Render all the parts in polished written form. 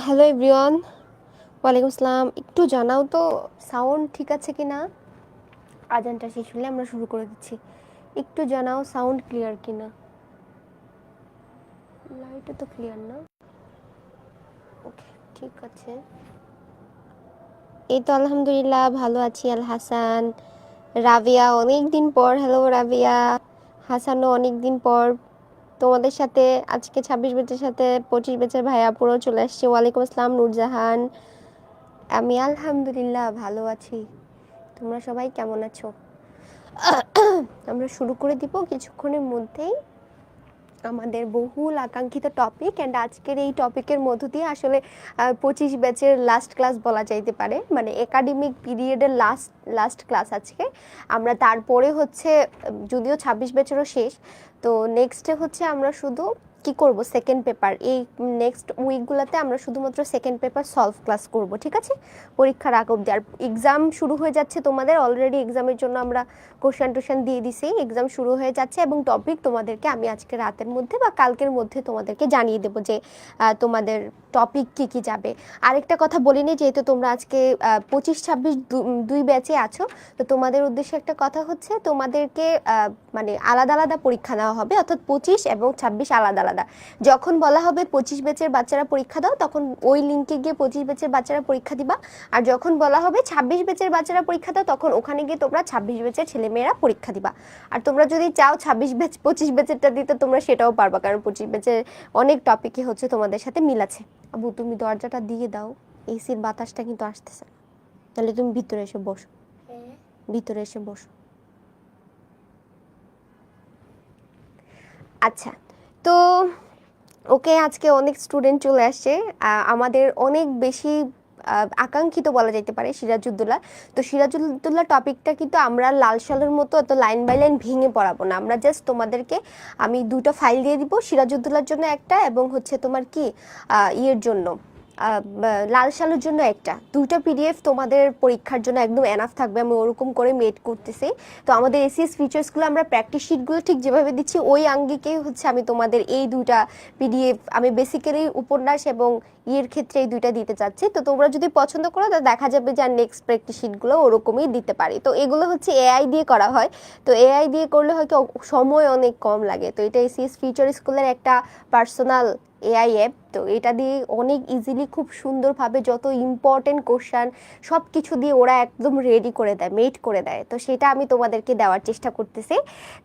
Hello everyone, ওয়ালাইকুম আসসালাম। একটু জানাও তো সাউন্ড ঠিক আছে কি না। আজানটা শেষ হলে আমরা শুরু করে দিচ্ছি। একটু জানাও সাউন্ড ক্লিয়ার কি না। লাইটও তো ক্লিয়ার না। ওকে, ঠিক আছে। এই তো আলহামদুলিল্লাহ ভালো আছি। আল হাসান, রাবিয়া অনেক দিন পর। হ্যালো রাবিয়া, হাসানও অনেক দিন পর। তোমাদের সাথে আজকে 26 ব্যাচের সাথে 25 ব্যাচের ভাইয়া পুরো চলে আসছে। ওয়ালাইকুম আসসালাম নূরজাহান। আমি আলহামদুলিল্লাহ ভালো আছি। তোমরা সবাই কেমন আছো? আমরা শুরু করে দিব কিছুক্ষণের মধ্যেই আমাদের বহুল আকাঙ্ক্ষিত টপিক। অ্যান্ড আজকের এই টপিকের মধ্য দিয়ে আসলে 25 ব্যাচের লাস্ট ক্লাস বলা যাইতে পারে, মানে একাডেমিক পিরিয়ডের লাস্ট ক্লাস আজকে। আমরা তারপরে হচ্ছে যদিও 26 ব্যাচেরও শেষ, তো নেক্সটে হচ্ছে আমরা শুধু কি করব, সেকেন্ড পেপার। এই নেক্সট উইকগুলোতে আমরা শুধুমাত্র সেকেন্ড পেপার সলভ ক্লাস করব, ঠিক আছে? পরীক্ষার আগ অবধি। আর এক্সাম শুরু হয়ে যাচ্ছে তোমাদের অলরেডি। এক্সামের জন্য আমরা কোশ্চেন দিয়ে দিছি, এক্সাম শুরু হয়ে যাচ্ছে। এবং টপিক তোমাদেরকে আমি আজকে রাতের মধ্যে বা কালকের মধ্যে তোমাদেরকে জানিয়ে দেবো যে তোমাদের টপিক কি যাবে। আরেকটা কথা বলিনি, যেহেতু তোমরা আজকে 25-26 দুই ব্যাচে আছো, তো তোমাদের উদ্দেশ্যে একটা কথা হচ্ছে তোমাদেরকে মানে আলাদা আলাদা পরীক্ষা নেওয়া হবে, অর্থাৎ 25 এবং 26 আলাদা আলাদা। যখন বলা হবে 25 ব্যাচের বাচ্চারা পরীক্ষা দাও, তখন ওই লিঙ্কে গিয়ে 25 ব্যাচের বাচ্চারা পরীক্ষা দিবা। আর যখন বলা হবে 26 ব্যাচের বাচ্চারা পরীক্ষা দাও, তখন ওখানে গিয়ে তোমরা 26 ব্যাচের ছেলেমেয়েরা পরীক্ষা দিবা। আর তোমরা যদি চাও 26 ব্যাচ 25 ব্যাচেরটা দিতে, তোমরা সেটাও পারবা, কারণ 25 ব্যাচের অনেক টপিকই হচ্ছে তোমাদের সাথে মিল আছে। আবু তুমি দরজাটা দিয়ে দাও, এসির বাতাসটা কিন্তু আসতেছে না। তাহলে তুমি ভিতরে এসে বসো, ভিতরে এসে বসো। আচ্ছা, তো ওকে, আজকে অনেক স্টুডেন্ট চলে আসছে। আমাদের অনেক বেশি আকাঙ্ক্ষিত বলা যেতে পারে সিরাজউদ্দৌলা। তো সিরাজউদ্দৌলা টপিকটা কিন্তু আমরা লাল সালের মতো এত লাইন বাই লাইন ভেঙে পড়াবো না। আমরা জাস্ট তোমাদেরকে আমি দুটো ফাইল দিয়ে দিব, সিরাজউদ্দৌলার জন্য একটা এবং হচ্ছে তোমার কি ইয়ের জন্য লাল সালের জন্য একটা। দুইটা পিডিএফ তোমাদের পরীক্ষার জন্য একদম এনাফ থাকবে। আমি ওরকম করে মেড করতেছি। তো আমাদের এসিএস ফিচার্সগুলো আমরা প্র্যাকটিস শিটগুলো ঠিক যেভাবে দিচ্ছি ওই আঙ্গিকেই হচ্ছে আমি তোমাদের এই দুইটা পিডিএফ আমি বেসিক্যালি উপন্যাস এবং ইয়ের ক্ষেত্রে এই দুইটা দিতে চাচ্ছি। তো তোমরা যদি পছন্দ করো, তো দেখা যাবে যে আর নেক্সট প্র্যাকটিস শিটগুলো ওরকমই দিতে পারি। তো এগুলো হচ্ছে এআই দিয়ে করা হয়। তো এআই দিয়ে করলে হয়তো সময় অনেক কম লাগে। তো এটা এসিএস ফিচার স্কুলের একটা পার্সোনাল এআই অ্যাপ। তো এটা দিয়ে অনেক ইজিলি খুব সুন্দরভাবে যত ইম্পর্টেন্ট কোশ্চেন সব কিছু দিয়ে ওরা একদম রেডি করে দেয়, মেড করে দেয়। তো সেটা আমি তোমাদেরকে দেওয়ার চেষ্টা করতেছি।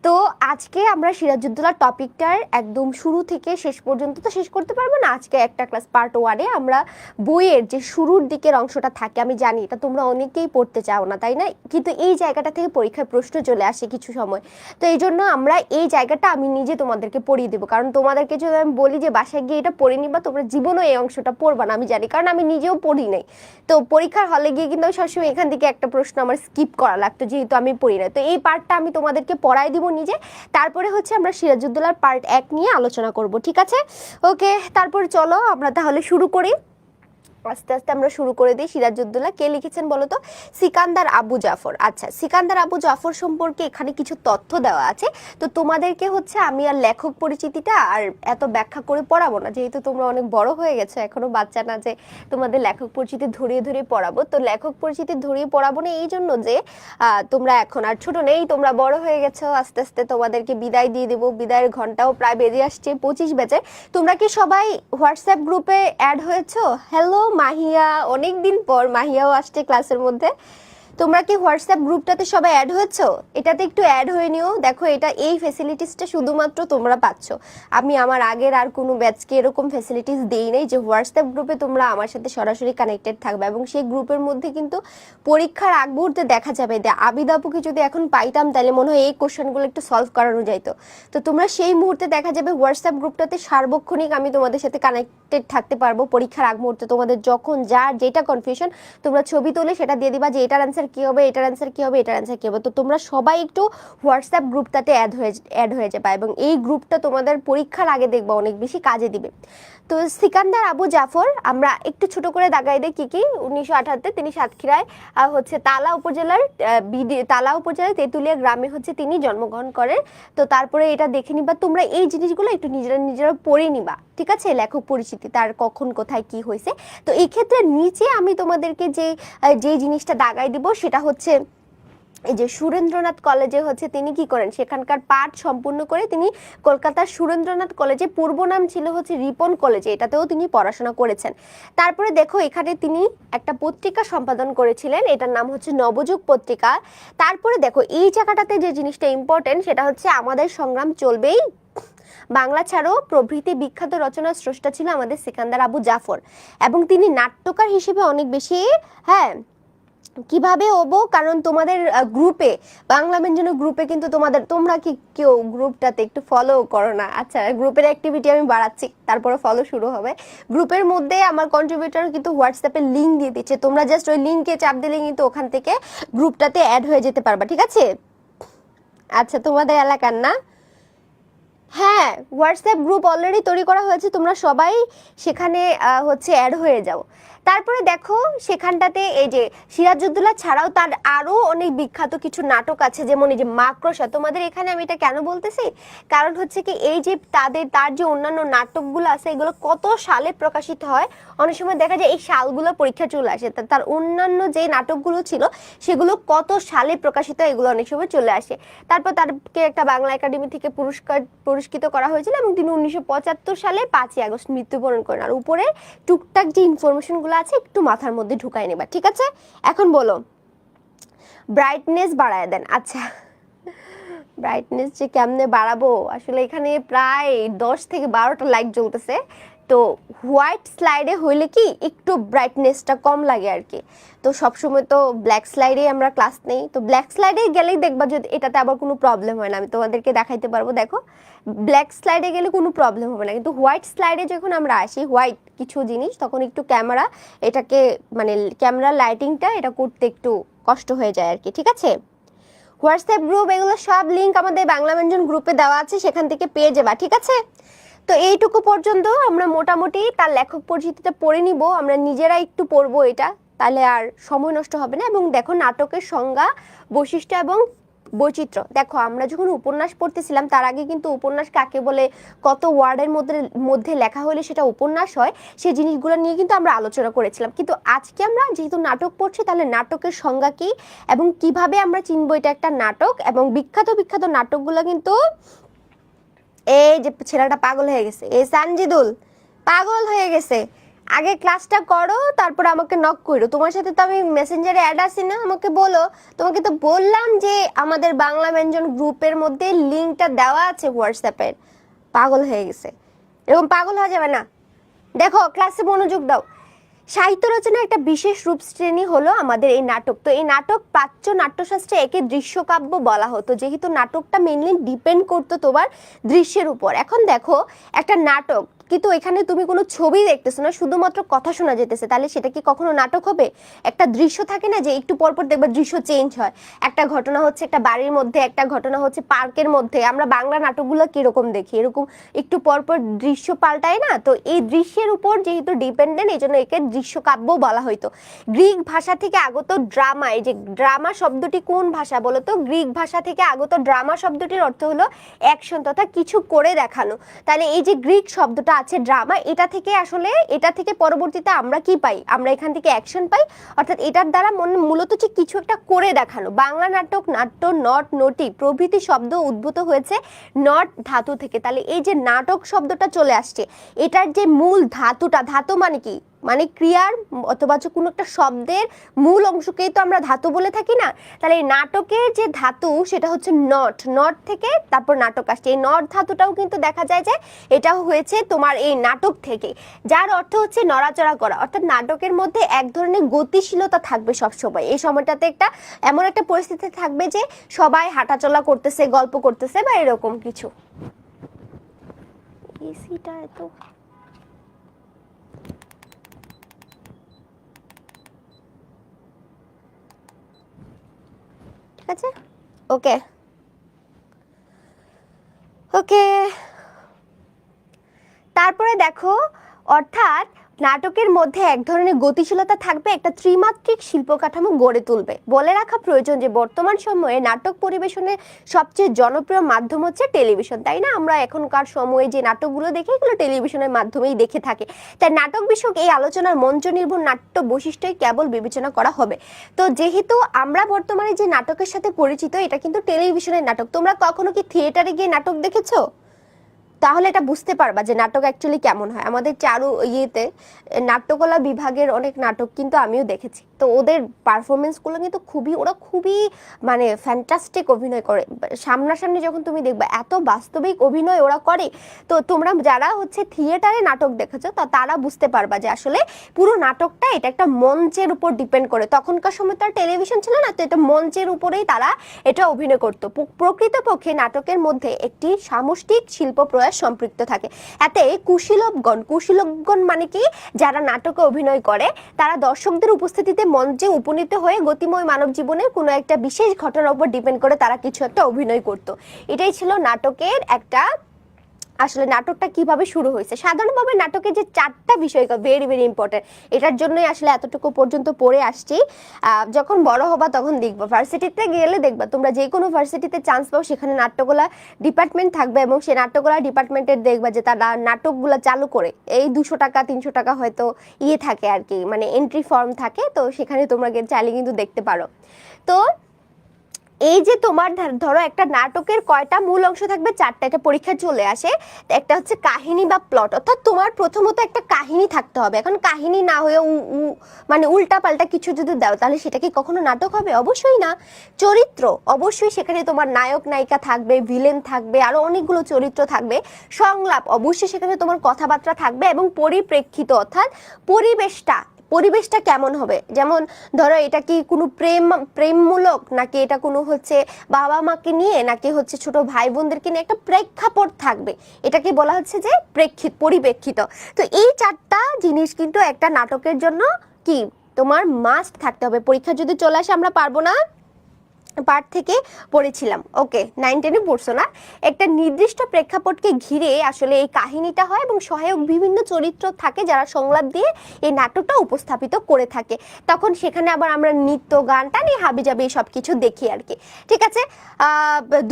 তো আজকে আমরা সিরাজউদ্দৌলা টপিকটার একদম শুরু থেকে শেষ পর্যন্ত তো শেষ করতে পারবো না। আজকে একটা ক্লাস পার্ট 1-এ আমরা বইয়ের যে শুরুর দিকের অংশটা থাকে, আমি জানি এটা তোমরা অনেকেই পড়তে চাও না, তাই না? কিন্তু এই জায়গাটা থেকে পরীক্ষায় প্রশ্ন চলে আসে কিছু সময়। তো এই জন্য আমরা এই জায়গাটা আমি নিজে তোমাদেরকে পড়িয়ে দেবো। কারণ তোমাদেরকে যদি আমি বলি যে বাসায় গিয়ে এটা পড়ে নিবা, তোমরা জীবনও এই অংশটা পড়বা না, আমি জানি, কারণ আমি নিজেও পড়ি নাই। তো পরীক্ষার হলে গিয়ে কিন্তু সবসময় এখান থেকে একটা প্রশ্ন আমার স্কিপ করা লাগতো, যেহেতু আমি পড়ি না। তো এই পার্টটা আমি তোমাদেরকে পড়াই দিব নিজে। তারপরে হচ্ছে আমরা সিরাজউদ্দৌলার পার্ট 1 নিয়ে আলোচনা করব, ঠিক আছে? ওকে, তারপর চলো আমরা তাহলে শুরু করি। আস্তে আস্তে আমরা শুরু করে দিই। সিরাজউদ্দৌলা কে লিখেছেন বলো তো? সিকান্দার আবু জাফর। আচ্ছা, সিকান্দার আবু জাফর সম্পর্কে এখানে কিছু তথ্য দেওয়া আছে। তো তোমাদেরকে হচ্ছে আমি আর লেখক পরিচিতিটা আর এত ব্যাখ্যা করে পড়াবো না, যেহেতু তোমরা অনেক বড় হয়ে গেছো, এখনো বাচ্চা না যে তোমাদের লেখক পরিচিতি ধরিয়ে ধরিয়ে পড়াবো। তো লেখক পরিচিতি ধরিয়ে পড়াবো না এই জন্য যে তোমরা এখন আর ছোট নেই, তোমরা বড় হয়ে গেছো। আস্তে আস্তে তোমাদেরকে বিদায় দিয়ে দেবো, বিদায়ের ঘন্টাও প্রায় বেজে আসছে 25 ব্যাচে। তোমরা কি সবাই হোয়াটসঅ্যাপ গ্রুপে অ্যাড হয়েছো? হ্যালো মাহিয়া, অনেক দিন পর মাহিয়াও আসছে ক্লাসের মধ্যে। তোমরা কি হোয়াটসঅ্যাপ গ্রুপটাতে সবাই অ্যাড হয়েছো? এটাতে একটু অ্যাড হয়ে নিও। দেখো এটা এই ফ্যাসিলিটিসটা শুধুমাত্র তোমরা পাচ্ছ, আমি আমার আগের আর কোনো ব্যাচকে এরকম ফ্যাসিলিটিস দেই নাই যে হোয়াটসঅ্যাপ গ্রুপে তোমরা আমার সাথে সরাসরি কানেক্টেড থাকবে। এবং সেই গ্রুপের মধ্যে কিন্তু পরীক্ষার আগ মুহূর্তে দেখা যাবে যে আবিদ আপুকে যদি এখন পাইতাম তাহলে মনে হয় এই কোশ্চেনগুলো একটু সলভ করানো যাইতো। তো তোমরা সেই মুহূর্তে দেখা যাবে হোয়াটসঅ্যাপ গ্রুপটাতে সার্বক্ষণিক আমি তোমাদের সাথে কানেক্টেড থাকতে পারবো। পরীক্ষার আগ মুহূর্তে তোমাদের যখন যার যেটা কনফিউশন তোমরা ছবি তুলে সেটা দিয়ে দিবা যে এটার অ্যান্সার কী হবে, এটার অ্যান্সার কী হবে, এটার অ্যান্সার কী হবে। তো তোমরা সবাই একটু হোয়াটসঅ্যাপ গ্রুপটাতে অ্যাড হয়ে যাবে এবং এই গ্রুপটা তোমাদের পরীক্ষার আগে দেখবা অনেক বেশি কাজে দিবে। তো সিকান্দার আবু জাফর আমরা একটু ছোট করে দাগাই দেয় কি 1978 তিনি সাতক্ষীরায় হচ্ছে তালা উপজেলার তেঁতুলিয়া গ্রামে হচ্ছে তিনি জন্মগ্রহণ করেন। তো তারপরে এটা দেখে নিবা তোমরা, এই জিনিসগুলো একটু নিজেরা পড়ে নিবা, ঠিক আছে? লেখক পরিচিতি, তার কখন কোথায় কি হয়েছে। তো এই ক্ষেত্রে নিচে আমি তোমাদেরকে যে জিনিসটা দাগাই দিব সেটা হচ্ছে এই যে সুরেন্দ্রনাথ কলেজে হচ্ছে তিনি কি করেন, সেখানকার পাঠ সম্পূর্ণ করে তিনি কলকাতার সুরেন্দ্রনাথ কলেজে, পূর্ব নাম ছিল হচ্ছে রিপন কলেজে, এটাতেও তিনি পড়াশোনা করেছেন। তারপরে দেখো এখানে তিনি একটা পত্রিকা সম্পাদন করেছিলেন, এটার নাম হচ্ছে নবযুগ পত্রিকা। তারপরে দেখো এই জায়গাটাতে যে জিনিসটা ইম্পর্টেন্ট সেটা হচ্ছে আমাদের সংগ্রাম চলবেই, বাংলা ছাড়ো প্রভৃতি বিখ্যাত রচনার স্রষ্টা ছিল আমাদের সিকান্দার আবু জাফর। এবং তিনি নাট্যকার হিসেবে অনেক বেশি, হ্যাঁ কিভাবে হবো, কারণ তোমাদের গ্রুপে বাংলা ব্যঞ্জনের গ্রুপে কিন্তু তোমরা কি কেউ গ্রুপটাতে একটু ফলো করো না? আচ্ছা, গ্রুপের অ্যাক্টিভিটি আমি বাড়াচ্ছি, তারপরে ফলো শুরু হবে। গ্রুপের মধ্যে আমার কন্ট্রিবিউটর কিন্তু হোয়াটসঅ্যাপে লিঙ্ক দিয়ে দিচ্ছে, তোমরা জাস্ট ওই লিঙ্কে চাপ দিলে কিন্তু ওখান থেকে গ্রুপটাতে অ্যাড হয়ে যেতে পারবা, ঠিক আছে? আচ্ছা, তোমাদের এলাকার না? হ্যাঁ, হোয়াটসঅ্যাপ গ্রুপ অলরেডি তৈরি করা হয়েছে, তোমরা সবাই সেখানে হচ্ছে অ্যাড হয়ে যাও। তারপরে দেখো সেখানটাতে এই যে সিরাজউদ্দৌলা ছাড়াও তার আরও অনেক বিখ্যাত কিছু নাটক আছে, যেমন এই যে মাকড়সা। তোমাদের এখানে আমি এটা কেন বলতেছি, কারণ হচ্ছে কি এই যে তার যে অন্যান্য নাটকগুলো আছে এগুলো কত সালে প্রকাশিত হয়, অনেক সময় দেখা যায় এই সালগুলো পরীক্ষা চলে আসে, তার অন্যান্য যে নাটকগুলো ছিল সেগুলো কত সালে প্রকাশিত এগুলো অনেক সময় চলে আসে। তারপর তারকে একটা বাংলা একাডেমি থেকে পুরস্কৃত করা হয়েছিল এবং তিনি 1975 সালে 5ই আগস্ট মৃত্যুবরণ করেন। আর উপরে টুকটাক যে ইনফরমেশনগুলো আছে একটু মাথার মধ্যে ঢুকাই নেবা, ঠিক আছে? এখন বলো ব্রাইটনেস বাড়ায় দেন। আচ্ছা, ব্রাইটনেস যে কেমনে বাড়াবো, আসলে এখানে প্রায় 10 থেকে 12টা লাইট জ্বলতেছে। তো হোয়াইট স্লাইডে হইলে কি একটু ব্রাইটনেসটা কম লাগে আর কি। তো সবসময় তো ব্ল্যাক স্লাইডে আমরা ক্লাস নেই, তো ব্ল্যাক স্লাইডে গেলেই দেখবা যদি এটাতে আবার কোনো প্রবলেম হয় না, আমি তোমাদেরকে দেখাইতে পারবো। দেখো ব্ল্যাক স্লাইডে গেলে কোনো প্রবলেম হবে না, কিন্তু হোয়াইট স্লাইডে যখন আমরা আসি হোয়াইট কিছু জিনিস তখন একটু এটাকে মানে ক্যামেরা লাইটিংটা এটা করতে একটু কষ্ট হয়ে যায় আর কি, ঠিক আছে? হোয়াটসঅ্যাপ গ্রুপ এগুলো সব লিঙ্ক আমাদের বাংলা ব্যঞ্জন গ্রুপে দেওয়া আছে, সেখান থেকে পেয়ে যাবা, ঠিক আছে? তো এইটুকু পর্যন্ত আমরা মোটামুটি তার লেখক পরিচিতিটা পড়ে নিব, আমরা নিজেরা একটু পড়বো এটা, তাহলে আর সময় নষ্ট হবে না। এবং দেখো নাটকের সংজ্ঞা, বৈশিষ্ট্য এবং বৈচিত্র্য। দেখো আমরা যখন উপন্যাস পড়তেছিলাম তার আগে কিন্তু উপন্যাস কাকে বলে, কত ওয়ার্ডের মধ্যে লেখা হলে সেটা উপন্যাস হয়, সেই জিনিসগুলো নিয়ে কিন্তু আমরা আলোচনা করেছিলাম। কিন্তু আজকে আমরা যেহেতু নাটক পড়ছি তাহলে নাটকের সংজ্ঞা কি এবং কিভাবে আমরা চিনবো এটা একটা নাটক, এবং বিখ্যাত নাটকগুলো কিন্তু এই যে ছেলেটা পাগল হয়ে গেছে, এই সানজিদুল পাগল হয়ে গেছে, আগে ক্লাসটা করো তারপর আমাকে নক করো। তোমার সাথে তো আমি মেসেঞ্জারে অ্যাড আছি না, আমাকে বলো। তোমাকে তো বললাম যে আমাদের বাংলা ব্যঞ্জন গ্রুপের মধ্যে লিঙ্কটা দেওয়া আছে হোয়াটসঅ্যাপের। পাগল হয়ে গেছে, এরকম পাগল হয়ে যাবে না। দেখো ক্লাসে মনোযোগ দাও। সাহিত্য রচনার একটা বিশেষ রূপ শ্রেণী হলো আমাদের এই নাটক। তো এই নাটক প্রাচ্য নাট্যশাস্ত্রে একে দৃশ্যকাব্য বলা হতো, যেহেতু নাটকটা মেইনলি ডিপেন্ড করতো তোমার দৃশ্যের উপর। এখন দেখো একটা নাটক, কিন্তু এখানে তুমি কোনো ছবি দেখতেছো না, শুধুমাত্র কথা শোনা যেতেছে, তাহলে সেটা কি কখনো নাটক হবে? একটা দৃশ্য থাকে না যে একটু পরপর দেখবা দৃশ্য চেঞ্জ হয়, একটা ঘটনা হচ্ছে একটা বাড়ির মধ্যে, একটা ঘটনা হচ্ছে পার্কের মধ্যে। আমরা বাংলা নাটকগুলো কিরকম দেখি, এরকম একটু পরপর দৃশ্য পাল্টায় না? তো এই দৃশ্যের উপর যেহেতু ডিপেন্ডেন্ট, এই জন্য একে দৃশ্যকাব্য বলা হইতো। গ্রিক ভাষা থেকে আগত ড্রামা, এই যে ড্রামা শব্দটি কোন ভাষা বলো তো? গ্রিক ভাষা থেকে আগত ড্রামা শব্দটির অর্থ হলো অ্যাকশন তথা কিছু করে দেখানো। তাহলে এই যে গ্রিক শব্দটা আছে ড্রামা, এটা থেকে পরবর্তীতে আমরা কি পাই? আমরা এখান থেকে অ্যাকশন পাই, অর্থাৎ এটার দ্বারা মূলত যে কিছু একটা করে দেখানো। বাংলা নাটক, নাট্য, নট, নটি প্রভৃতি শব্দ উদ্ভূত হয়েছে নট ধাতু থেকে। তাহলে এই যে নাটক শব্দটা চলে আসছে, এটার যে মূল ধাতুটা, ধাতু মানে কি? মানে ক্রিয়ার অথবা কোনো একটা শব্দের মূল অংশকেই তো আমরা ধাতু বলে থাকি না, তাহলে এই নাটকের যে ধাতু সেটা হচ্ছে নট, নট থেকে তারপর নাটক আসছে। এই নট ধাতুটাও কিন্তু দেখা যায় যে এটাও হয়েছে তোমার এই নাটক থেকে, যার অর্থ হচ্ছে নড়াচড়া করা, অর্থাৎ নাটকের মধ্যে এক ধরনের গতিশীলতা থাকবে সবসময়। এই সময়টাতে একটা এমন একটা পরিস্থিতি থাকবে যে সবাই হাঁটাচলা করতেছে, গল্প করতেছে বা এরকম কিছু। এসিটা এত ঠিক আছে, ওকে ওকে। তারপরে দেখো, অর্থাৎ নাটকের মধ্যে এক ধরনের গতিশীলতা থাকবে, একটা ত্রিমাত্রিক শিল্প কাঠামো গড়ে তুলবে। বলে রাখা প্রয়োজন যে বর্তমান সময়ে নাটক পরিবেশনের সবচেয়ে জনপ্রিয় মাধ্যম হচ্ছে টেলিভিশন, তাই না? আমরা এখনকার সময়ে যে নাটকগুলো দেখি এগুলো টেলিভিশনের মাধ্যমেই দেখে থাকি। তাই নাটক বিষয়ক এই আলোচনার মঞ্চ নির্ভর নাট্য বৈশিষ্ট্যই কেবল বিবেচনা করা হবে। তো যেহেতু আমরা বর্তমানে যে নাটকের সাথে পরিচিত, এটা কিন্তু টেলিভিশনের নাটক। তোমরা কখনো কি থিয়েটারে গিয়ে নাটক দেখেছো? তাহলে এটা বুঝতে পারবা যে নাটক অ্যাকচুয়ালি কেমন হয়। আমাদের চারু ইয়েতে নাট্যকলা বিভাগের অনেক নাটক কিন্তু আমিও দেখেছি, তো ওদের পারফরমেন্সগুলো কিন্তু ওরা খুবই মানে ফ্যান্টাস্টিক অভিনয় করে। সামনাসামনি যখন তুমি দেখবা এত বাস্তবিক অভিনয় ওরা করে। তো তোমরা যারা হচ্ছে থিয়েটারে নাটক দেখেছো তারা বুঝতে পারবা যে আসলে পুরো নাটকটা এটা একটা মঞ্চের উপর ডিপেন্ড করে। তখনকার সময় তো আর টেলিভিশন ছিল না, তো এটা মঞ্চের উপরেই তারা এটা অভিনয় করতো। প্রকৃতপক্ষে নাটকের মধ্যে একটি সামষ্টিক শিল্প প্রয়াস সম্পৃক্ত থাকে। এতে কুশীলবগণ মানে কি, যারা নাটকে অভিনয় করে তারা দর্শকদের উপস্থিতিতে মঞ্চে উপনীত হয়ে গতিময় মানব জীবনের কোনো একটা বিশেষ ঘটনার উপর ডিপেন্ড করে তারা কিছু একটা অভিনয় করত। এটাই ছিল নাটকের একটা, আসলে নাটকটা কিভাবে শুরু হয়েছে। সাধারণভাবে নাটকের যে চারটা বিষয় ভেরি ভেরি ইম্পর্টেন্ট, এটার জন্যই আসলে এতটুকু পর্যন্ত পড়ে আসছি। যখন বড় হবা তখন দেখবা, ভার্সিটিতে গেলে দেখবা, তোমরা যে কোনো ভার্সিটিতে চান্স পাও সেখানে নাট্যকলা ডিপার্টমেন্ট থাকবে, এবং সেই নাট্যকলা ডিপার্টমেন্টের দেখবা যে তারা নাটকগুলো চালু করে এই 200 টাকা 300 টাকা হয়তো থাকে আর কি, মানে এন্ট্রি ফর্ম থাকে, তো সেখানে তোমরা চাইলে কিন্তু দেখতে পারো। তো এই যে তোমার ধরো একটা নাটকের কয়টা মূল অংশ থাকবে, চারটা, এটা পরীক্ষা চলে আসে। একটা হচ্ছে কাহিনী বা প্লট, অর্থাৎ তোমার প্রথমত একটা কাহিনী থাকতে হবে। এখন কাহিনী না হয়ে মানে উল্টা পাল্টা কিছু যদি দাও তাহলে সেটা কি কখনো নাটক হবে? অবশ্যই না। চরিত্র, অবশ্যই সেখানে তোমার নায়ক নায়িকা থাকবে, ভিলেন থাকবে, আরো অনেকগুলো চরিত্র থাকবে। সংলাপ, অবশ্যই সেখানে তোমার কথাবার্তা থাকবে, এবং পরিপ্রেক্ষিত অর্থাৎ পরিবেশটা কেমন হবে। যেমন ধরো এটা কি কোনো প্রেমমূলক, নাকি এটা কোনো হচ্ছে বাবা মাকে নিয়ে, নাকি হচ্ছে ছোট ভাই বোনদেরকে নিয়ে, একটা প্রেক্ষাপট থাকবে। এটাকে বলা হচ্ছে যে পরিপ্রেক্ষিত। তো এই চারটা জিনিস কিন্তু একটা নাটকের জন্য কি তোমার মাস্ট থাকতে হবে। পরীক্ষা যদি চলে আসে, আমরা পারবো না পার্ট থেকে পড়েছিলাম, ওকে 9 10-এ পড়ছো না। একটা নির্দিষ্ট প্রেক্ষাপটকে ঘিরে আসলে এই কাহিনীটা হয়, এবং সহায়ক বিভিন্ন চরিত্র থাকে যারা সংলাপ দিয়ে এই নাটকটা উপস্থাপিত করে থাকে। তখন সেখানে আবার আমরা নৃত্য গান টানি হাবিজাবি সব কিছু দেখি আর কি। ঠিক আছে,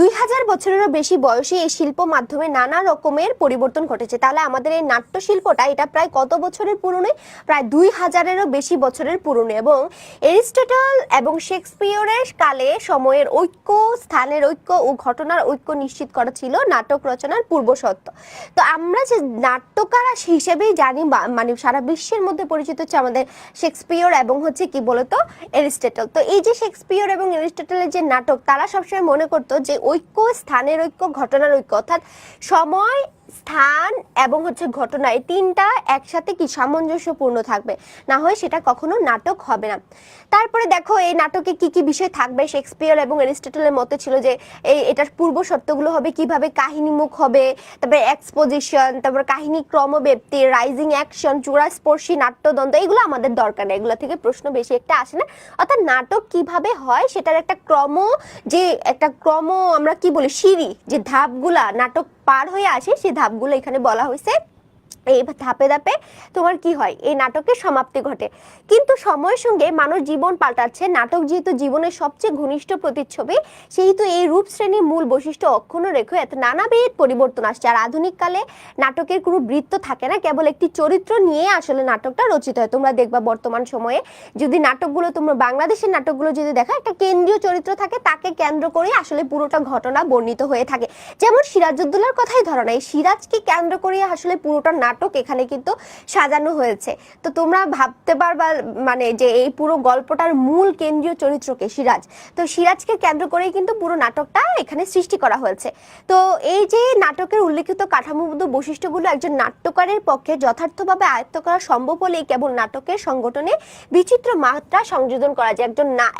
2000 বছরেরও বেশি বয়সে এই শিল্প মাধ্যমে নানা রকমের পরিবর্তন ঘটেছে। তাহলে আমাদের এই নাট্য শিল্পটা এটা প্রায় কত বছরের পুরনো? প্রায় 2000-এরও বেশি বছরের পুরনো। এবং এরিস্টটল এবং শেক্সপিয়রের কালে সময়ের ঐক্য, স্থানের ঐক্য ও ঘটনার ঐক্য নিশ্চিত করা ছিল নাটক রচনার পূর্বশর্ত। তো আমরা যে নাট্যকার হিসেবেই জানি, মানে সারা বিশ্বের মধ্যে পরিচিত হচ্ছে আমাদের শেক্সপিয়র এবং হচ্ছে কি বলতো এরিস্টটল। তো এই যে শেক্সপিয়র এবং এরিস্টটলের যে নাটক, তারা সবসময় মনে করতো যে ঐক্য, স্থানের ঐক্য, ঘটনার ঐক্য, অর্থাৎ সময়, স্থান এবং হচ্ছে ঘটনা, এই তিনটা একসাথে কি সামঞ্জস্যপূর্ণ থাকবে, না হয় সেটা কখনো নাটক হবে না। তারপরে দেখো এই নাটকে কি কি বিষয় থাকবে। শেক্সপিয়র এবং এরিস্টটলের মতে ছিল যে এটার পূর্ব শর্তগুলো হবে কিভাবে, কাহিনীমুখ হবে, তারপরে এক্সপোজিশন, তারপরে কাহিনী ক্রমব্যক্তি, রাইজিং অ্যাকশন, চূড়াস্পর্শী নাট্যদ্বন্দ্ব, এগুলো আমাদের দরকার নেই, এগুলো থেকে প্রশ্ন বেশি একটা আসে না। অর্থাৎ নাটক কিভাবে হয় সেটার একটা ক্রম আমরা কি বলি, সিঁড়ি, যে ধাপগুলা নাটক পার হয়ে আসে, সেই ধাপগুলো এখানে বলা হয়েছে। এই ধাপে ধাপে তোমার কি হয়, এই নাটকের সমাপ্তি ঘটে। কিন্তু সময়ের সঙ্গে মানুষ জীবন পাল্টাচ্ছে। নাটক যেহেতু জীবনের সবচেয়ে ঘনিষ্ঠ প্রতিচ্ছবি, সেহেতু এই রূপ শ্রেণীর মূল বৈশিষ্ট্য অক্ষুণ্ণ রেখে এত নানাবিধ পরিবর্তন আসছে। আর আধুনিক কালে নাটকের কোনো বৃত্ত থাকে না, কেবল একটি চরিত্র নিয়ে আসলে নাটকটা রচিত হয়। তোমরা দেখবা বর্তমান সময়ে যদি নাটকগুলো, তোমরা বাংলাদেশের নাটকগুলো যদি দেখা, একটা কেন্দ্রীয় চরিত্র থাকে, তাকে কেন্দ্র করে আসলে পুরোটা ঘটনা বর্ণিত হয়ে থাকে। যেমন সিরাজউদ্দৌলার কথাই ধরো না, এই সিরাজকে কেন্দ্র করে আসলে পুরোটা নাটক এখানে কিন্তু সাজানো হয়েছে। তো তোমরা ভাবতে পারবা মানে যে এই পুরো গল্পটার মূল কেন্দ্রীয় চরিত্রকে সিরাজ, তো সিরাজকে কেন্দ্র করেই কিন্তু পুরো নাটকটা এখানে সৃষ্টি করা হয়েছে। তো এই যে নাটকের উল্লেখিত কাঠামোবদ্ধ বৈশিষ্ট্যগুলো একজন নাট্যকারের পক্ষে যথার্থভাবে আয়ত্ত করা সম্ভব হলেই কেবল নাটকের সংগঠনে বিচিত্র মাত্রা সংযোজন করা যায়।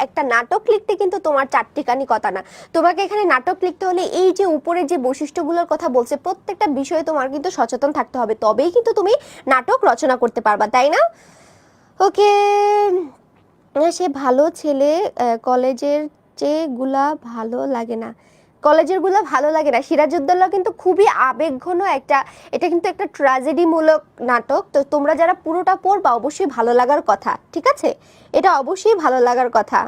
একটা নাটক লিখতে কিন্তু তোমার চারটিখানি কথা না, তোমাকে এখানে নাটক লিখতে হলে এই যে উপরে যে বৈশিষ্ট্যগুলোর কথা বলছে প্রত্যেকটা বিষয়ে তোমার কিন্তু সচেতন থাকতে হবে, তবেই কিন্তু তুমি নাটক রচনা করতে পারবা, তাই না? ওকে, সে ভালো ছেলে, কলেজের চেয়েগুলা ভালো লাগে না, কলেজের গুলো ভালো লাগে না। সিরাজউদ্দৌলা কিন্তু খুবই আবেগঘন একটা, এটা কিন্তু একটা ট্র্যাজেডি মূলক নাটক। তো তোমরা যারা পুরোটা পড়বা অবশ্যই ভালো লাগার কথা, ঠিক আছে, এটা অবশ্যই ভালো লাগার কথা।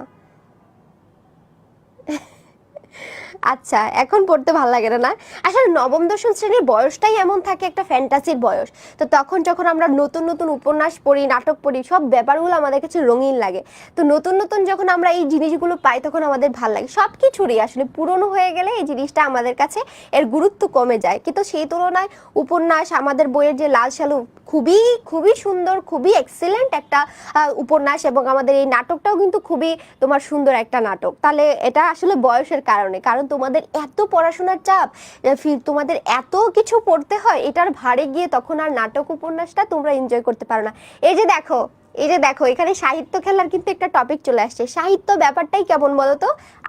আচ্ছা, এখন পড়তে ভালো লাগে না? আসলে নবম দশম শ্রেণীর বয়সটাই এমন থাকে, একটা ফ্যান্টাসির বয়স। তো তখন যখন আমরা নতুন নতুন উপন্যাস পড়ি, নাটক পড়ি, সব ব্যাপারগুলো আমাদের কাছে রঙিন লাগে। তো নতুন নতুন যখন আমরা এই জিনিসগুলো পাই তখন আমাদের ভালো লাগে। সব কিছুরই আসলে পুরনো হয়ে গেলে এই জিনিসটা আমাদের কাছে এর গুরুত্ব কমে যায়। কিন্তু সেই তুলনায় উপন্যাস, আমাদের বইয়ের যে লাল সালু, খুবই খুবই সুন্দর, খুবই এক্সেলেন্ট একটা উপন্যাস, এবং আমাদের এই নাটকটাও কিন্তু খুবই তোমার সুন্দর একটা নাটক। তাহলে এটা আসলে বয়সের কারণে, কারণ তোমাদের এত পড়াশোনার চাপ, তোমাদের এত কিছু পড়তে হয়, এটার ভারে গিয়ে তখন আর নাটক উপন্যাসটা তোমরা এনজয় করতে পারো না। এই যে দেখো এখানে সাহিত্য খেলার কিন্তু একটা টপিক চলে আসছে। সাহিত্য ব্যাপারটাই কেমন বলতো,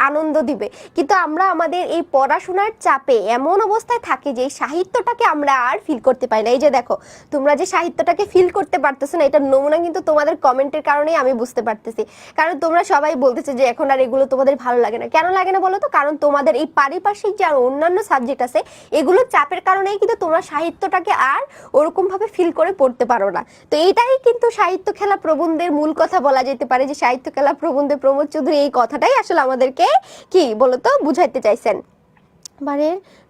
আনন্দ দিবে, কিন্তু আমরা আমাদের এই পড়াশোনার চাপে এমন অবস্থায় থাকি যে সাহিত্যটাকে আমরা আর ফিল করতে পারি না। এই যে দেখো, তোমরা যে সাহিত্যটাকে ফিল করতে পারতেছো না, এটার নমুনা কিন্তু তোমাদের কমেন্টের কারণেই আমি বুঝতে পারতেছি। কারণ তোমরা সবাই বলতেছে যে এখন আর এগুলো তোমাদের ভালো লাগে না। কেন লাগে না বলো তো? কারণ তোমাদের এই পারিপার্শ্বিক যে আর অন্যান্য সাবজেক্ট আছে, এগুলো চাপের কারণেই কিন্তু তোমরা সাহিত্যটাকে আর ওরকম ভাবে ফিল করে পড়তে পারো না। তো এইটাই কিন্তু সাহিত্য খেলা প্রবন্ধের মূল কথা বলা যেতে পারে, যে সাহিত্য খেলা প্রবন্ধে প্রমোদ চৌধুরী এই কথাটাই আসলে আমাদেরকে কি বলতো বুঝাইতে চাইছেন।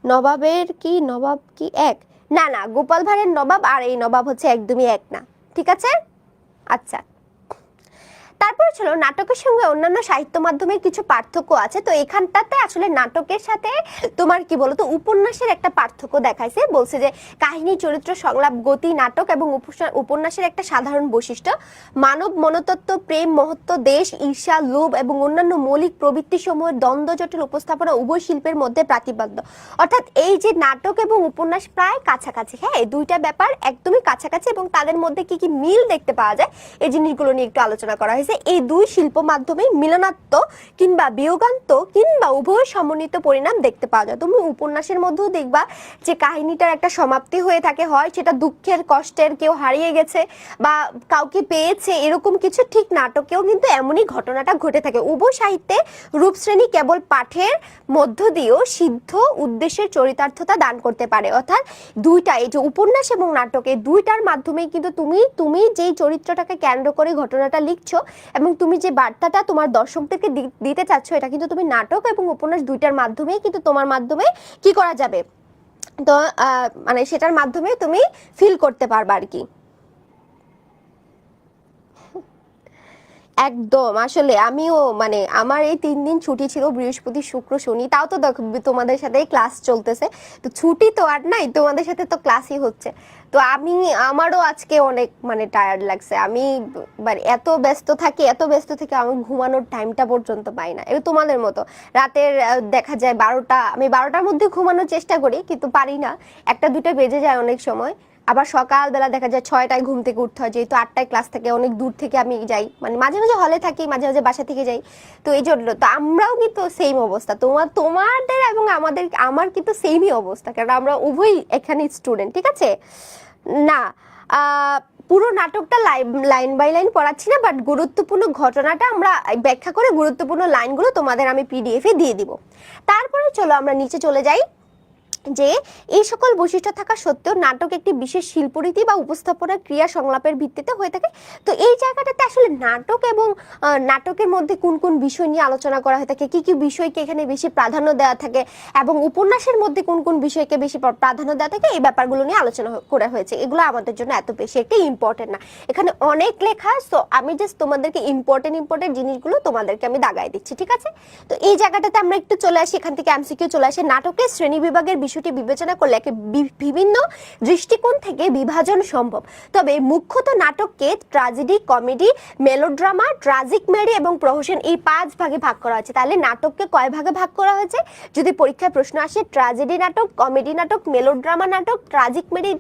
নবাবের কি নবাব কি এক? না না, গোপাল ভাঁড়ের নবাব আর এই নবাব হচ্ছে একদমই এক না, ঠিক আছে? আচ্ছা, তারপরে ছিল নাটকের সঙ্গে অন্যান্য সাহিত্য মাধ্যমের কিছু পার্থক্য আছে। তো এখানটাতে আসলে নাটকের সাথে তোমার কি বলতো উপন্যাসের একটা পার্থক্য দেখাইছে। বলছে যে কাহিনী, চরিত্র, সংলাপ, গতি, নাটক এবং উপন্যাসের একটা সাধারণ বৈশিষ্ট্য মানব মনোতত্ত্ব, প্রেম, মহত্ব, দেশ, ঈর্ষা, লোভ এবং অন্যান্য মৌলিক প্রবৃত্তি সমূহের দ্বন্দ্ব জটিল উপস্থাপনা উভয় শিল্পের মধ্যে প্রাতিপাদ্য। অর্থাৎ এই যে নাটক এবং উপন্যাস প্রায় কাছাকাছি, হ্যাঁ, এই দুইটা ব্যাপার একদমই কাছাকাছি, এবং তাদের মধ্যে কি কি মিল দেখতে পাওয়া যায় এই জিনিসগুলো নিয়ে একটু আলোচনা করা হয়েছে। এই দুই শিল্প মাধ্যমে মিলনাত্ম কিংবা বিয়োগান্ত কিংবা উভয় সমন্বিত পরিণাম দেখতে পাওয়া যায়। তুমি উপন্যাসের মধ্যেও দেখবা যে কাহিনীটার একটা সমাপ্তি হয়ে থাকে, হয় সেটা দুঃখের, কষ্টের, কেউ হারিয়ে গেছে বা কাউকে পেয়েছে, এরকম কিছু। ঠিক নাটকেও কিন্তু এমনই ঘটনাটা ঘটে থাকে। উভয় সাহিত্যে রূপশ্রেণী কেবল পাঠের মধ্য দিয়েও সিদ্ধ উদ্দেশ্যের চরিতার্থতা দান করতে পারে। অর্থাৎ দুইটা, এই যে উপন্যাস এবং নাটকে দুইটার মাধ্যমেই কিন্তু তুমি যেই চরিত্রটাকে কেন্দ্র করে ঘটনাটা লিখছো এবং তুমি যে বার্তাটা তোমার দর্শকদেরকে দিতে চাচ্ছ, এটা কিন্তু তুমি নাটক এবং উপন্যাস দুইটার মাধ্যমেই কিন্তু তোমার মাধ্যমে কি করা যাবে, তো মানে সেটার মাধ্যমে তুমি ফিল করতে পারবা আর কি। একদম, আসলে আমিও মানে আমার এই 3 দিন ছুটি ছিল, বৃহস্পতি, শুক্র, শনি, তাও তো দেখো তোমাদের সাথে ক্লাস চলতেছে, তো ছুটি তো আর নাই, তোমাদের সাথে তো ক্লাসই হচ্ছে। তো আমারও আজকে অনেক মানে টায়ার্ড লাগছে। আমি মানে এত ব্যস্ত থাকি আমি ঘুমানোর টাইমটা পর্যন্ত পাই না। এটা তোমাদের মতো রাতের দেখা যায় 12টা, আমি 12টার মধ্যে ঘুমানোর চেষ্টা করি, কিন্তু পারি না, 1টা 2টা বেজে যায় অনেক সময়। আবার সকালবেলা দেখা যায় 6টায় ঘুম থেকে উঠতে হয়, যেহেতু 8টায় ক্লাস থাকে, অনেক দূর থেকে আমি যাই, মানে মাঝে মাঝে হলে থাকি, মাঝে মাঝে বাসা থেকে যাই। তো এই জন্য তো আমরাও কিন্তু সেম অবস্থা, তোমাদের এবং আমার কিন্তু সেমই অবস্থা, কারণ আমরা উভয় এখানে স্টুডেন্ট, ঠিক আছে? না, পুরো নাটকটা লাইন বাই লাইন পড়াচ্ছি না, বাট গুরুত্বপূর্ণ ঘটনাটা আমরা ব্যাখ্যা করে গুরুত্বপূর্ণ লাইনগুলো তোমাদের আমি পিডিএফে দিয়ে দিব। তারপরে চলো আমরা নিচে চলে যাই, যে এই সকল বৈশিষ্ট্য থাকা সত্ত্বেও নাটক একটি বিশেষ শিল্পরীতি বা উপস্থাপনা ক্রিয়া সংলাপের ভিত্তিতে হয়ে থাকে। তো এই জায়গাটাতে আসলে নাটক এবং নাটকের মধ্যে কোন কোন বিষয় নিয়ে আলোচনা করা হয়ে থাকে, কি কি বিষয়কে এখানে বেশি প্রাধান্য দেওয়া থাকে, এবং উপন্যাসের মধ্যে কোন কোন বিষয়কে বেশি প্রাধান্য দেওয়া থাকে, এই ব্যাপারগুলো নিয়ে আলোচনা করা হয়েছে। এগুলো আমাদের জন্য এত বেশি একটা ইম্পর্টেন্ট না, এখানে অনেক লেখা, সো আমি জাস্ট তোমাদেরকে ইম্পর্টেন্ট জিনিসগুলো তোমাদেরকে আমি দাগাই দিচ্ছি, ঠিক আছে? তো এই জায়গাটাতে আমরা একটু চলে আসি, এখান থেকে এমসিকিউ চলে আসে। নাটকের শ্রেণী বিভাগের নাটকের বিষয়টি বিবেচনা করলে একে বিভিন্ন দৃষ্টিকোণ থেকে বিভাজন সম্ভব। তবে মুখ্যত নাটককে ট্র্যাজেডি, কমেডি, মেলোড্রামা, ট্রাজিকমেডি এবং প্রহসন এই 5 ভাগে ভাগ করা হয়েছে। তাহলে নাটককে কয় ভাগে ভাগ করা হয়েছে? যদি পরীক্ষায় প্রশ্ন আসে, ট্র্যাজেডি নাটক, কমেডি নাটক, মেলোড্রামা নাটক, ট্রাজিকমেডি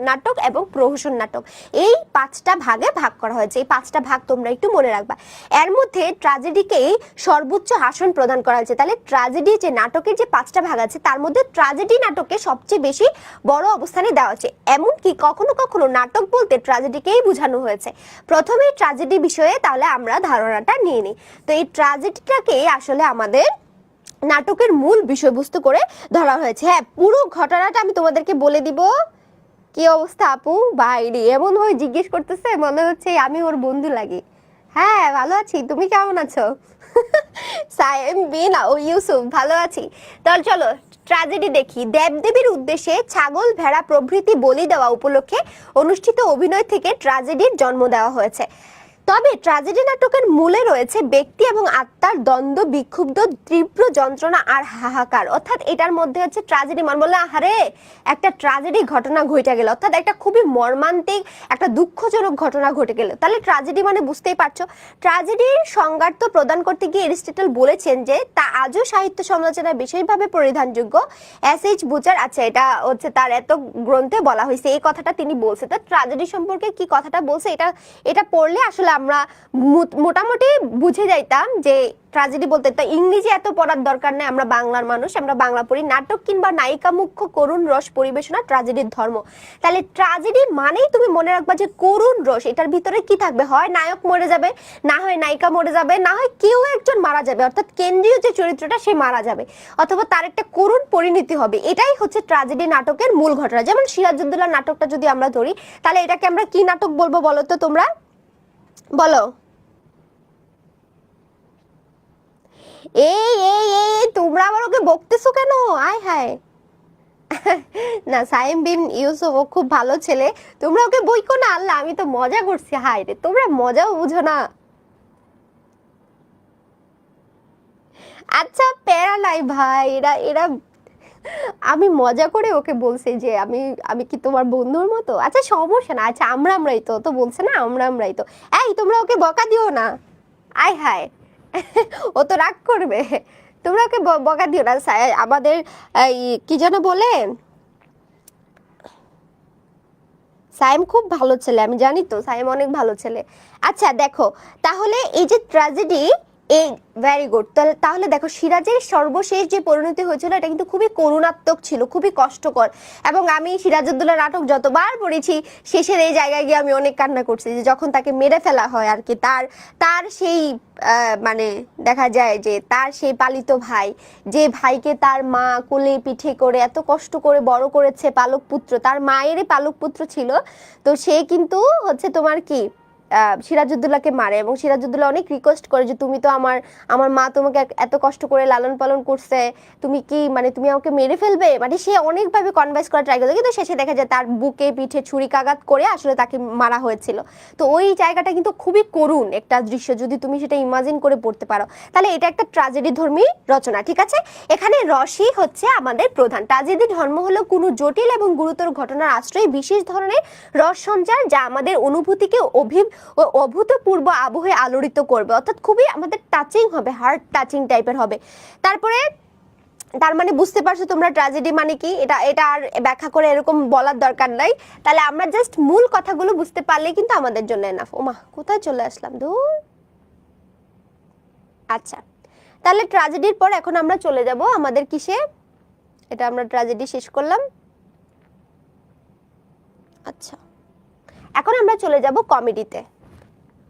নাটক এবং প্রহসন নাটক, এই 5টা ভাগে ভাগ করা হয়েছে। এই 5টা ভাগ তোমরা একটু মনে রাখবা। এর মধ্যে ট্র্যাজেডিকেই সর্বোচ্চ আসন প্রদান করা হয়েছে। তাহলে ট্র্যাজেডি যে নাটকের যে 5টা ভাগ আছে তার মধ্যে ট্র্যাজেডি নাটককে সবচেয়ে বেশি বড় অবস্থানে দেওয়া হচ্ছে। এমনকি কখনো কখনো নাটক বলতে ট্র্যাজেডিকেই বোঝানো হয়েছে। প্রথমে ট্র্যাজেডি বিষয়ে তাহলে আমরা ধারণাটা নিয়ে নিই। তো এই ট্র্যাজেডিটাকে আসলে আমাদের নাটকের মূল বিষয়বস্তু করে ধরা হয়েছে। হ্যাঁ, পুরো ঘটনাটা আমি তোমাদেরকে বলে দিব। কি অবস্থা আপু? বাইরে এমন ভাবে জিজ্ঞেস করতেছে মনে হচ্ছে আমি ওর বন্ধু লাগি। হ্যাঁ, ভালো আছি, তুমি কেমন আছো? সায়েম বিন ও ইউসুফ, ভালো আছি। তাহলে চলো ট্র্যাজেডি দেখি। দেবদেবীর উদ্দেশ্যে ছাগল, ভেড়া প্রভৃতি বলি দেওয়া উপলক্ষে অনুষ্ঠিত অভিনয় থেকে ট্র্যাজেডির জন্ম দেওয়া হয়েছে। তবে ট্র্যাজেডি নাটকের মূলে রয়েছে ব্যক্তি এবং আত্মার দ্বন্দ্ব, বিক্ষুব্ধ তীব্র যন্ত্রণা আর হাহাকার। অর্থাৎ এটার মধ্যে হচ্ছে ট্র্যাজেডি মানে বললে আরে একটা ট্র্যাজেডি ঘটনা ঘটে গেল, অর্থাৎ একটা খুবই মর্মান্তিক একটা দুঃখজনক ঘটনা ঘটে গেল। তাহলে ট্র্যাজেডি মানে বুঝতেই পারছো। ট্র্যাজেডির সংজ্ঞার্থ প্রদান করতে গিয়ে এরিস্টটল বলেছেন যে তা আজও সাহিত্য সমালোচনায় বিশেষভাবে পরিধানযোগ্য। এস.এইচ. বুচার, আচ্ছা এটা হচ্ছে তার এত গ্রন্থে বলা হয়েছে, এই কথাটা তিনি বলছে। তো ট্র্যাজেডি সম্পর্কে কি কথাটা বলছে এটা পড়লে আসলে আমরা মোটামুটি বুঝে যাইতাম যে ট্র্যাজেডি বলতে। তো ইংরেজি এত পড়ার দরকার নেই, আমরা বাংলার মানুষ, আমরা বাংলা পড়ি। নাটক কিংবা নায়িকা মুখ্য করুণ রস পরিবেশনা ট্র্যাজেডির ধর্ম। তাহলে ট্র্যাজেডি মানেই তুমি মনে রাখবা যে করুণ রস। এটার ভিতরে কি থাকবে? হয় নায়ক মরে যাবে, না হয় নায়িকা মরে যাবে, না হয় কেউ একজন মারা যাবে, অর্থাৎ কেন্দ্রীয় যে চরিত্রটা সে মারা যাবে, অথবা তার একটা করুণ পরিণতি হবে। এটাই হচ্ছে ট্র্যাজেডি নাটকের মূল ঘটনা। যেমন সিরাজউদ্দৌলা নাটকটা যদি আমরা ধরি, তাহলে এটাকে আমরা কি নাটক বলবো বলো তো তোমরা? বলো। এই এই এই তোমরা আবার ওকে বকতেছো কেন? আয় হায়। না, সাইম বিন ইউসুফ ও খুব ভালো ছেলে, তোমরা ওকে বইকো না। আল্লাহ, আমি তো মজা করছি। হায় রে, তোমরা মজাও বুঝো না। আচ্ছা, প্যারা নাই ভাই, এরা এরা আমি মজা করে ওকে বলছি যে আমি আমি কি তোমার বন্ধুর মতো? আচ্ছা সমস্যা না, আচ্ছা আমরাই তো তো বলছে না, আমরাই তো। এই তোমরা ওকে বকা দিও না। আয় হায়। ও তো রাগ করবে। তোমরা ওকে বকা দিও না। আমাদের এই কি যেন বলে, সাইম খুব ভালো ছেলে, আমি জানি তো, সাইম অনেক ভালো ছেলে। আচ্ছা দেখো, তাহলে এই যে ট্র্যাজেডি, এই ভেরি গুড। তাহলে দেখো সিরাজের সর্বশেষ যে পরিণতি হয়েছিল এটা কিন্তু খুবই করুণাত্মক ছিল, খুবই কষ্টকর। এবং আমি সিরাজউদ্দৌলা নাটক যতবার পড়েছি শেষের এই জায়গায় গিয়ে আমি অনেক কান্না করছি, যে যখন তাকে মেরে ফেলা হয় আর কি, তার তার সেই মানে দেখা যায় যে তার সেই পালিত ভাই, যে ভাইকে তার মা কোলে পিঠে করে এত কষ্ট করে বড় করেছে, পালক পুত্র, তার মায়েরই পালক পুত্র ছিল। তো সে কিন্তু হচ্ছে তোমার কি সিরাজউদ্দৌলাকে মারে, এবং সিরাজউদ্দৌলা অনেক রিকোয়েস্ট করে যে তুমি তো আমার আমার মা তোমাকে এত কষ্ট করে লালন পালন করছে, তুমি কি মানে তুমি আমাকে মেরে ফেলবে, মানে সে অনেকভাবে কনভিন্স করা ট্রাই করে, কিন্তু শেষে দেখা যায় তার বুকে পিঠে ছুরিকাঘাত করে আসলে তাকে মারা হয়েছিল। তো ওই জায়গাটা কিন্তু খুবই করুণ একটা দৃশ্য, যদি তুমি সেটা ইমাজিন করে পড়তে পারো। তাহলে এটা একটা ট্র্যাজেডি ধর্মী রচনা, ঠিক আছে। এখানে রসই হচ্ছে আমাদের প্রধান। ট্র্যাজেডি ধর্ম হলো কোনো জটিল এবং গুরুতর ঘটনার আশ্রয়ে বিশেষ ধরনের রস সঞ্চার, যা আমাদের অনুভূতিকে অভূতপূর্ব আবহে আলোড়িত করবে, অর্থাৎ খুবই আমাদের টাচিং হবে, হার্ট টাচিং টাইপের হবে। তারপরে তার মানে বুঝতে পারছো তোমরা ট্র্যাজেডি মানে কি? এটা এটা আর ব্যাখ্যা করে এরকম বলার দরকার নাই। তাহলে আমরা জাস্ট মূল কথাগুলো বুঝতে পারলে কিন্তু আমাদের জন্য এনাফ। ওমা, কোথায় চলে আসলাম দূর। আচ্ছা, তাহলে ট্র্যাজেডির পর এখন আমরা চলে যাব আমাদের কিসে? এটা আমরা ট্র্যাজেডি শেষ করলাম। আচ্ছা, এখন আমরা চলে যাব কমেডিতে।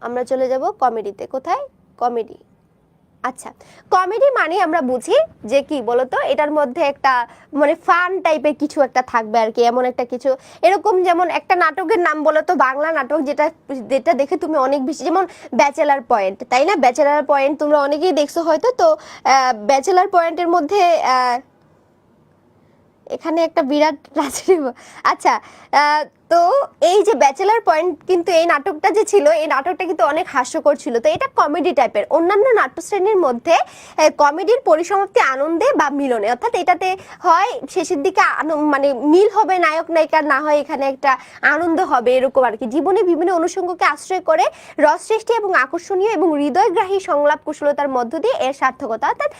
আমরা চলে যাব কমেডিতে। কোথায়? কমেডি। আচ্ছা, কমেডি মানে আমরা বুঝি যে কি বলতো, এটার মধ্যে একটা মানে ফান টাইপের কিছু একটা থাকবে আর কি, এমন একটা কিছু। এরকম যেমন একটা নাটকের নাম বলো তো, বাংলা নাটক যেটা যেটা দেখে তুমি অনেক বেশি, যেমন ব্যাচেলার পয়েন্ট, তাই না? ব্যাচেলার পয়েন্ট তোমরা অনেকেই দেখছো হয়তো। তো ব্যাচেলার পয়েন্টের মধ্যে এখানে একটা বিরাট রাজনীতি। আচ্ছা, তো এই যে ব্যাচেলার পয়েন্ট, কিন্তু এই নাটকটা যে ছিল, এই নাটকটা কিন্তু অনেক হাস্যকর ছিল। তো এটা কমেডি টাইপের। অন্যান্য নাট্যশ্রেণীর মধ্যে কমেডির পরিসমাপ্তি আনন্দে বা মিলনে, অর্থাৎ এটাতে হয় শেষের দিকে মানে মিল হবে নায়ক নায়িকার, না হয় এখানে একটা আনন্দ হবে, এরকম আর কি। জীবনে বিভিন্ন অনুষঙ্গকে আশ্রয় করে রস সৃষ্টি এবং আকর্ষণীয় এবং হৃদয়গ্রাহী সংলাপ কুশলতার মধ্য দিয়ে এর সার্থকতা। অর্থাৎ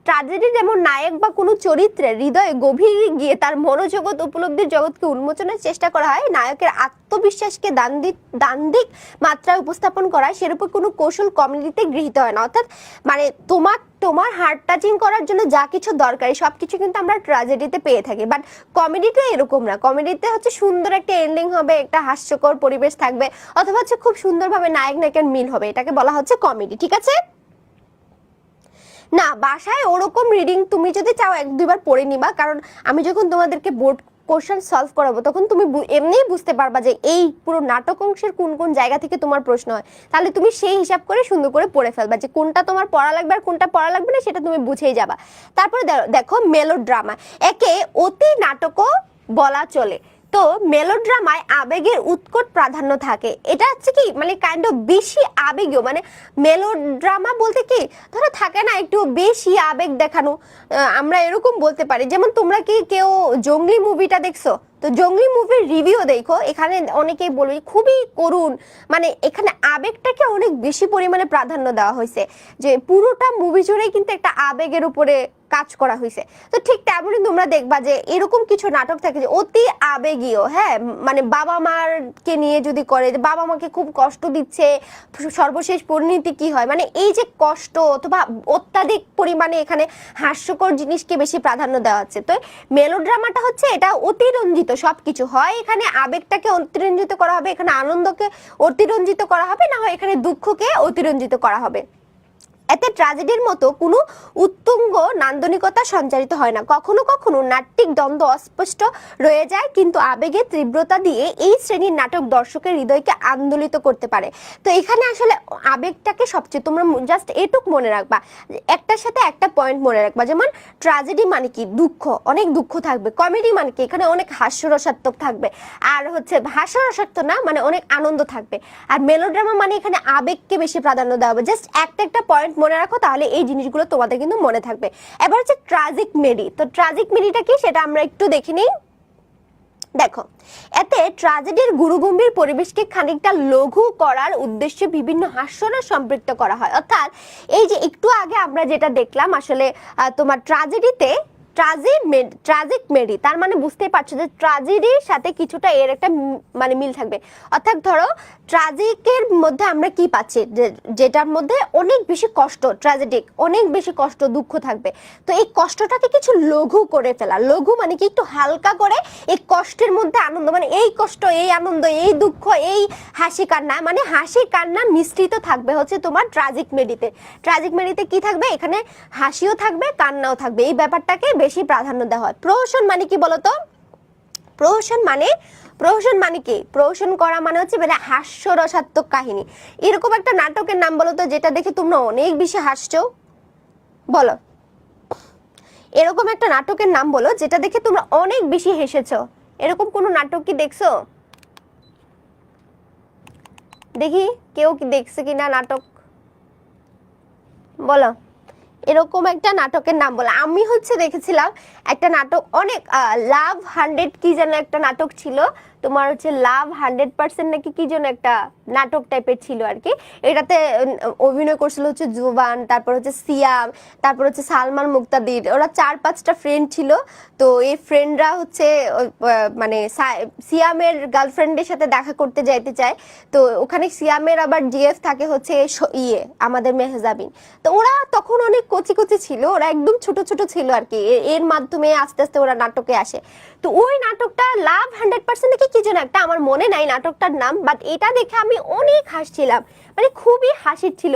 ট্র্যাজেডির যেমন নায়ক বা কোনো চরিত্রের হৃদয়ে গভীরে গিয়ে তার মনোজগৎ উপলব্ধির জগৎকে উন্মোচনের চেষ্টা করা হয়, নায়কের আত্মবিশ্বাসকে দান্দিক মাত্রায় উপস্থাপন করা হয়, সেরূপ কোনো কৌশল কমেডিতে গৃহীত হয় না। অর্থাৎ মানে তোমার হার্ট টাচিং করার জন্য যা কিছু দরকারি সবকিছু কিন্তু আমরা ট্র্যাজেডিতে পেয়ে থাকি, বাট কমেডিতে এরকম না। কমেডিতে হচ্ছে সুন্দর একটা এন্ডিং হবে, একটা হাস্যকর পরিবেশ থাকবে, অথবা হচ্ছে খুব সুন্দরভাবে নায়ক নায়িকার মিল হবে, এটাকে বলা হচ্ছে কমেডি। ঠিক আছে না? বাসায় ওরকম রিডিং তুমি যদি চাও 1-2বার পড়ে নিবা, কারণ আমি যখন তোমাদেরকে বোর্ড কোশ্চেন সলভ করাবো তখন তুমি এমনিই বুঝতে পারবা যে এই পুরো নাটক অংশের কোন কোন জায়গা থেকে তোমার প্রশ্ন হয়। তাহলে তুমি সেই হিসাব করে সুন্দর করে পড়ে ফেলবা যে কোনটা তোমার পড়া লাগবে আর কোনটা পড়া লাগবে না, সেটা তুমি বুঝেই যাবা। তারপরে দেখো মেলোড্রামা, একে অতি নাটকও বলা চলে। তো মেলোড্রামায় আবেগের উৎকট প্রাধান্য থাকে। এটা হচ্ছে কি মানে কাইন্ড অফ বেশি আবেগীয়, মানে মেলোড্রামা বলতে কি ধরো থাকে না একটু বেশি আবেগ দেখানো, আমরা এরকম বলতে পারি। যেমন তোমরা কি কেউ জঙ্গলি মুভিটা দেখছো? তো জঙ্গলি মুভির রিভিউ দেখো, এখানে অনেকেই বলবে খুবই করুণ, মানে এখানে আবেগটাকে অনেক বেশি পরিমাণে প্রাধান্য দেওয়া হয়েছে, যে পুরোটা মুভি জুড়েই কিন্তু একটা আবেগের উপরে কাজ করা হয়েছে। তো ঠিক তেমনই তোমরা দেখবা যে এরকম কিছু নাটক থাকে যে অতি আবেগীয়, হ্যাঁ, মানে বাবা মারকে নিয়ে যদি করে, যে বাবা মাকে খুব কষ্ট দিচ্ছে, সর্বশেষ পরিণতি কি হয়, মানে এই যে কষ্ট অথবা অত্যাধিক পরিমাণে এখানে হাস্যকর জিনিসকে বেশি প্রাধান্য দেওয়া হচ্ছে। তো মেলোড্রামাটা হচ্ছে এটা অতিরঞ্জিত সবকিছু হয়, এখানে আবেগটাকে অতিরঞ্জিত করা হবে, এখানে আনন্দকে অতিরঞ্জিত করা হবে, না হয় এখানে দুঃখকে অতিরঞ্জিত করা হবে। এতে ট্র্যাজেডির মতো কোনো উত্তুঙ্গ নান্দনিকতা সঞ্চারিত হয় না। কখনো কখনো নাট্যিক দ্বন্দ্ব অস্পষ্ট রয়ে যায়, কিন্তু আবেগের তীব্রতা দিয়ে এই শ্রেণীর নাটক দর্শকের হৃদয়কে আন্দোলিত করতে পারে। তো এখানে আসলে আবেগটাকে সবচেয়ে, তোমরা জাস্ট এটুক মনে রাখবা, একটার সাথে একটা পয়েন্ট মনে রাখবা। যেমন ট্র্যাজেডি মানে কি দুঃখ, অনেক দুঃখ থাকবে। কমেডি মানে কি এখানে অনেক হাস্যরসাত্মক থাকবে, আর হচ্ছে হাস্যরসাত্মক না মানে অনেক আনন্দ থাকবে। আর মেলোড্রামা মানে এখানে আবেগকে বেশি প্রাধান্য দেওয়া হবে। জাস্ট একটা পয়েন্ট মনে রাখো, তাহলে এই জিনিসগুলো তোমাদের কিন্তু মনে থাকবে। এবার হচ্ছে ট্র্যাজিক মেডি। তো ট্র্যাজিক মেডিটা কি সেটা আমরা একটু দেখে নিই। দেখো, এতে ট্র্যাজেডির গুরুগম্ভীর পরিবেশকে খানিকটা লঘু করার উদ্দেশ্যে বিভিন্ন হাস্যরস সম্পৃক্ত করা হয়। অর্থাৎ এই যে একটু আগে আমরা যেটা দেখলাম, আসলে তোমার ট্র্যাজেডিতে ট্র্যাজিক মেডি, তার মানে বুঝতেই পারছো যে ট্র্যাজেডির সাথে কিছুটা এর একটা মানে মিল থাকবে। অর্থাৎ ধরো ট্র্যাজিকের মধ্যে আমরা কি পাচ্ছি, যেটার মধ্যে অনেক বেশি কষ্ট, ট্র্যাজেডিক অনেক বেশি কষ্ট দুঃখ থাকবে। তো এই কষ্টটাকে কিছু লঘু করে ফেলা, লঘু মানে কি একটু হালকা করে এই কষ্টের মধ্যে আনন্দ, মানে এই কষ্ট এই আনন্দ এই দুঃখ এই হাসি কান্না, মানে হাসি কান্না মিশ্রিত থাকবে হচ্ছে তোমার ট্র্যাজিক মেডিতে। ট্র্যাজিক মেডিতে কি থাকবে, এখানে হাসিও থাকবে কান্নাও থাকবে, এই ব্যাপারটাকে বেশি প্রাধান্য দেওয়া হয়। প্রহসন মানে কি বলতো? প্রহসন মানে কি? প্রহসন করা মানে হচ্ছে মানে হাস্যরসাত্মক কাহিনী। এরকম একটা নাটকের নাম বলো তো যেটা দেখে তোমরা অনেক বেশি হাসছো, বলো। এরকম একটা নাটকের নাম বলো যেটা দেখে তোমরা অনেক বেশি হেসেছো। এরকম কোনো নাটক কি দেখছো? দেখি কেউ কি দেখছে কিনা নাটক, বলো। এরকম একটা নাটকের নাম বলে। আমি হচ্ছে দেখেছিলাম একটা নাটক, অনেক লাভ 100 কি যেন একটা নাটক ছিল, তোমার হচ্ছে লাভ 100% নাকি কি যেন একটা নাটক টাইপের ছিল আর কি। এটাতে অভিনয় করছিল হচ্ছে জুবান, তারপর হচ্ছে সিয়াম, তারপর হচ্ছে সালমান মুক্তাদির, ওরা 4-5টা ফ্রেন্ড ছিল। তো এই ফ্রেন্ডরা হচ্ছে মানে সিয়ামের গার্লফ্রেন্ডের সাথে দেখা করতে যাইতে চায়। তো ওখানে সিয়ামের আবার জিএফ থাকে হচ্ছে আমাদের মেহজাবিন। তো ওরা তখন অনেক কচি কচি ছিল, ওরা একদম ছোট ছোট ছিল আর কি। এর মাধ্যমে আস্তে আস্তে ওরা নাটকে আসে। তো ওই নাটকটা লাভ 100% নাকি কি যেন একটা, আমার মনে নাই নাটকটার নাম, বাট এটা দেখে আমি অনেক হাসছিলাম, মানে খুবই হাসির ছিল।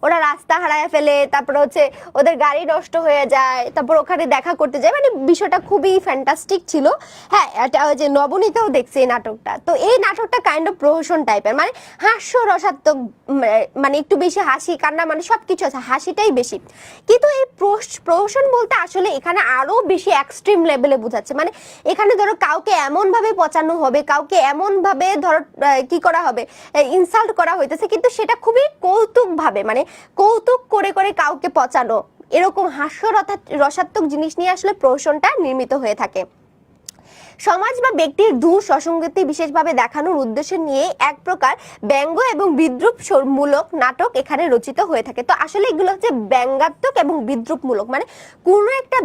ওরা রাস্তা হারায় ফেলে, তারপর হচ্ছে ওদের গাড়ি নষ্ট হয়ে যায়, তারপর ওখানে দেখা করতে যায়, মানে বিষয়টা খুবই ফ্যান্টাস্টিক ছিল। হ্যাঁ, এটা ওই যে নবনীতাও দেখছে এই নাটকটা। তো এই নাটকটা কাইন্ড অফ প্রহসন টাইপের, মানে হাস্যরসাত্মক, মানে একটু বেশি হাসি কান্না, মানে সবকিছু আছে, হাসিটাই বেশি। কিন্তু এই প্রহসন বলতে আসলে এখানে আরো বেশি এক্সট্রিম লেভেলে বোঝাচ্ছে। মানে এখানে ধরো কাউকে এমন ভাবে পচানো হবে, কাউকে এমন ভাবে ধরো কি করা হবে, ইনসাল্ট করা হইতেছে, কিন্তু সেটা খুবই কৌতুক ভাবে, মানে কৌতুক করে করে কাউকে পচানো, এরকম রসাত্মক জিনিস নিয়ে আসলে প্রহসনটা নির্মিত হয়ে থাকে। সমাজ বা ব্যক্তির দোষ অসঙ্গতি বিশেষভাবে দেখানোর উদ্দেশ্য নিয়ে এক প্রকার ব্যঙ্গ এবং বিদ্রুপ মূলক নাটক এখানে রচিত হয়ে থাকে। তো আসলে এগুলো হচ্ছে ব্যঙ্গাত্মক এবং বিদ্রুপমূলক, মানে কোনো একটা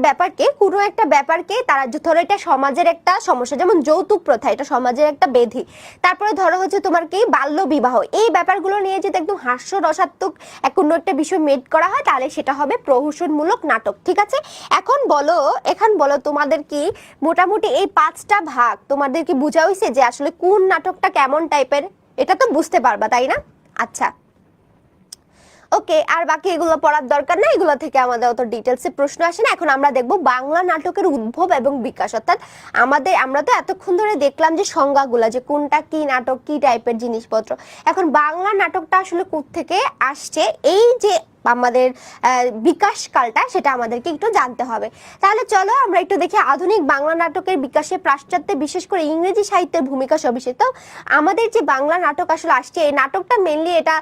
ব্যাপারকে তারা ধরো এটা সমাজের একটা সমস্যা, যেমন যৌতুক প্রথা, এটা সমাজের একটা ব্যাধি, তারপরে ধরো হচ্ছে তোমার কি বাল্য বিবাহ, এই ব্যাপারগুলো নিয়ে যদি একদম হাস্যরসাত্মক কোনো একটা বিষয় মেড করা হয় তাহলে সেটা হবে প্রহসনমূলক নাটক। ঠিক আছে, এখন বলো তোমাদের কি মোটামুটি এই 5টা ভাগ তোমাদের কি বোঝা হয়েছে যে আসলে কোন নাটকটা কেমন টাইপের? এটা তো বুঝতে পারবা, তাই না? আচ্ছা, ওকে, আর বাকি এগুলো পড়ার দরকার না, এগুলো থেকে আমাদের অত ডিটেলসে প্রশ্ন আসে না। এখন আমরা দেখব বাংলা নাটকের উদ্ভব এবং বিকাশ, অর্থাৎ আমরা তো এতক্ষণ ধরে দেখলাম যে সংজ্ঞাগুলা, যে কোনটা কি নাটক, কি টাইপের জিনিসপত্র। এখন বাংলা নাটকটা আসলে কোত্থেকে আসছে, এই যে আমাদের বিকাশ কালটা, সেটা আমাদেরকে একটু জানতে হবে। তাহলে চলো আমরা একটু দেখি আধুনিক বাংলা নাটকের বিকাশে পাশ্চাত্যে বিশেষ করে ইংরেজি সাহিত্যের ভূমিকা সবিশেষ। তো আমাদের যে বাংলা নাটক আসলে আসছে, এই নাটকটা মেনলি এটা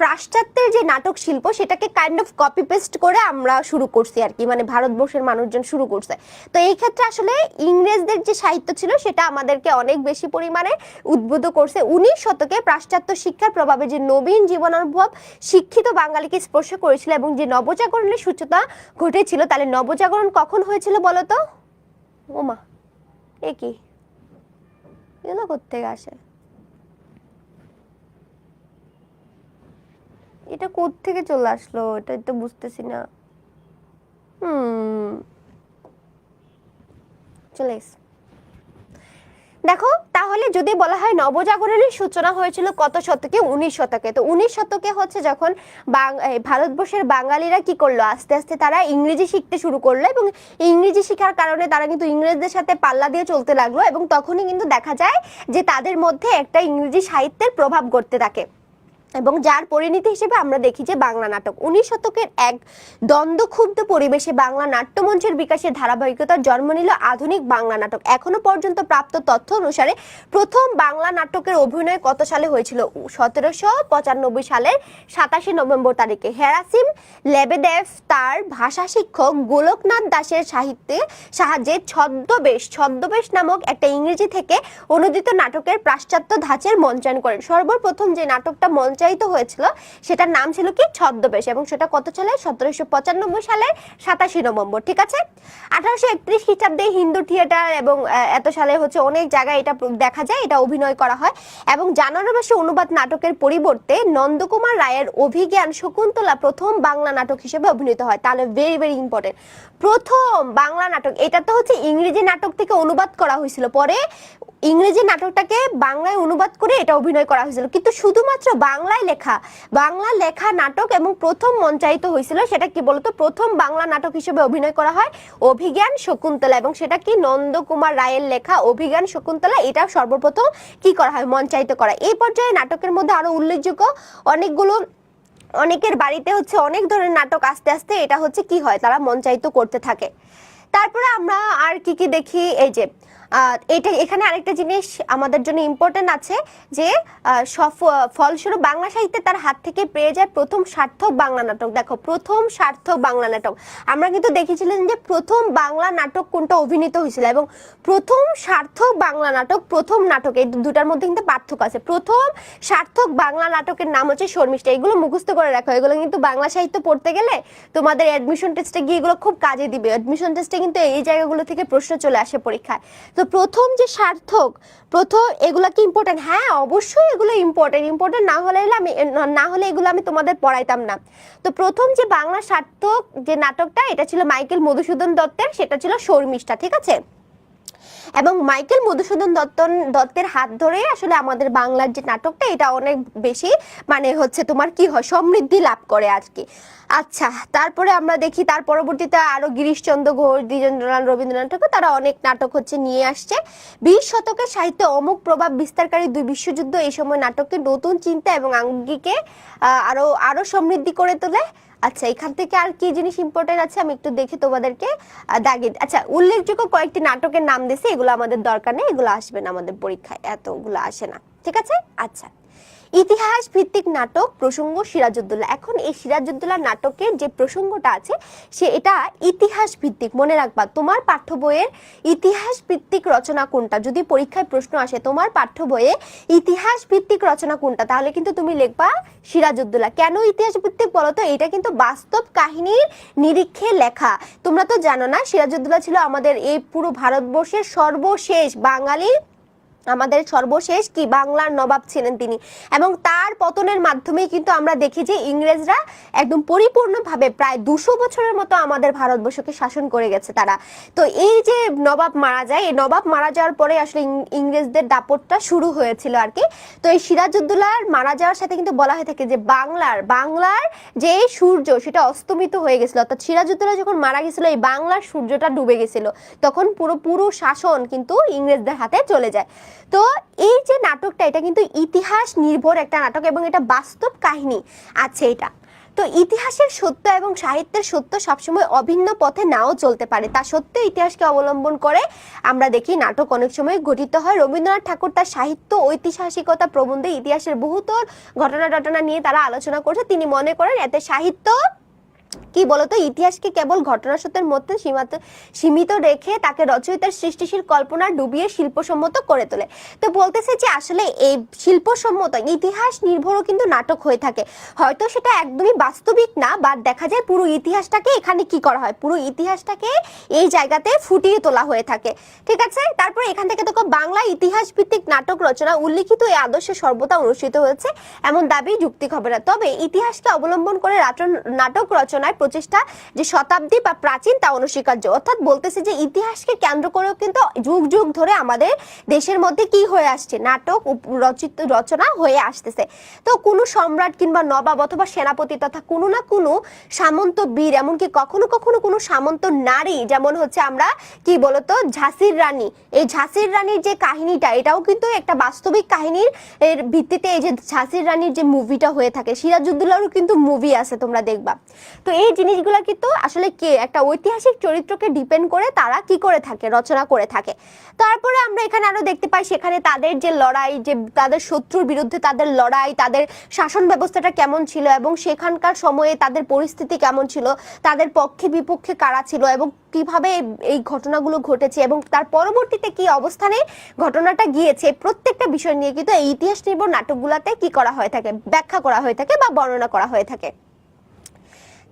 পাশ্চাত্যের যে নাটক শিল্প সেটাকে কাইন্ড অফ কপি পেস্ট করে আমরা শুরু করছি আর কি, মানে ভারতবর্ষের মানুষজন শুরু করছে। তো এই ক্ষেত্রে আসলে ইংরেজদের যে সাহিত্য ছিল সেটা আমাদেরকে অনেক বেশি পরিমাণে উদ্বুদ্ধ করছে। 19 শতকে পাশ্চাত্য শিক্ষার প্রভাবে যে নবীন জীবনানুভব শিক্ষিত বাঙালিকে স্পর্শ করেছিল এবং যে নবজাগরণের সূচনা ঘটেছিল, তাহলে নবজাগরণ কখন হয়েছিল বলো তো? ওমা, এ কি এগুলো কোত্থেকে আসে, এটা কোত্থেকে চলে আসলো, এটা তো বুঝতেছি না। চলে এসে দেখো, তাহলে যদি বলা হয় নবজাগরণের সূচনা হয়েছিল কত শতকে? 19 শতকে। তো 19 শতকে হচ্ছে যখন ভারতবর্ষের বাঙালিরা কি করলো, আস্তে আস্তে তারা ইংরেজি শিখতে শুরু করলো এবং ইংরেজি শেখার কারণে তারা কিন্তু ইংরেজদের সাথে পাল্লা দিয়ে চলতে লাগলো এবং তখনই কিন্তু দেখা যায় যে তাদের মধ্যে একটা ইংরেজি সাহিত্যের প্রভাব ঘটতে থাকে এবং যার পরিণতি হিসেবে আমরা দেখি যে বাংলা নাটক 19 শতকের এক দ্বন্দ্বক্ষুব্ধ পরিবেশে বাংলা নাট্যমঞ্চের বিকাশের ধারাবাহিকতার জন্ম নিল আধুনিক বাংলা নাটক। এখনো পর্যন্ত প্রাপ্ত তথ্য অনুসারে প্রথম বাংলা নাটকের অভিনয় কত সালে হয়েছিল? 1795 সালের 27 নভেম্বর তারিখে হেরাসিম লেবেদেভ তার ভাষা শিক্ষক গোলকনাথ দাসের সাহায্যে ছদ্মবেশ নামক একটা ইংরেজি থেকে অনুদিত নাটকের পাশ্চাত্য ধাঁচের মঞ্চায়ন করেন। সর্বপ্রথম যে নাটকটা মঞ্চায়িত হয়েছিল সেটার নাম ছিল কি? ছদ্মবেশ, এবং সেটা কত সালে? 1795 সালের 27 নভেম্বর। ঠিক আছে, 1831 খ্রিস্টাব্দে হিন্দু থিয়েটার এবং এত সালে হচ্ছে অনেক জায়গায় এটা দেখা যায়, এটা অভিনয় করা হয় এবং জানুয়ারি মাসে অনুবাদ নাটকের পরিবর্তে নন্দকুমার রায়ের অভিজ্ঞান শকুন্তলা প্রথম বাংলা নাটক হিসেবে অভিনীত হয়। তাহলে ভেরি ভেরি ইম্পর্টেন্ট, প্রথম বাংলা নাটক, এটা তো হচ্ছে ইংরেজি নাটক থেকে অনুবাদ করা হয়েছিল, পরে ইংরেজি নাটকটাকে বাংলায় অনুবাদ করে এটা অভিনয় করা হয়েছিল, কিন্তু শুধুমাত্র বাংলা লেখা নাটক এবং প্রথম মঞ্চায়িত হয়েছিল সেটা কি বলতো? প্রথম বাংলা নাটক হিসেবে অভিনয় করা হয় অভিজ্ঞান শকুন্তলা, এবং সেটা কি? নন্দকুমার রায়ের লেখা অভিজ্ঞান শকুন্তলা, এটা সর্বপ্রথম কি করা হয়? মঞ্চায়িত করা। এই পর্যায়ে নাটকের মধ্যে আরো উল্লেখযোগ্য অনেকের বাড়িতে হচ্ছে অনেক ধরনের নাটক আস্তে আস্তে এটা হচ্ছে কি হয়, তারা মঞ্চায়িত করতে থাকে। তারপরে আমরা আর কি কি দেখি, এই যে এখানে আরেকটা জিনিস আমাদের জন্য ইম্পর্টেন্ট আছে যে ফলস্বরূপ বাংলা সাহিত্যে তার হাত থেকে পেয়ে যায় প্রথম সার্থক বাংলা নাটক। দেখো, প্রথম সার্থক বাংলা নাটক আমরা কিন্তু দেখেছিলাম যে প্রথম বাংলা নাটক কোনটা অভিনীত হয়েছিল, এবং প্রথম সার্থক বাংলা নাটক, প্রথম নাটক, এই দুটার মধ্যে কিন্তু পার্থক্য আছে। প্রথম সার্থক বাংলা নাটকের নাম হচ্ছে শর্মিষ্ঠা। এগুলো মুখস্থ করে রাখো, এগুলো কিন্তু বাংলা সাহিত্য পড়তে গেলে তোমাদের অ্যাডমিশন টেস্টে গিয়ে এগুলো খুব কাজে দিবে। অ্যাডমিশন টেস্টে কিন্তু এই জায়গাগুলো থেকে প্রশ্ন চলে আসে পরীক্ষায়। তো প্রথম যে সার্থক, প্রথম, এগুলা কি ইম্পর্টেন্ট? হ্যাঁ, অবশ্যই এগুলো ইম্পর্টেন্ট না হলে এগুলো আমি তোমাদের পড়াইতাম না। তো প্রথম যে বাংলা সার্থক যে নাটকটা, এটা ছিল মাইকেল মধুসূদন দত্তের, সেটা ছিল শর্মিষ্ঠা। ঠিক আছে, এবং মাইকেল মধুসূদন দত্তের হাত ধরে আসলে আমাদের বাংলার যে নাটকটা এটা অনেক বেশি মানে হচ্ছে তোমার কি হয়, সমৃদ্ধি লাভ করে আজকে। আচ্ছা, তারপরে আমরা দেখি তার পরবর্তীতে আরো গিরিশচন্দ্র ঘোষ, দ্বিজেন্দ্রলাল, রবীন্দ্রনাথ ঠাকুর, তারা অনেক নাটক হচ্ছে নিয়ে আসছে। 20 শতকের সাহিত্যে অমুক প্রভাব বিস্তারকারী দুই বিশ্বযুদ্ধ এই সময় নাটককে নতুন চিন্তা এবং আঙ্গিকে আরো সমৃদ্ধি করে তোলে। আচ্ছা, এখান থেকে আর কি জিনিস ইম্পর্টেন্ট আছে আমি একটু দেখে তোমাদেরকে দাগিয়ে। আচ্ছা, উল্লেখযোগ্য কয়েকটি নাটকের নাম দিয়েছে, এগুলো আমাদের দরকার নেই, এগুলো আসবে না আমাদের পরীক্ষায়, এতগুলো আসে না, ঠিক আছে। আচ্ছা, ইতিহাস ভিত্তিক নাটক প্রসঙ্গ সিরাজউদ্দৌলা। এখন এই সিরাজউদ্দৌলা নাটকের যে প্রসঙ্গটা আছে সে এটা ইতিহাস ভিত্তিক, মনে রাখবা তোমার পাঠ্য বইয়ের ইতিহাস ভিত্তিক রচনা কোনটা, যদি পরীক্ষায় প্রশ্ন আসে তোমার পাঠ্য বইয়ে ইতিহাস ভিত্তিক রচনা কোনটা, তাহলে কিন্তু তুমি লিখবা সিরাজউদ্দৌলা। কেন ইতিহাস ভিত্তিক বলো তো, এটা কিন্তু বাস্তব কাহিনীর নিরীক্ষে লেখা। তোমরা তো জানো না সিরাজউদ্দৌলা ছিল আমাদের এই পুরো ভারতবর্ষের সর্বশেষ বাঙালি, আমাদের সর্বশেষ কি বাংলার নবাব ছিলেন তিনি, এবং তার পতনের মাধ্যমে কিন্তু আমরা দেখি যে ইংরেজরা একদম পরিপূর্ণভাবে প্রায় 200 বছরের মতো আমাদের ভারতবর্ষকে শাসন করে গেছে তারা। তো এই যে নবাব মারা যায়, এই নবাব মারা যাওয়ার পরে আসলে ইংরেজদের দাপটটা শুরু হয়েছিল আর কি। তো এই সিরাজউদ্দৌলার মারা যাওয়ার সাথে কিন্তু বলা হয়ে থাকে যে বাংলার যে সূর্য সেটা অস্তমিত হয়ে গেছিল, অর্থাৎ সিরাজউদ্দৌলা যখন মারা গেছিল এই বাংলার সূর্যটা ডুবে গেছিল, তখন পুরো শাসন কিন্তু ইংরেজদের হাতে চলে যায়। তো এই যে নাটকটা এটা কিন্তু ইতিহাস নির্ভর একটা নাটক এবং এটা বাস্তব কাহিনী আছে এটা। তো ইতিহাসের সত্য এবং সাহিত্যের সত্য সবসময় অভিন্ন পথে নাও চলতে পারে, তা সত্ত্বেও ইতিহাসকে অবলম্বন করে আমরা দেখি নাটক অনেক সময় গঠিত হয়। রবীন্দ্রনাথ ঠাকুর তার সাহিত্য ঐতিহাসিকতা প্রবন্ধে ইতিহাসের বহুতর ঘটনা নিয়ে তারা আলোচনা করছে। তিনি মনে করেন এতে সাহিত্য কি বলতো ইতিহাসকে কেবল ঘটনা সত্যের মধ্যে সীমিত রেখে তাকে রচয়িতার সৃষ্টিশীল কল্পনা ডুবিয়ে শিল্পসম্মত করে তোলে। তো বলতেছে যে আসলে এই শিল্পসম্মত ইতিহাস নির্ভরও কিন্তু নাটক হয়ে থাকে, হয়তো সেটা একদমই বাস্তবিক না, বাট দেখা যায় পুরো ইতিহাসটাকে এখানে কি করা হয়, পুরো ইতিহাসটাকে এই জায়গাতে ফুটিয়ে তোলা হয়ে থাকে, ঠিক আছে। তারপরে এখান থেকে দেখো বাংলা ইতিহাস ভিত্তিক নাটক রচনা উল্লিখিত এই আদর্শে সর্বদা অনুষ্ঠিত হয়েছে এমন দাবি যুক্তি হবে না। তবে ইতিহাসকে অবলম্বন করে নাটক রচনায় প্রচেষ্টা যে শতাব্দী বা প্রাচীন তা অনস্বীকার্য। অর্থাৎ বলতেছে যে ইতিহাসকে কেন্দ্র করেও কিন্তু যুগ যুগ ধরে আমাদের দেশের মধ্যে কি হয়ে আসছে, নাটক রচনা হয়ে আসতেছে। তো কোনো সম্রাট কিংবা নবাব অথবা সেনাপতি তথা কোনো না কোনো সামন্ত বীর, এমনকি কখনো কখনো কোনো সামন্ত নারী, যেমন হচ্ছে আমরা কি বলতো ঝাঁসির রানী, এই ঝাঁসির রানীর যে কাহিনীটা এটাও কিন্তু একটা বাস্তবিক কাহিনীর এর ভিত্তিতে এই যে ঝাঁসির রানীর যে মুভিটা হয়ে থাকে, সিরাজউদ্দৌলারও কিন্তু মুভি আছে তোমরা দেখবা। তো এই জিনিসগুলো কিন্তু আসলে কে একটা ঐতিহাসিক চরিত্রকে ডিপেন্ড করে তারা কি করে থাকে, রচনা করে থাকে। তারপরে আমরা এখানে আরো দেখতে পাই সেখানে তাদের যে লড়াই, যে তাদের শত্রুর বিরুদ্ধে তাদের লড়াই, তাদের শাসন ব্যবস্থাটা কেমন ছিল এবং সেখানকার সময়ে তাদের পরিস্থিতি কেমন ছিল, তাদের পক্ষে বিপক্ষে কারা ছিল এবং কিভাবে এই ঘটনাগুলো ঘটেছে এবং তার পরবর্তীতে কি অবস্থানে ঘটনাটা গিয়েছে, প্রত্যেকটা বিষয় নিয়ে কিন্তু এই ইতিহাস নির্ভর নাটকগুলোতে কি করা হয়ে থাকে, ব্যাখ্যা করা হয়ে থাকে বা বর্ণনা করা হয়ে থাকে।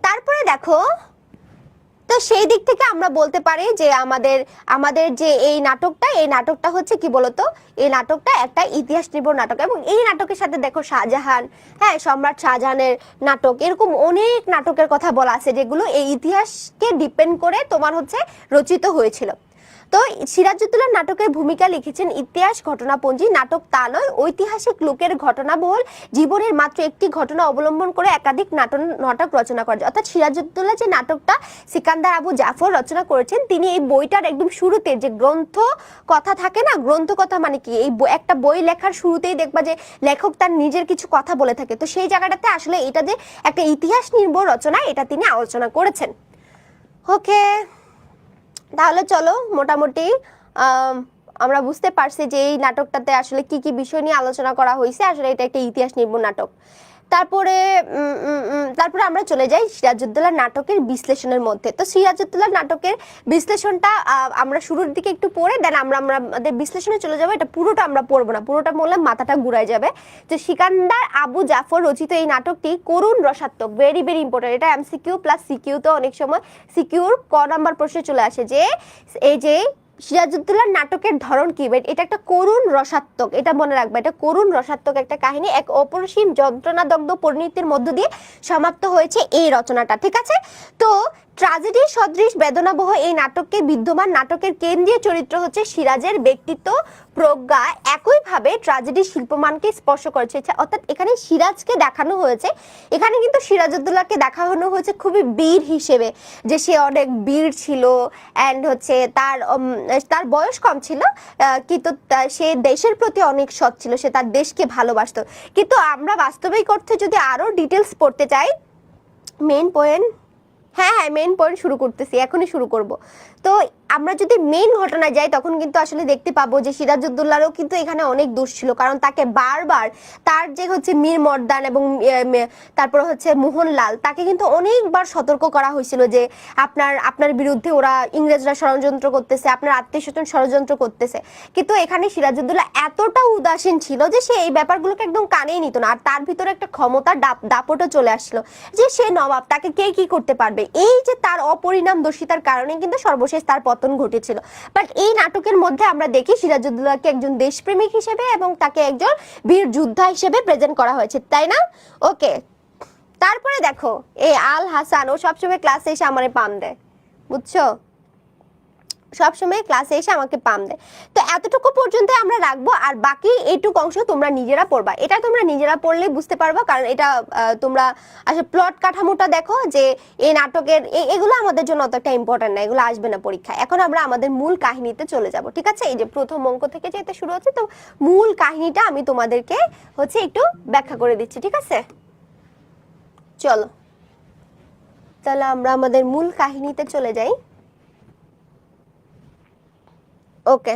তারপরে দেখো, তো সেই দিক থেকে আমরা বলতে পারি যে আমাদের যে এই নাটকটা হচ্ছে কি বলতো, এই নাটকটা একটা ইতিহাস নির্ভর নাটক এবং এই নাটকের সাথে দেখো শাহজাহান, হ্যাঁ সম্রাট শাহজাহানের নাটক, এরকম অনেক নাটকের কথা বলা আছে যেগুলো এই ইতিহাসকে ডিপেন্ড করে তোমার হচ্ছে রচিত হয়েছিল। তো সিরাজউদ্দৌলার নাটকের ভূমিকা লিখেছেন ইতিহাস ঘটনাপঞ্জি, নাটক তা নয়, ঐতিহাসিক লোকের ঘটনাবহুল জীবনের মাত্র একটি ঘটনা অবলম্বন করে একাধিক নাটক রচনা করেছে। অর্থাৎ সিরাজউদ্দৌলা যে নাটকটা সিকান্দার আবু জাফর রচনা করেছেন, তিনি এই বইটার একদম শুরুতে যে গ্রন্থ কথা থাকে না, গ্রন্থ কথা মানে কি, এই একটা বই লেখার শুরুতেই দেখবা যে লেখক তার নিজের কিছু কথা বলে থাকে, তো সেই জায়গাটাতে আসলে এটা যে একটা ইতিহাস নির্ভর রচনা এটা তিনি আলোচনা করেছেন। ওকে, তাহলে চলো মোটামুটি আমরা বুঝতে পারছি যে এই নাটকটাতে আসলে কি কি বিষয় নিয়ে আলোচনা করা হয়েছে, আসলে এটা একটা ইতিহাস নির্ভর নাটক। তারপরে আমরা চলে যাই সিরাজউদ্দৌলার নাটকের বিশ্লেষণের মধ্যে। তো সিরাজউদ্দৌলার নাটকের বিশ্লেষণটা আমরা শুরুর দিকে একটু পড়ে দেন আমাদের বিশ্লেষণে চলে যাবো। এটা পুরোটা আমরা পড়বো না, পুরোটা বললে মাথাটা ঘুরাই যাবে। তো সিকান্দার আবু জাফর রচিত এই নাটকটি করুণ রসাত্মক, ভেরি ভেরি ইম্পর্টেন্ট, এটা এমসিকিউ প্লাস সিকিউ, তো অনেক সময় সিকিউর ক নাম্বার প্রশ্নে চলে আসে যে এই যে সিরাজউদ্দৌলার নাটকের ধরন কি, এটা একটা করুণ রসাত্মক, এটা মনে রাখবে, এটা করুণ রসাত্মক একটা কাহিনী, এক অপরিসীম যন্ত্রণাদগ্ধ পরিণতির মধ্য দিয়ে সমাপ্ত হয়েছে এই রচনাটা, ঠিক আছে। তো ট্র্যাজেডি সদৃশ বেদনাবহ এই নাটককে বিদ্যমান নাটকের কেন্দ্রীয় চরিত্র হচ্ছে সিরাজের ব্যক্তিত্ব প্রজ্ঞা একইভাবে ট্র্যাজেডি শিল্পমানকে স্পর্শ করেছে। অর্থাৎ এখানে সিরাজকে দেখানো হয়েছে, এখানে কিন্তু সিরাজউদ্দৌলাকে দেখানো হয়েছে খুবই বীর হিসেবে, যে সে অনেক বীর ছিল অ্যান্ড হচ্ছে তার বয়স কম ছিল কিন্তু সে দেশের প্রতি অনেক সৎ ছিল, সে তার দেশকে ভালোবাসতো। কিন্তু আমরা বাস্তবিক অর্থে যদি আরো ডিটেলস পড়তে চাই মেইন পয়েন্ট, হ্যাঁ হ্যাঁ মেইন পয়েন্ট শুরু করতেছি, এখনই শুরু করব। তো আমরা যদি মেইন ঘটনায় যাই তখন কিন্তু আসলে দেখতে পাবো যে সিরাজউদ্দৌলারও কিন্তু এখানে অনেক দোষ ছিল, কারণ তাকে বারবার তার যে হচ্ছে মীর মর্দান এবং তারপর হচ্ছে মোহনলাল, তাকে কিন্তু অনেকবার সতর্ক করা হয়েছিল যে আপনার আপনার বিরুদ্ধে ওরা ইংরেজরা ষড়যন্ত্র করতেছে, আপনার আত্মীয় স্বজন ষড়যন্ত্র করতেছে। কিন্তু এখানে সিরাজউদ্দৌলা এতটা উদাসীন ছিল যে সে এই ব্যাপারগুলোকে একদম কানেই নিত না, আর তার ভিতরে একটা ক্ষমতার দাপটও চলে আসছিল যে সে নবাব, তাকে কে কি করতে পারবে। এই যে তার অপরিণামদর্শিতার কারণে কিন্তু সর্বশেষ তার পতন ঘটেছিল। বাট এই নাটকের মধ্যে আমরা দেখি সিরাজউদ্দৌলাকে একজন দেশপ্রেমিক হিসেবে এবং তাকে একজন বীর যোদ্ধা হিসেবে প্রেজেন্ট করা হয়েছে, তাই না? ওকে, তারপরে দেখো এই আল হাসান, ও সবসময় ক্লাসে এসে আমারে পাম দেয়, বুঝছো, সবসময় ক্লাসে এসে আমাকে পাম দেয়। তো এতটুকু পর্যন্ত আমরা রাখবো, আর বাকি এইটুকু অংশ তোমরা নিজেরা পড়বা। এটা তোমরা নিজেরা পড়লে বুঝতে পারবা, কারণ এটা তোমরা আসলে প্লট কাঠামোটা দেখো যে এই নাটকের এগুলো আমাদের জন্য অতটা ইম্পর্টেন্ট না, এগুলো আসবে না পরীক্ষায়। এখন আমরা আমাদের মূল কাহিনীতে চলে যাব, ঠিক আছে? এই যে প্রথম অঙ্ক থেকে যেতে শুরু হচ্ছে, তো মূল কাহিনীটা আমি তোমাদেরকে হচ্ছে একটু ব্যাখ্যা করে দিচ্ছি, ঠিক আছে? চলো তাহলে আমরা আমাদের মূল কাহিনীতে চলে যাই। ওকে,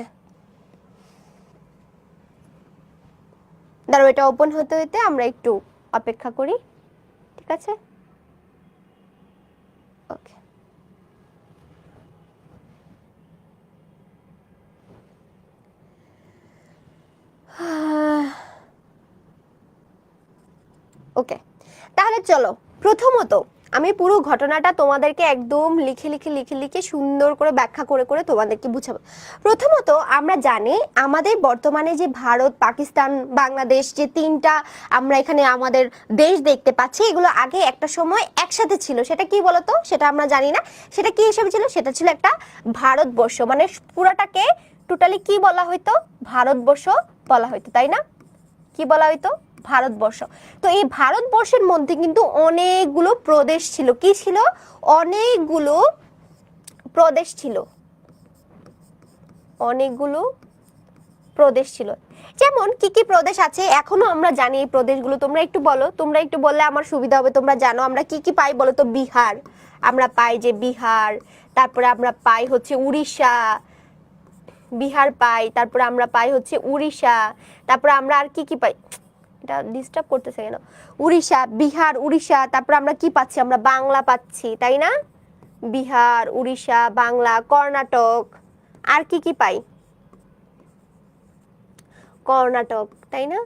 দাঁড়াও, এটা ওপেন হতে হতে আমরা একটু অপেক্ষা করি, ঠিক আছে? ওকে, ওকে, তাহলে চলো প্রথমত আমি পুরো ঘটনাটা তোমাদেরকে একদম লিখে লিখে লিখে লিখে সুন্দর করে ব্যাখ্যা করে করে তোমাদেরকে বুঝাবো। প্রথমত আমরা জানি আমাদের বর্তমানে যে ভারত, পাকিস্তান, বাংলাদেশ, যে তিনটা আমরা এখানে আমাদের দেশ দেখতে পাচ্ছি, এগুলো আগে একটা সময় একসাথে ছিল। সেটা কি বলতো, সেটা আমরা জানি না সেটা কি হিসেবে ছিল। সেটা ছিল একটা ভারতবর্ষ, মানে পুরাটাকে টোটালি কি বলা হইতো, ভারতবর্ষ বলা হইতো, তাই না? কি বলা হইতো, ভারতবর্ষ। তো এই ভারতবর্ষের মধ্যে কিন্তু অনেকগুলো প্রদেশ ছিল। কি ছিল, অনেকগুলো প্রদেশ ছিল, অনেকগুলো প্রদেশ ছিল। যেমন কি কি প্রদেশ আছে এখনো আমরা জানি, এই প্রদেশগুলো তোমরা একটু বলো, তোমরা একটু বললে আমার সুবিধা হবে। তোমরা জানো আমরা কি কি পাই বলো তো? বিহার, আমরা পাই যে বিহার, তারপরে আমরা পাই হচ্ছে উড়িষ্যা, বিহার পাই, তারপরে আমরা পাই হচ্ছে উড়িষ্যা, তারপরে আমরা আর কি কি পাই, এটা ডিস্টার্ব করতেছে কেন? উড়িষ্যা, বিহার, উড়িষ্যা, তারপর আমরা কি পাচ্ছি, আমরা বাংলা পাচ্ছি, তাই না? বিহার, উড়িষ্যা, বাংলা, কর্ণাটক, আর কি কি পাই, কর্ণাটক, তাই না?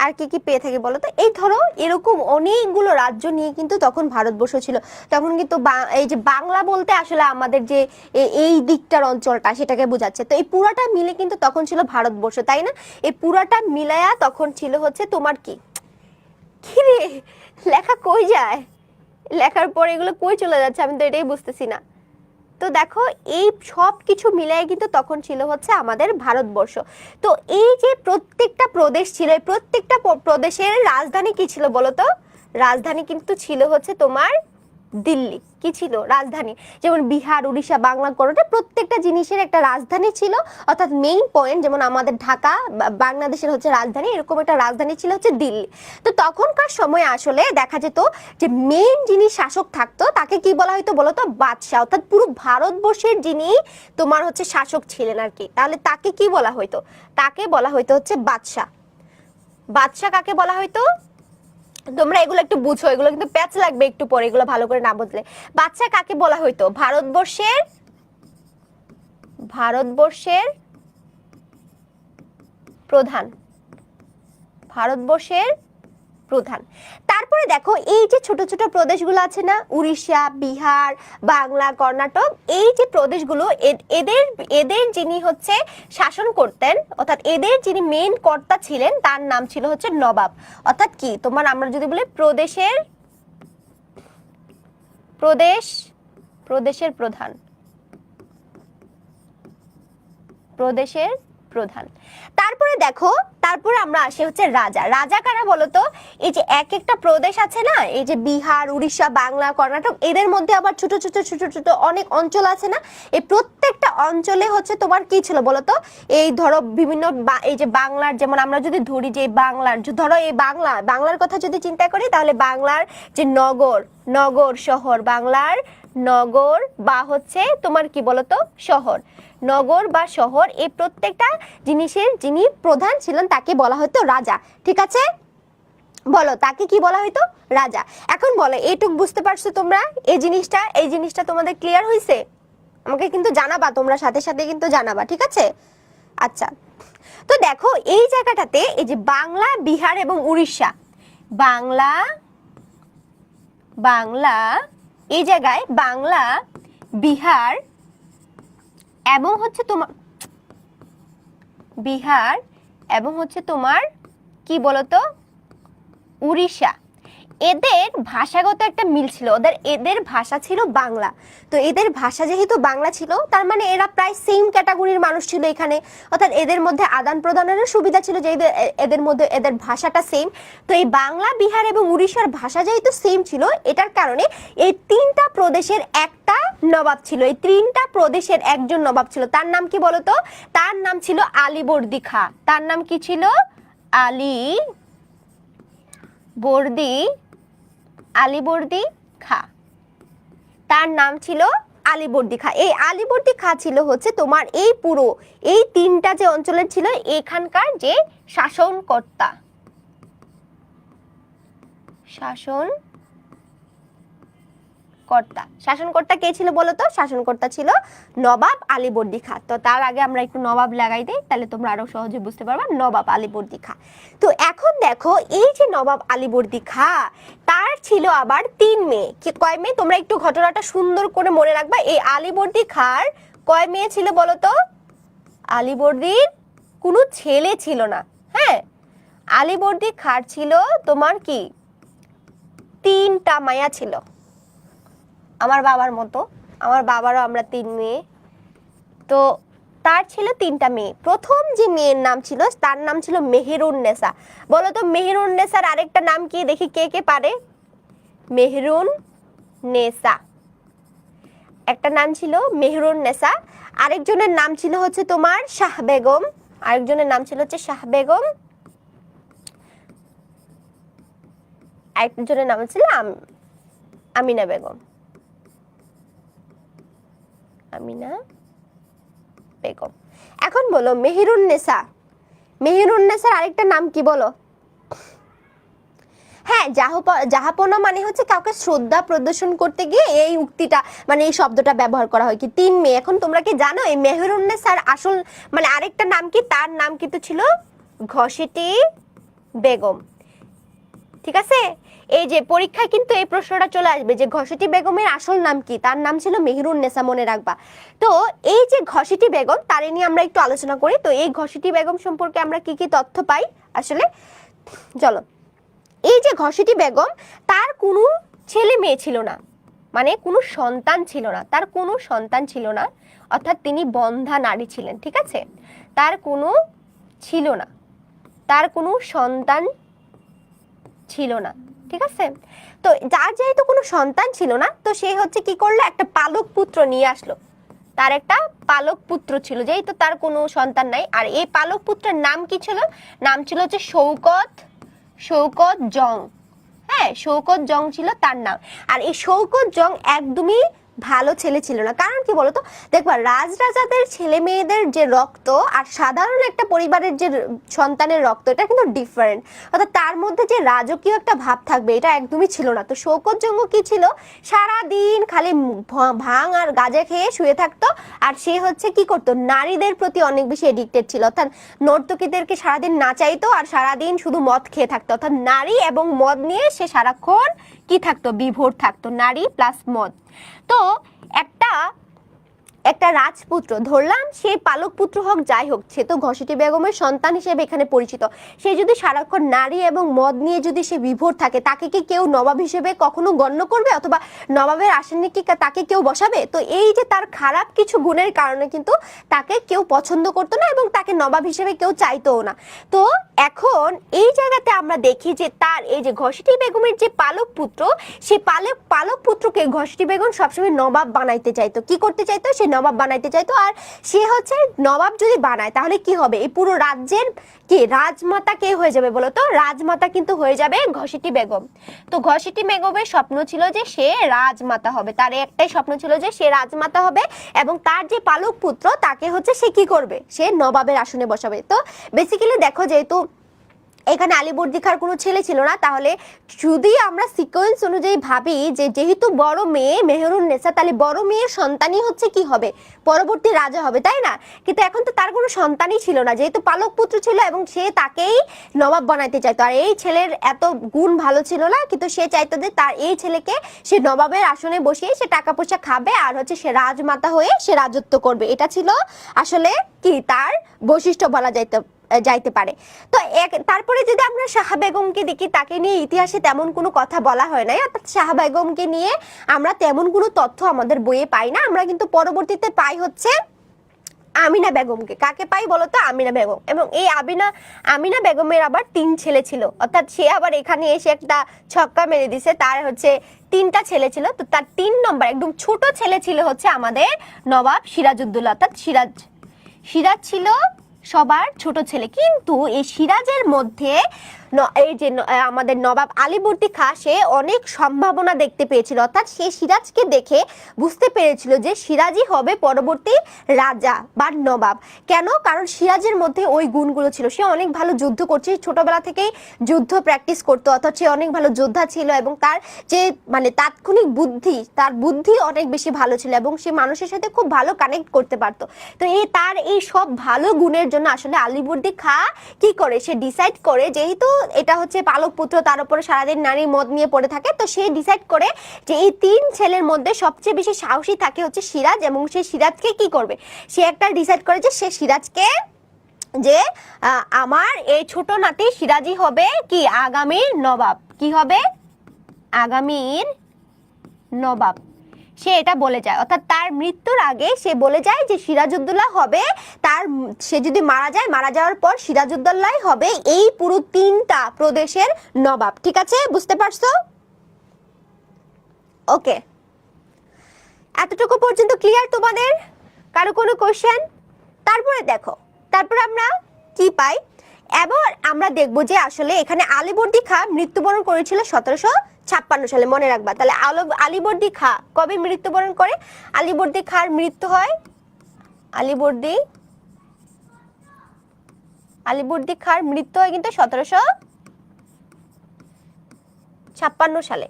আর কি কি পেয়ে থাকি বলো তো? এই ধরো এরকম অনেকগুলো রাজ্য নিয়ে কিন্তু তখন ভারতবর্ষ ছিল। তখন কিন্তু এই যে বাংলা বলতে আসলে আমাদের যে এই দিকটার অঞ্চলটা সেটাকে বোঝাচ্ছে। তো এই পুরাটা মিলে কিন্তু তখন ছিল ভারতবর্ষ, তাই না? এই পুরাটা মিলায়া তখন ছিল হচ্ছে তোমার কি, কি রে লেখা কই যায়, লেখার পর এগুলো কই চলে যাচ্ছে, আমি তো এটাই বুঝতেছি না। তো দেখো এই সব কিছু মিলাই কিন্তু তখন ছিল হচ্ছে আমাদের ভারতবর্ষ। তো এই যে প্রত্যেকটা প্রদেশ ছিল, এই প্রত্যেকটা প্রদেশের রাজধানী কি ছিল বলতো? রাজধানী কিন্তু ছিল হচ্ছে তোমার দিল্লি। কি ছিল রাজধানী? যেমন বিহার, উড়িষ্যা, বাংলা, কর্ণাটক, প্রত্যেকটা জিনিসের একটা রাজধানী ছিল, অর্থাৎ মেইন পয়েন্ট। যেমন আমাদের ঢাকা বাংলাদেশের হচ্ছে রাজধানী, এরকম একটা রাজধানী ছিল হচ্ছে দিল্লি। তো তখনকার সময় আসলে দেখা যেত যে মেইন যিনি শাসক থাকতো তাকে কি বলা হতো বলতো? বাদশাহ, অর্থাৎ পুরো ভারতবর্ষের যিনি তোমার হচ্ছে শাসক ছিলেন আর কি, তাহলে তাকে কি বলা হইতো? তাকে বলা হইতো হচ্ছে বাদশাহ। বাদশাহ কাকে বলা হইতো? তোমরা এগুলো একটু বুঝো, এগুলো কিন্তু প্যাচ লাগবে একটু পরে, এগুলো ভালো করে না বুঝলে। বাদশাহ কাকে বলা হইতো? ভারতবর্ষের, ভারতবর্ষের প্রধান, ভারতবর্ষের প্রধান। তারপরে দেখো এই যে ছোট ছোট প্রদেশগুলো আছে না, উড়িষ্যা, বিহার, বাংলা, কর্ণাটক, এই যে প্রদেশগুলো এদের এদের যিনি হচ্ছে শাসন করতেন, অর্থাৎ এদের যিনি মেইন কর্তা ছিলেন তার নাম ছিল হচ্ছে নবাব। অর্থাৎ কি তোমার আমরা যদি বলি প্রদেশের, প্রদেশ, প্রদেশের প্রধান, প্রদেশের প্রধান। তারপরে দেখো, তারপরে আমরা আসি হচ্ছে রাজা। রাজা কারা বলতো? এই যে এক একটা প্রদেশ আছে না, এই যে বিহার, উড়িষ্যা, বাংলা, কর্ণাটক, এদের মধ্যে আবার ছোট ছোট ছোট ছোট অনেক অঞ্চল আছে না, এই প্রত্যেকটা অঞ্চলে হচ্ছে তোমার কি ছিল বলতো? এই ধরো বিভিন্ন এই যে বাংলার, যেমন আমরা যদি ধরি যে বাংলার, ধরো এই বাংলার কথা যদি চিন্তা করি, তাহলে বাংলার যে নগর শহর, বাংলার নগর বা হচ্ছে তোমার কি বলতো শহর, নগর বা শহর, এই প্রত্যেকটা জিনিসের যিনি প্রধান ছিলেন তাকে বলা হতো রাজা। ঠিক আছে, বলো তাকে কি বলা হতো? রাজা। এখন বলো এইটুক বুঝতে পারছো তোমরা? এই জিনিসটা তোমাদের ক্লিয়ার হয়েছে? আমাকে কিন্তু জানাবা, তোমরা সাথে সাথে কিন্তু জানাবা, ঠিক আছে? আচ্ছা, তো দেখো এই জায়গাটাতে এই যে বাংলা, বিহার এবং উড়িষ্যা, বাংলা এই জায়গায় বাংলা, বিহার এবং হচ্ছে তোমার কি বলতো উড়িষ্যা, এদের ভাষাগত একটা মিল ছিল। এদের ভাষা ছিল বাংলা। তো এদের ভাষা যেহেতু বাংলা ছিল, তার মানে এরা প্রায় সেম ক্যাটাগরির মানুষ ছিল এখানে, অর্থাৎ এদের মধ্যে আদান প্রদানের সুবিধা ছিল যে এদের মধ্যে এদের ভাষাটা সেম। তো এই বাংলা, বিহার এবং উড়িষ্যার ভাষা যেহেতু সেম ছিল, এটার কারণে এই তিনটা প্রদেশের একটা নবাব ছিল, এই তিনটা প্রদেশের একজন নবাব ছিল। তার নাম কি বলতো? তার নাম ছিল আলীবর্দী খাঁ। তার নাম কি ছিল? আলীবর্দী খাঁ। তার নাম ছিল আলীবর্দী খাঁ। এই আলীবর্দী খাঁ ছিল হচ্ছে তোমার এই তিনটা যে অঞ্চলের ছিল এখানকার যে শাসনকর্তা কে ছিল বলতো? শাসনকর্তা ছিল নবাব আলীবর্দী খাঁ। তো তার আগে আমরা একটু নবাব লাগাই দেই, তাহলে তোমরা আরো সহজে বুঝতে পারবা। নবাব আলীবর্দী খাঁ। তো এখন দেখো এই যে নবাব আলীবর্দী খাঁ, তার ছিল আবার 3 মেয়ে। কয় মেয়ে? তোমরা একটু ঘটনাটা সুন্দর করে মনে রাখবা। এই আলীবর্দী খাঁর কয় মেয়ে ছিল বলতো? আলীবর্দীর কোনো ছেলে ছিল না। হ্যাঁ, আলীবর্দী খাঁর ছিল তোমার কি 3টা মায়া ছিল। আমার বাবার মতো, আমার বাবারও আমরা 3 মেয়ে। তো তার ছিল 3টা মেয়ে। প্রথম যে মেয়ের নাম ছিল, তার নাম ছিল মেহেরুন্নেসা। বলো তো মেহেরুন্নেসার আরেকটা নাম কি? দেখি কে কে পারে। মেহেরুন্নেসা, একটা নাম ছিল মেহেরুন্নেসা। আরেকজনের নাম ছিল হচ্ছে তোমার শাহ বেগম। আরেকজনের নাম ছিল হচ্ছে শাহ বেগম। আরেকজনের নাম ছিল আমিনা বেগম। এখন বলো মেহেরুন্নেসার আরেকটা নাম কি বলো? হ্যাঁ, জাহাপনা মানে হচ্ছে কাউকে শ্রদ্ধা প্রদর্শন করতে গিয়ে এই উক্তিটা মানে এই শব্দটা ব্যবহার করা হয় কি 3 মেয়ে। এখন তোমরা কি জানো এই মেহেরুন্নেসার আসল মানে আরেকটা নাম কি? তার নাম কিন্তু ছিল ঘসেটি বেগম। ঠিক আছে, এই যে পরীক্ষায় কিন্তু এই প্রশ্নটা চলে আসবে যে ঘসেটি বেগমের আসল নাম কি? তার নাম ছিল মেহেরুন্নেসা, মনে রাখবা। তো এই যে ঘসেটি বেগম, তারে নিয়ে আমরা একটু আলোচনা করি। তো এই ঘসেটি বেগম সম্পর্কে আমরা কি কি তথ্য পাই আসলে, চলো। এই যে ঘসেটি বেগম, তার কোনো ছেলে মেয়ে ছিল না, মানে কোনো সন্তান ছিল না, তার কোনো সন্তান ছিল না, অর্থাৎ তিনি বন্ধ্যা নারী ছিলেন। ঠিক আছে, তার কোনো সন্তান ছিল না। ঠিক আছে, তো যার যেহেতু কোনো সন্তান ছিল না, তো সে হচ্ছে কি করলো, একটা পালক পুত্র নিয়ে আসলো। তার একটা পালক পুত্র ছিল, যেহেতু তার কোনো সন্তান নাই। আর এই পালক পুত্রের নাম কি ছিল? নাম ছিল হচ্ছে শৌকত জং। হ্যাঁ, শৌকত জং ছিল তার নাম। আর এই শৌকত জং একদমই ভালো ছেলে ছিল না। কারণ কি বলতো, দেখবা রাজরাজাদের ছেলে মেয়েদের যে রক্ত আর সাধারণ একটা পরিবারের যে সন্তানের রক্ত, এটা কিন্তু ডিফারেন্ট। অর্থাৎ তার মধ্যে যে রাজকীয় একটা ভাব থাকবে, এটা একদমই ছিল না। তো শৌকত জঙ্গ কি ছিল, সারাদিন খালি ভাং আর গাঁজা খেয়ে শুয়ে থাকতো। আর সে হচ্ছে কি করতো, নারীদের প্রতি অনেক বেশি এডিক্টেড ছিল। অর্থাৎ নর্তকীদেরকে সারাদিন নাচাইতো আর সারাদিন শুধু মদ খেয়ে থাকতো। অর্থাৎ নারী এবং মদ নিয়ে সে সারাক্ষণ কি থাকতো, বিভোর থাকতো, নারী প্লাস মদ। তো একটা একটা রাজপুত্র, ধরলাম সে পালক পুত্র হোক যাই হোক, সে তো ঘসেটি বেগমের সন্তান হিসেবে এখানে পরিচিত, সে যদি সারাক্ষণ নারী এবং মদ নিয়ে যদি সে বিভোর থাকে, তাকে কি কেউ নবাব হিসেবে কখনো গণ্য করবে, অথবা নবাবের আসনে কি তাকে কেউ বসাবে? তো এই যে তার খারাপ কিছু গুণের কারণে কিন্তু তাকে কেউ পছন্দ করতো না এবং তাকে নবাব হিসেবে কেউ চাইতোও না। তো এখন এই জায়গাতে আমরা দেখি যে তার এই যে ঘসেটি বেগমের যে পালক পুত্র, সে পালক পুত্রকে ঘসেটি বেগম সবসময় নবাব বানাইতে চাইতো। কি করতে চাইতো? সে নবাব বানাইতে চাইতো। আর সে হচ্ছে নবাব যদি বানায় তাহলে কি হবে, এই পুরো রাজ্যের কি রাজমাতা কে হয়ে যাবে বলো তো? রাজমাতা কিন্তু হয়ে যাবে ঘসেটি বেগম। তো ঘসেটি বেগমের স্বপ্ন ছিল যে সে রাজমাতা হবে, তার একটাই স্বপ্ন ছিল যে সে রাজমাতা হবে, এবং তার যে পালক পুত্র তাকে হচ্ছে সে কি করবে, সে নবাবের আসনে বসাবে। তো বেসিক্যালি দেখো, যেহেতু এখানে আলীবর্দী খাঁর কোনো ছেলে ছিল না, তাহলে যদি আমরা সিকোয়েন্স অনুযায়ী ভাবি যে যেহেতু বড় মেয়ে মেহেরুন্নেসা, তাহলে বড় মেয়ের সন্তানই হচ্ছে কি হবে, পরবর্তী রাজা হবে, তাই না? কিন্তু এখন তো তার কোনো সন্তানই ছিল না, যেহেতু পালক পুত্র ছিল এবং সে তাকেই নবাব বানাইতে চাইতো। আর এই ছেলের এত গুণ ভালো ছিল না, কিন্তু সে চাইতো যে তার এই ছেলেকে সে নবাবের আসনে বসিয়ে সে টাকা পয়সা খাবে আর হচ্ছে সে রাজমাতা হয়ে সে রাজত্ব করবে। এটা ছিল আসলে কি তার বৈশিষ্ট্য বলা যাইতে পারে। তো তারপরে যদি আমরা শাহ বেগমকে দেখি, তাকে নিয়ে ইতিহাসে তেমন কোনো কথা বলা হয় নাই, অর্থাৎ শাহ বেগমকে নিয়ে আমরা তেমন কোনো তথ্য আমাদের বইয়ে পাই না। আমরা কিন্তু পরবর্তীতে পাই হচ্ছে আমিনা বেগমকে। কাকে পাই বলতো? আমিনা বেগম। এবং এই আমিনা বেগমের আবার 3 ছেলে ছিল, অর্থাৎ সে আবার এখানে এসে একটা ছক্কা মেরে দিছে, তার হচ্ছে 3টা ছেলে ছিল। তো তার 3 নম্বর একদম ছোট ছেলে ছিল হচ্ছে আমাদের নবাব সিরাজউদ্দৌলা, অর্থাৎ সিরাজ ছিল সবার ছোট ছেলে। কিন্তু এই সিরাজের মধ্যে এই যে আমাদের নবাব আলীবর্দী খাঁ, সে অনেক সম্ভাবনা দেখতে পেয়েছিল, অর্থাৎ সে সিরাজকে দেখে বুঝতে পেরেছিল যে সিরাজই হবে পরবর্তী রাজা বা নবাব। কেন? কারণ সিরাজের মধ্যে ওই গুণগুলো ছিল। সে অনেক ভালো যুদ্ধ করছে, ছোটবেলা থেকেই যুদ্ধ প্র্যাকটিস করতো, অর্থাৎ সে অনেক ভালো যোদ্ধা ছিল, এবং তার যে মানে তাৎক্ষণিক বুদ্ধি, তার বুদ্ধি অনেক বেশি ভালো ছিল, এবং সে মানুষের সাথে খুব ভালো কানেক্ট করতে পারতো। তো তার এই সব ভালো গুণের জন্য আসলে আলীবর্দী খাঁ কি করে, সে ডিসাইড করে, যেহেতু এটা হচ্ছে পালক পুত্র, তার উপরে সারাদিন নারী মদ নিয়ে পড়ে থাকে, তো সে ডিসাইড করে যে এই 3 ছেলের মধ্যে সবচেয়ে বেশি সাহসী থাকে হচ্ছে সিরাজ, এবং সে সিরাজকে কি করবে, সে একটা ডিসাইড করে যে সে সিরাজকে যে আমার এই ছোট নাতি সিরাজই হবে কি আগামীর নবাব। কি হবে? আগামীর নবাব। সে এটা বলে যায়, অর্থাৎ তার মৃত্যুর আগে সে বলে যায় যে সিরাজউদ্দৌলা হবে সে যদি মারা যাওয়ার পর সিরাজউদ্দৌলাই হবে এই পুরো 3টা প্রদেশের নবাব। ঠিক আছে, বুঝতে পারছো? ওকে, এতটুকু পর্যন্ত ক্লিয়ার তোমাদের? কারো কোনো কোশ্চেন? তারপরে দেখো, তারপর আমরা কি পাই, এবার আমরা দেখবো যে আসলে এখানে আলীবর্দী খাঁ মৃত্যুবরণ করেছিল 1756 সালে, মনে রাখবা। তাহলে আলীবর্দী খাঁ কবে মৃত্যুবরণ করে? আলীবর্দী খাঁর মৃত্যু হয় আলীবর্দী খাঁর মৃত্যু হয় কিন্তু 1756 সালে।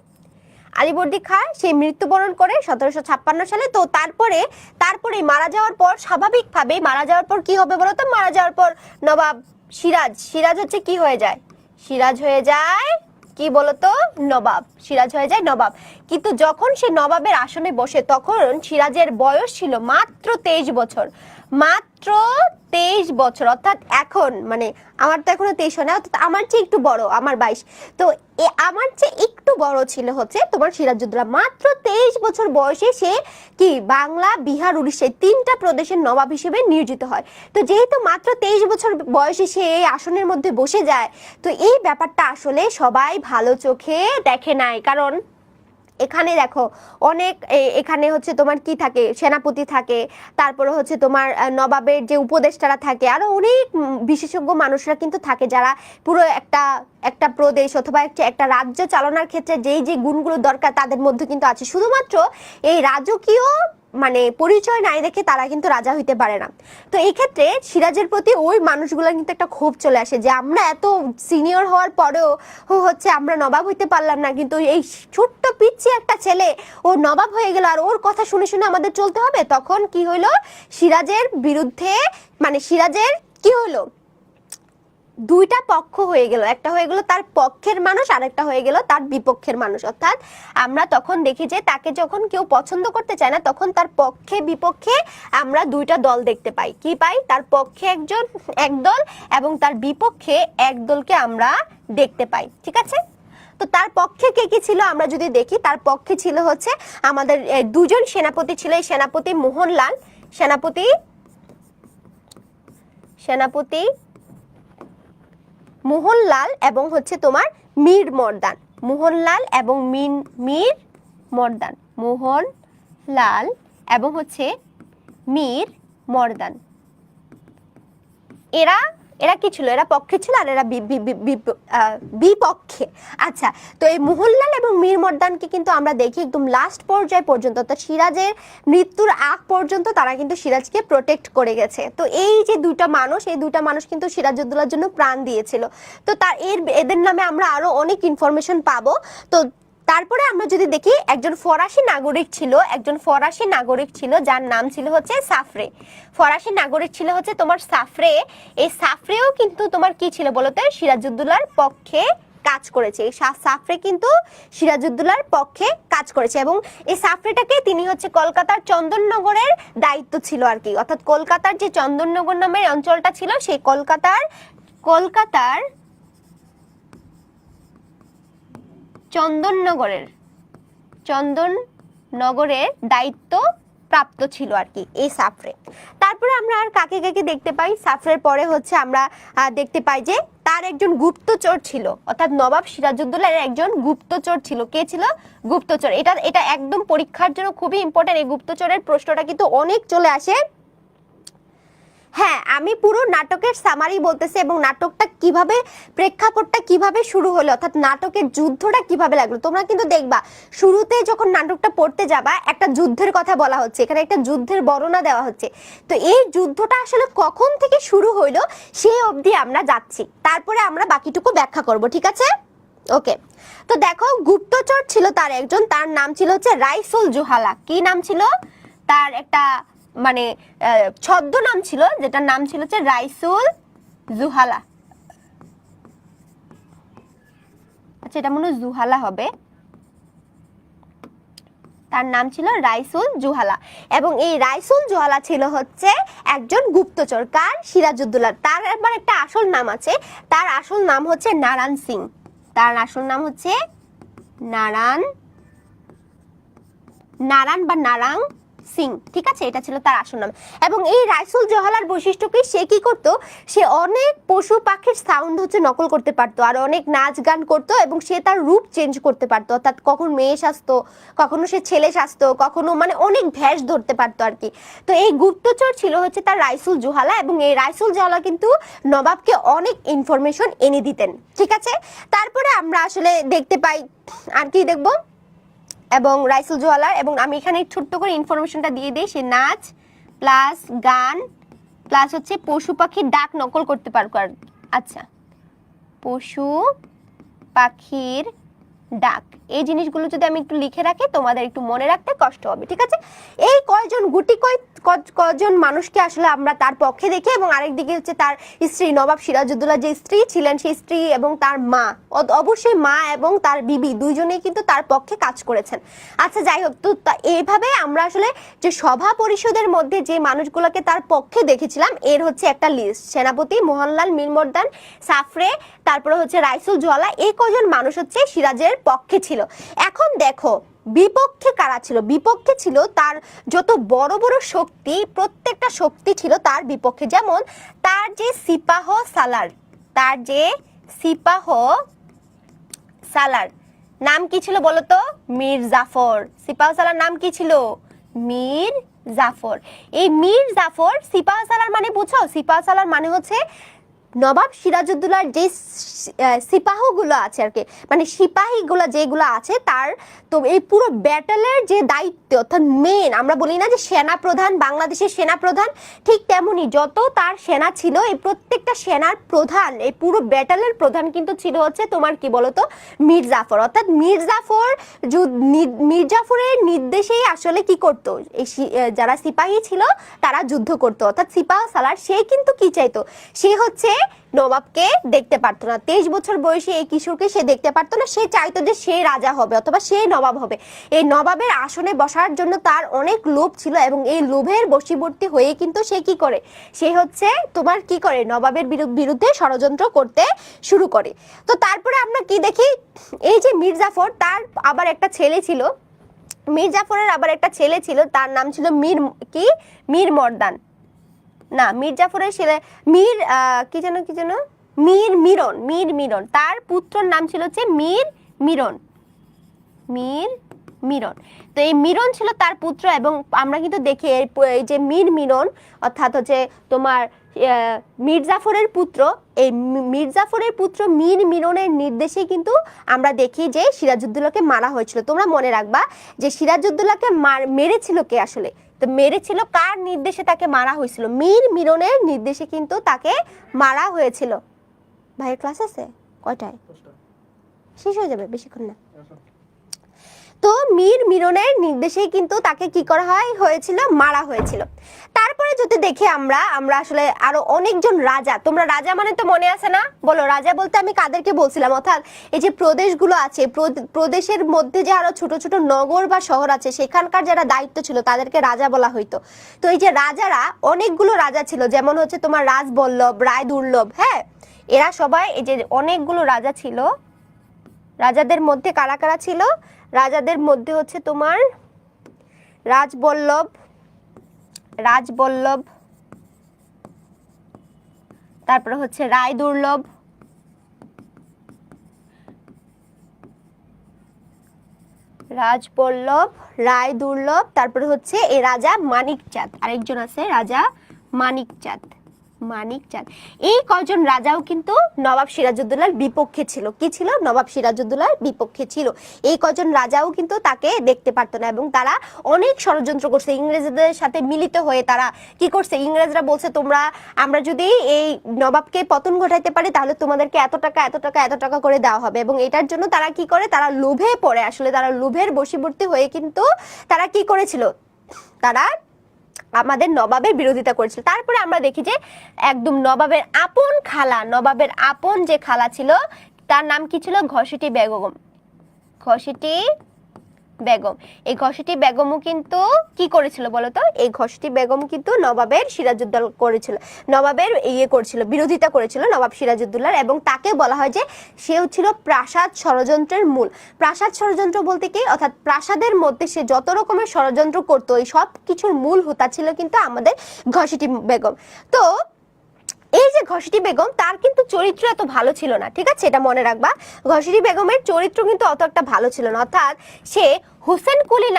আলীবর্দী খাঁ সে মৃত্যুবরণ করে 1756 সালে। তো তারপরে মারা যাওয়ার পর, স্বাভাবিকভাবেই মারা যাওয়ার পর কি হবে বলতো? মারা যাওয়ার পর নবাব সিরাজ হচ্ছে কি হয়ে যায়? সিরাজ হয়ে যায় কি বলতো? নবাব। সিরাজ হয়ে যায় নবাব। কিন্তু যখন সে নবাবের আসনে বসে, তখন সিরাজের বয়স ছিল মাত্র 23 বছর। মাত্র 23 বছর, অর্থাৎ এখন মানে আমার তো এখনো 23 হয় না, অর্থাৎ আমার চেয়ে একটু বড়, আমার 22। তো আমার চেয়ে একটু বড় ছিল হচ্ছে তোমার সিরাজউদ্দৌলা। মাত্র 23 বছর বয়সে সে কি বাংলা, বিহার, উড়িষ্যা 3টা প্রদেশের নবাব হিসেবে নিয়োজিত হয়। তো যেহেতু মাত্র 23 বছর বয়সে সে এই আসনের মধ্যে বসে যায়, তো এই ব্যাপারটা আসলে সবাই ভালো চোখে দেখে নাই। কারণ এখানে দেখো অনেক, এখানে হচ্ছে তোমার কি থাকে, সেনাপতি থাকে, তারপরে হচ্ছে তোমার নবাবের যে উপদেষ্টারা থাকে, আরো অনেক বিশেষজ্ঞ মানুষরা কিন্তু থাকে, যারা পুরো একটা প্রদেশ অথবা একটা রাজ্য চালনার ক্ষেত্রে যে গুণগুলো দরকার তাদের মধ্যে কিন্তু আছে। শুধুমাত্র এই রাজকীয় মানে পরিচয় নাই দেখে তারা কিন্তু রাজা হইতে পারে না। তো এই ক্ষেত্রে সিরাজের প্রতি ওই মানুষগুলোর কিন্তু একটা ক্ষোভ চলে আসে যে আমরা এত সিনিয়র হওয়ার পরেও হচ্ছে আমরা নবাব হইতে পারলাম না, কিন্তু এই ছোট্ট পিচ্ছি একটা ছেলে ও নবাব হয়ে গেল, আর ওর কথা শুনে শুনে আমাদের চলতে হবে। তখন কি হইলো, সিরাজের বিরুদ্ধে মানে সিরাজের কি হলো, দুইটা পক্ষ হয়ে গেল, একটা হয়ে গেল তার পক্ষের মানুষ আর একটা হয়ে গেল তার বিপক্ষের মানুষ। অর্থাৎ আমরা তখন দেখি যে তাকে যখন কেউ পছন্দ করতে চায় না তখন তার পক্ষে বিপক্ষে আমরা দুইটা দল দেখতে পাই। কি পাই? তার পক্ষে একদল এবং তার বিপক্ষে একদলকে আমরা দেখতে পাই। ঠিক আছে, তো তার পক্ষে কে কি ছিল আমরা যদি দেখি, তার পক্ষে ছিল হচ্ছে আমাদের দুজন সেনাপতি ছিল। এই সেনাপতি মোহনলাল, সেনাপতি মোহনলাল এবং হচ্ছে তোমার মীর মর্দান। মোহনলাল এবং মীর মর্দান, মোহনলাল এবং হচ্ছে মীর মর্দান। এরা কি ছিল? এরা পক্ষে ছিল আর এরা বিপক্ষে। আচ্ছা, তো এই মোহনলাল এবং মীর মর্দানকে কিন্তু আমরা দেখি একদম লাস্ট পর্যায় পর্যন্ত, অর্থাৎ সিরাজের মৃত্যুর আগ পর্যন্ত তারা কিন্তু সিরাজকে প্রোটেক্ট করে গেছে। তো এই যে দুইটা মানুষ, এই দুইটা মানুষ কিন্তু সিরাজউদ্দৌলার জন্য প্রাণ দিয়েছিল। তো এদের নামে আমরা আরো অনেক ইনফরমেশন পাবো। তো তারপরে আমরা যদি দেখি একজন ফরাসি নাগরিক ছিল যার নাম ছিল হচ্ছে সাফরে। ফরাসি নাগরিক ছিল হচ্ছে তোমার সাফরে। এই সাফরেও কিন্তু তোমার কি ছিল বলতো? সিরাজউদ্দৌলার পক্ষে কাজ করেছে। এই সাফরে কিন্তু সিরাজউদ্দৌলার পক্ষে কাজ করেছে এবং এই সাফরেটাকে তিনি হচ্ছে কলকাতার চন্দননগরের দায়িত্ব ছিল আর কি। অর্থাৎ কলকাতার যে চন্দননগর নামের অঞ্চলটা ছিল সেই কলকাতার চন্দননগরের দায়িত্ব প্রাপ্ত ছিল আর কি এই সাফরে। তারপরে আমরা আর কাকে কাকে দেখতে পাই? সাফরের পরে হচ্ছে আমরা দেখতে পাই যে তার একজন গুপ্তচর ছিল, অর্থাৎ নবাব সিরাজউদ্দৌলার একজন গুপ্তচর ছিল। কে ছিল? গুপ্তচর। এটা একদম পরীক্ষার জন্য খুবই ইম্পর্টেন্ট। এই গুপ্তচরের প্রশ্নটা কিন্তু অনেক চলে আসে। হ্যাঁ, আমি পুরো নাটকের সামারি বলতেছি এবং নাটকটা কিভাবে, প্রেক্ষাপটটা কিভাবে শুরু হলো, অর্থাৎ নাটকের যুদ্ধটা কিভাবে লাগলো। তোমরা কিন্তু দেখবা শুরুতে যখন নাটকটা পড়তে যাবা একটা যুদ্ধের কথা বলা হচ্ছে, এখানে একটা যুদ্ধের বর্ণনা দেওয়া হচ্ছে। তো এই যুদ্ধটা আসলে কখন থেকে শুরু হইলো সেই অবধি আমরা যাচ্ছি, তারপরে আমরা বাকিটুকু ব্যাখ্যা করব। ঠিক আছে, ওকে। তো দেখো, গুপ্তচর ছিল তার একজন, তার নাম ছিল হচ্ছে রাইসুল জুহালা। কি নাম ছিল? তার একটা মানে ছদ্মনাম ছিল, যেটার নাম ছিল হচ্ছে রাইসুল জুহালা। আচ্ছা, এটা মনে হয় জুহালা হবে। তার নাম ছিল রাইসুল জুহালা এবং এই রাইসুল জুহালা ছিল হচ্ছে একজন গুপ্তচর। কার? সিরাজউদ্দৌলার। তার একবার একটা আসল নাম আছে, তার আসল নাম হচ্ছে নারায়ণ সিং। তার আসল নাম হচ্ছে নারায়ণ বা নারাং সিং। ঠিক আছে, এটা ছিল তার আসল নাম। এবং এই রাইসুল জওহালার বৈশিষ্ট্য কি? সে কি করতো? সে অনেক পশু পাখির সাউন্ড হচ্ছে নকল করতে পারতো আর অনেক নাচ গান করতো এবং সে তার রূপ চেঞ্জ করতে পারতো। অর্থাৎ কখন মেয়ে সাজতো, কখনো সে ছেলে সাজতো, কখনো মানে অনেক ভেষ ধরতে পারতো আর কি। তো এই গুপ্তচর ছিল হচ্ছে তার রাইসুল জওহালা এবং এই রাইসুল জওহালা কিন্তু নবাবকে অনেক ইনফরমেশন এনে দিতেন। ঠিক আছে, তারপরে আমরা আসলে দেখতে পাই, আর কি দেখবো, এবং রাইসুল জওহালার, এবং আমি এখানে ছোট্ট করে ইনফরমেশনটা দিয়ে দিই, সে নাচ প্লাস গান প্লাস হচ্ছে পশু পাখির ডাক নকল করতে পারবো। আর আচ্ছা, পশু পাখির ডাক, এই জিনিসগুলো যদি আমি একটু লিখে রাখি তোমাদের একটু মনে রাখতে কষ্ট হবে। ঠিক আছে, এই কয়জন মানুষকে আসলে আমরা তার পক্ষে দেখি এবং আরেকদিকে হচ্ছে তার স্ত্রী নবাব সিরাজউদ্দৌলা যে স্ত্রী ছিলেন সেই স্ত্রী এবং তার মা, অবশ্যই মা এবং তার বিবি দুইজনেই কিন্তু তার পক্ষে কাজ করেছেন। আচ্ছা, যাই হোক, তো এইভাবে আমরা আসলে যে সভা পরিষদের মধ্যে যে মানুষগুলোকে তার পক্ষে দেখেছিলাম এর হচ্ছে একটা লিস্ট। সেনাপতি মোহনলাল, মীর মর্দান, সাফরে, তারপরে হচ্ছে রাইসুল জওহালা, এই কয়জন মানুষ হচ্ছে সিরাজের পক্ষে ছিল। এখন দেখো বিপক্ষে কারা ছিল? বিপক্ষে ছিল তার যত বড় বড় শক্তি, প্রত্যেকটা শক্তি ছিল তার বিপক্ষে। যেমন তার যে সিপাহ সালার নাম কি ছিল বলতো? মীর জাফর। সিপাহ সালার নাম কি ছিল? মীর জাফর। এই মীর জাফর, সিপাহ সালার মানে বুঝো? সিপাহ সালার মানে হচ্ছে নবাব সিরাজউদ্দৌলার যে সিপাহগুলো আছে আর কি, মানে সিপাহীগুলো যেগুলো আছে তার, তো এই পুরো ব্যাটেলের যে দায়িত্ব, অর্থাৎ মেন, আমরা বলি না যে সেনা প্রধান, বাংলাদেশের সেনা প্রধান, ঠিক তেমনি যত তার সেনা ছিল এই প্রত্যেকটা সেনার প্রধান, এই পুরো ব্যাটেলের প্রধান কিন্তু ছিল হচ্ছে তোমার কি বলতো? মীর জাফর। অর্থাৎ মীর জাফরের নির্দেশেই আসলে কি করতো, এই যারা সিপাহী ছিল তারা যুদ্ধ করতো। অর্থাৎ সিপাহ সালার সে কিন্তু কি চাইতো? সে হচ্ছে নবাবকে দেখতে পারতো না। 23 বছর বয়সী এই কিশোরকে সে দেখতে পারতো না। সে চাইতো যে সে রাজা হবে অথবা সে নবাব হবে। এই নবাবের আসনে বসার জন্য তার অনেক লোভ ছিল এবং এই লোভের বশীবর্তী হয়ে কিন্তু সে কি করে, সে হচ্ছে তোমার কি করে, নবাবের বিরুদ্ধে ষড়যন্ত্র করতে শুরু করে। তো তারপরে আমরা কি দেখি, এই যে মীর জাফর, তার আবার একটা ছেলে ছিল, মীর জাফরের আবার একটা ছেলে ছিল, তার নাম ছিল মীর মর্দান, না মীর জাফরের ছেলে কি যেন মীর মিরন, তার পুত্রর নাম ছিল হচ্ছে মীর মিরন। তো এই মিরন ছিল তার পুত্র এবং আমরা কিন্তু দেখি এই যে মীর মিরন অর্থাৎ হচ্ছে তোমার মীর জাফরের পুত্র, এই মীর জাফরের পুত্র মীর মিরনের নির্দেশে কিন্তু আমরা দেখি যে সিরাজউদ্দৌলাকে মারা হয়েছিল। তোমরা মনে রাখবা যে সিরাজউদ্দৌলাকে মেরেছিল কে আসলে, তো মেরেছিল কার নির্দেশে তাকে মারা হয়েছিল, মীর মিরনের নির্দেশে কিন্তু তাকে মারা হয়েছিল। ভাইয়ের ক্লাস আছে কয়টায়? শেষ হয়ে যাবে, বেশিক্ষণ না। তো মীর মিরনের নির্দেশেই কিন্তু তাকে কি করা হয়েছিল, মারা হয়েছিল। তারপরে যদি দেখি আমরা আসলে আরো অনেকজন রাজা, তোমরা রাজা মানে তো মনে আছে না, বলো রাজা বলতে আমি কাদেরকে বলছিলাম, অর্থাৎ এই যে প্রদেশগুলো আছে, প্রদেশের মধ্যে যে আরো ছোট ছোট নগর বা শহর আছে সেখানকার যারা দায়িত্ব ছিল তাদেরকে রাজা বলা হইতো। তো এই যে রাজারা, অনেকগুলো রাজা ছিল, যেমন হচ্ছে তোমার রাজবল্লভ, রায় দুর্লভ, হ্যাঁ, এরা সবাই এই যে অনেকগুলো রাজা ছিল। রাজাদের মধ্যে কারা কারা ছিল, রাজাদের মধ্যে হচ্ছে তোমার রাজবল্লভ, তারপরে হচ্ছে রায় দুর্লভ, তারপরে হচ্ছে এই রাজা মানিকচাঁদ, আরেকজন আছে রাজা মানিকচাঁদ। এই কয়জন রাজাও কিন্তু নবাব সিরাজউদ্দৌলার বিপক্ষে ছিল। কি ছিল? নবাব সিরাজউদ্দৌলার বিপক্ষে ছিল। এই কয়জন রাজাও কিন্তু তাকে দেখতে পারতো না এবং তারা অনেক ষড়যন্ত্র করছে ইংরেজদের সাথে মিলিত হয়ে। তারা কি করছে, ইংরেজরা বলছে আমরা যদি এই নবাবকে পতন ঘটাইতে পারি তাহলে তোমাদেরকে এত টাকা করে দেওয়া হবে। এবং এটার জন্য তারা কি করে, তারা লোভে পড়ে, আসলে তারা লোভের বশীবর্তী হয়ে কিন্তু তারা কি করেছিল, তারা আমাদের নবাবের বিরোধিতা করেছিল। তারপরে আমরা দেখি যে একদম নবাবের আপন যে খালা ছিল তার নাম কি ছিল, ঘসেটি বেগম। এই ঘসেটি বেগমও কিন্তু কি করেছিল বলতো, এই ঘসেটি বেগম কিন্তু নবাবের সিরাজউদ্দৌলা করেছিল, বিরোধিতা করেছিল নবাব সিরাজউদ্দৌলার। এবং তাকে বলা হয় যে সে ছিল প্রাসাদ ষড়যন্ত্রের মূল। প্রাসাদ ষড়যন্ত্র বলতে কি, অর্থাৎ প্রাসাদের মধ্যে সে যত রকমের ষড়যন্ত্র করতো এই সব কিছুর মূল হোতা ছিল কিন্তু আমাদের ঘসেটি বেগম। তো এই যে ঘসেটি বেগম, তার কিন্তু চরিত্র এত ভালো ছিল না, ঠিক আছে, এটা মনে রাখবা। ঘসেটি বেগমের চরিত্র কিন্তু অত একটা ভালো ছিল না, অর্থাৎ সে হুসেন কুলি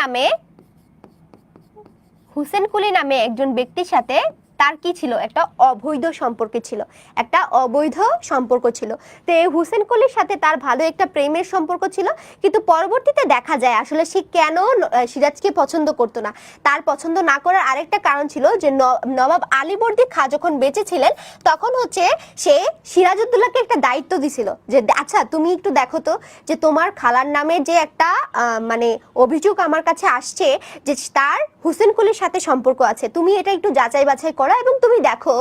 নামে একজন ব্যক্তির সাথে তার কি ছিল, একটা অবৈধ সম্পর্ক ছিল। তো এই হুসেন কুলির সাথে তার ভালো একটা প্রেমের সম্পর্ক ছিল, কিন্তু পরবর্তীতে দেখা যায় আসলে সে কেন সিরাজকে পছন্দ করতো না। তার পছন্দ না করার আরেকটা কারণ ছিল যে নবাব আলীবর্দী খাঁ যখন বেঁচে ছিলেন তখন হচ্ছে সে সিরাজউদ্দৌলাকে একটা দায়িত্ব দিছিল যে আচ্ছা তুমি একটু দেখো তো যে তোমার খালার নামে যে একটা মানে অভিযোগ আমার কাছে আসছে যে তার হুসেন কুলির সাথে সম্পর্ক আছে, তুমি এটা একটু যাচাই বাছাই করো এবং তুমি দেখো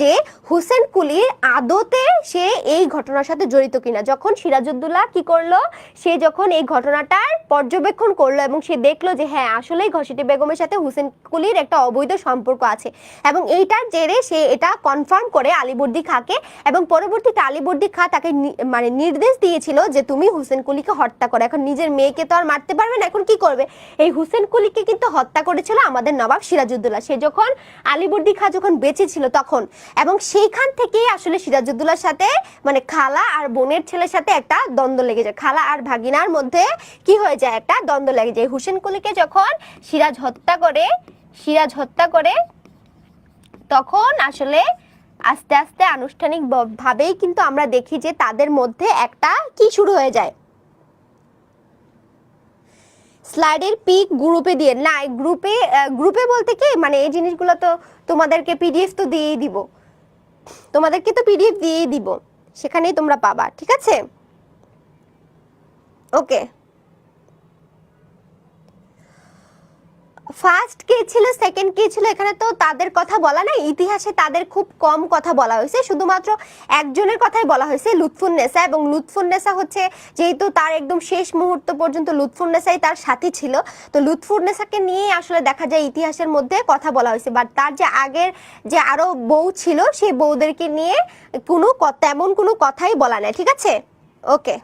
যে হুসেন কুলি আদতে সে এই ঘটনার সাথে জড়িত কিনা। যখন সিরাজউদ্দৌলা কি করলো, সে যখন এই ঘটনাটার পর্যবেক্ষণ করলো এবং সে দেখলো যে হ্যাঁ আসলেই ঘসেটি বেগমের সাথে হুসেন কুলির একটা অবৈধ সম্পর্ক আছে এবং এইটার জেরে সে এটা কনফার্ম করে আলীবর্দী খাঁকে। এবং পরবর্তীতে আলীবর্দী খাঁ তাকে মানে নির্দেশ দিয়েছিল যে তুমি হুসেন কুলিকে হত্যা করো। এখন নিজের মেয়েকে তো আর মারতে পারবে না, এখন কি করবে, এই হুসেন কুলিকে কিন্তু হত্যা করেছিল আমাদের নবাব সিরাজউদ্দৌলা। সে যখন আলীবর্দী খাঁ যখন বেঁচে ছিল তখন, এবং সেইখান থেকেই আসলে সিরাজউদ্দৌলার সাথে মানে খালা আর বোনের ছেলের সাথে একটা দ্বন্দ্ব লেগে যায়, খালা আর ভাগিনার মধ্যে কি হয়ে যায়, একটা দ্বন্দ্ব লেগে যায়। হুসেন কুলিকে যখন সিরাজ হত্যা করে তখন আসলে আস্তে আস্তে আনুষ্ঠানিক ভাবেই কিন্তু আমরা দেখি যে তাদের মধ্যে একটা কি শুরু হয়ে যায়, স্লাইডের পিক গ্রুপে দিয়ে না, গ্রুপে বলতে কি মানে এই জিনিসগুলো তো তোমাদেরকে পিডিএফ তো দিয়েই দিব, সেখানেই তোমরা পাবা, ঠিক আছে, ওকে। ফার্স্ট কে ছিল সেকেন্ড কে ছিল এখানে তো তাদের কথা বলা নাই, ইতিহাসে তাদের খুব কম কথা বলা হয়েছে, শুধুমাত্র একজনের কথাই বলা হয়েছে, লুৎফুন্নেসা। এবং লুৎফুন্নেসা হচ্ছে যেহেতু তার একদম শেষ মুহূর্ত পর্যন্ত লুৎফুন্নেসাই তার সাথী ছিল, তো লুৎফুন্নেসাকে নিয়ে আসলে দেখা যায় ইতিহাসের মধ্যে কথা বলা হয়েছে। বাট তার যে আগের যে আরো বউ ছিল সেই বউদেরকে নিয়ে তেমন কোনো কথাই বলা নাই, ঠিক আছে? ওকে,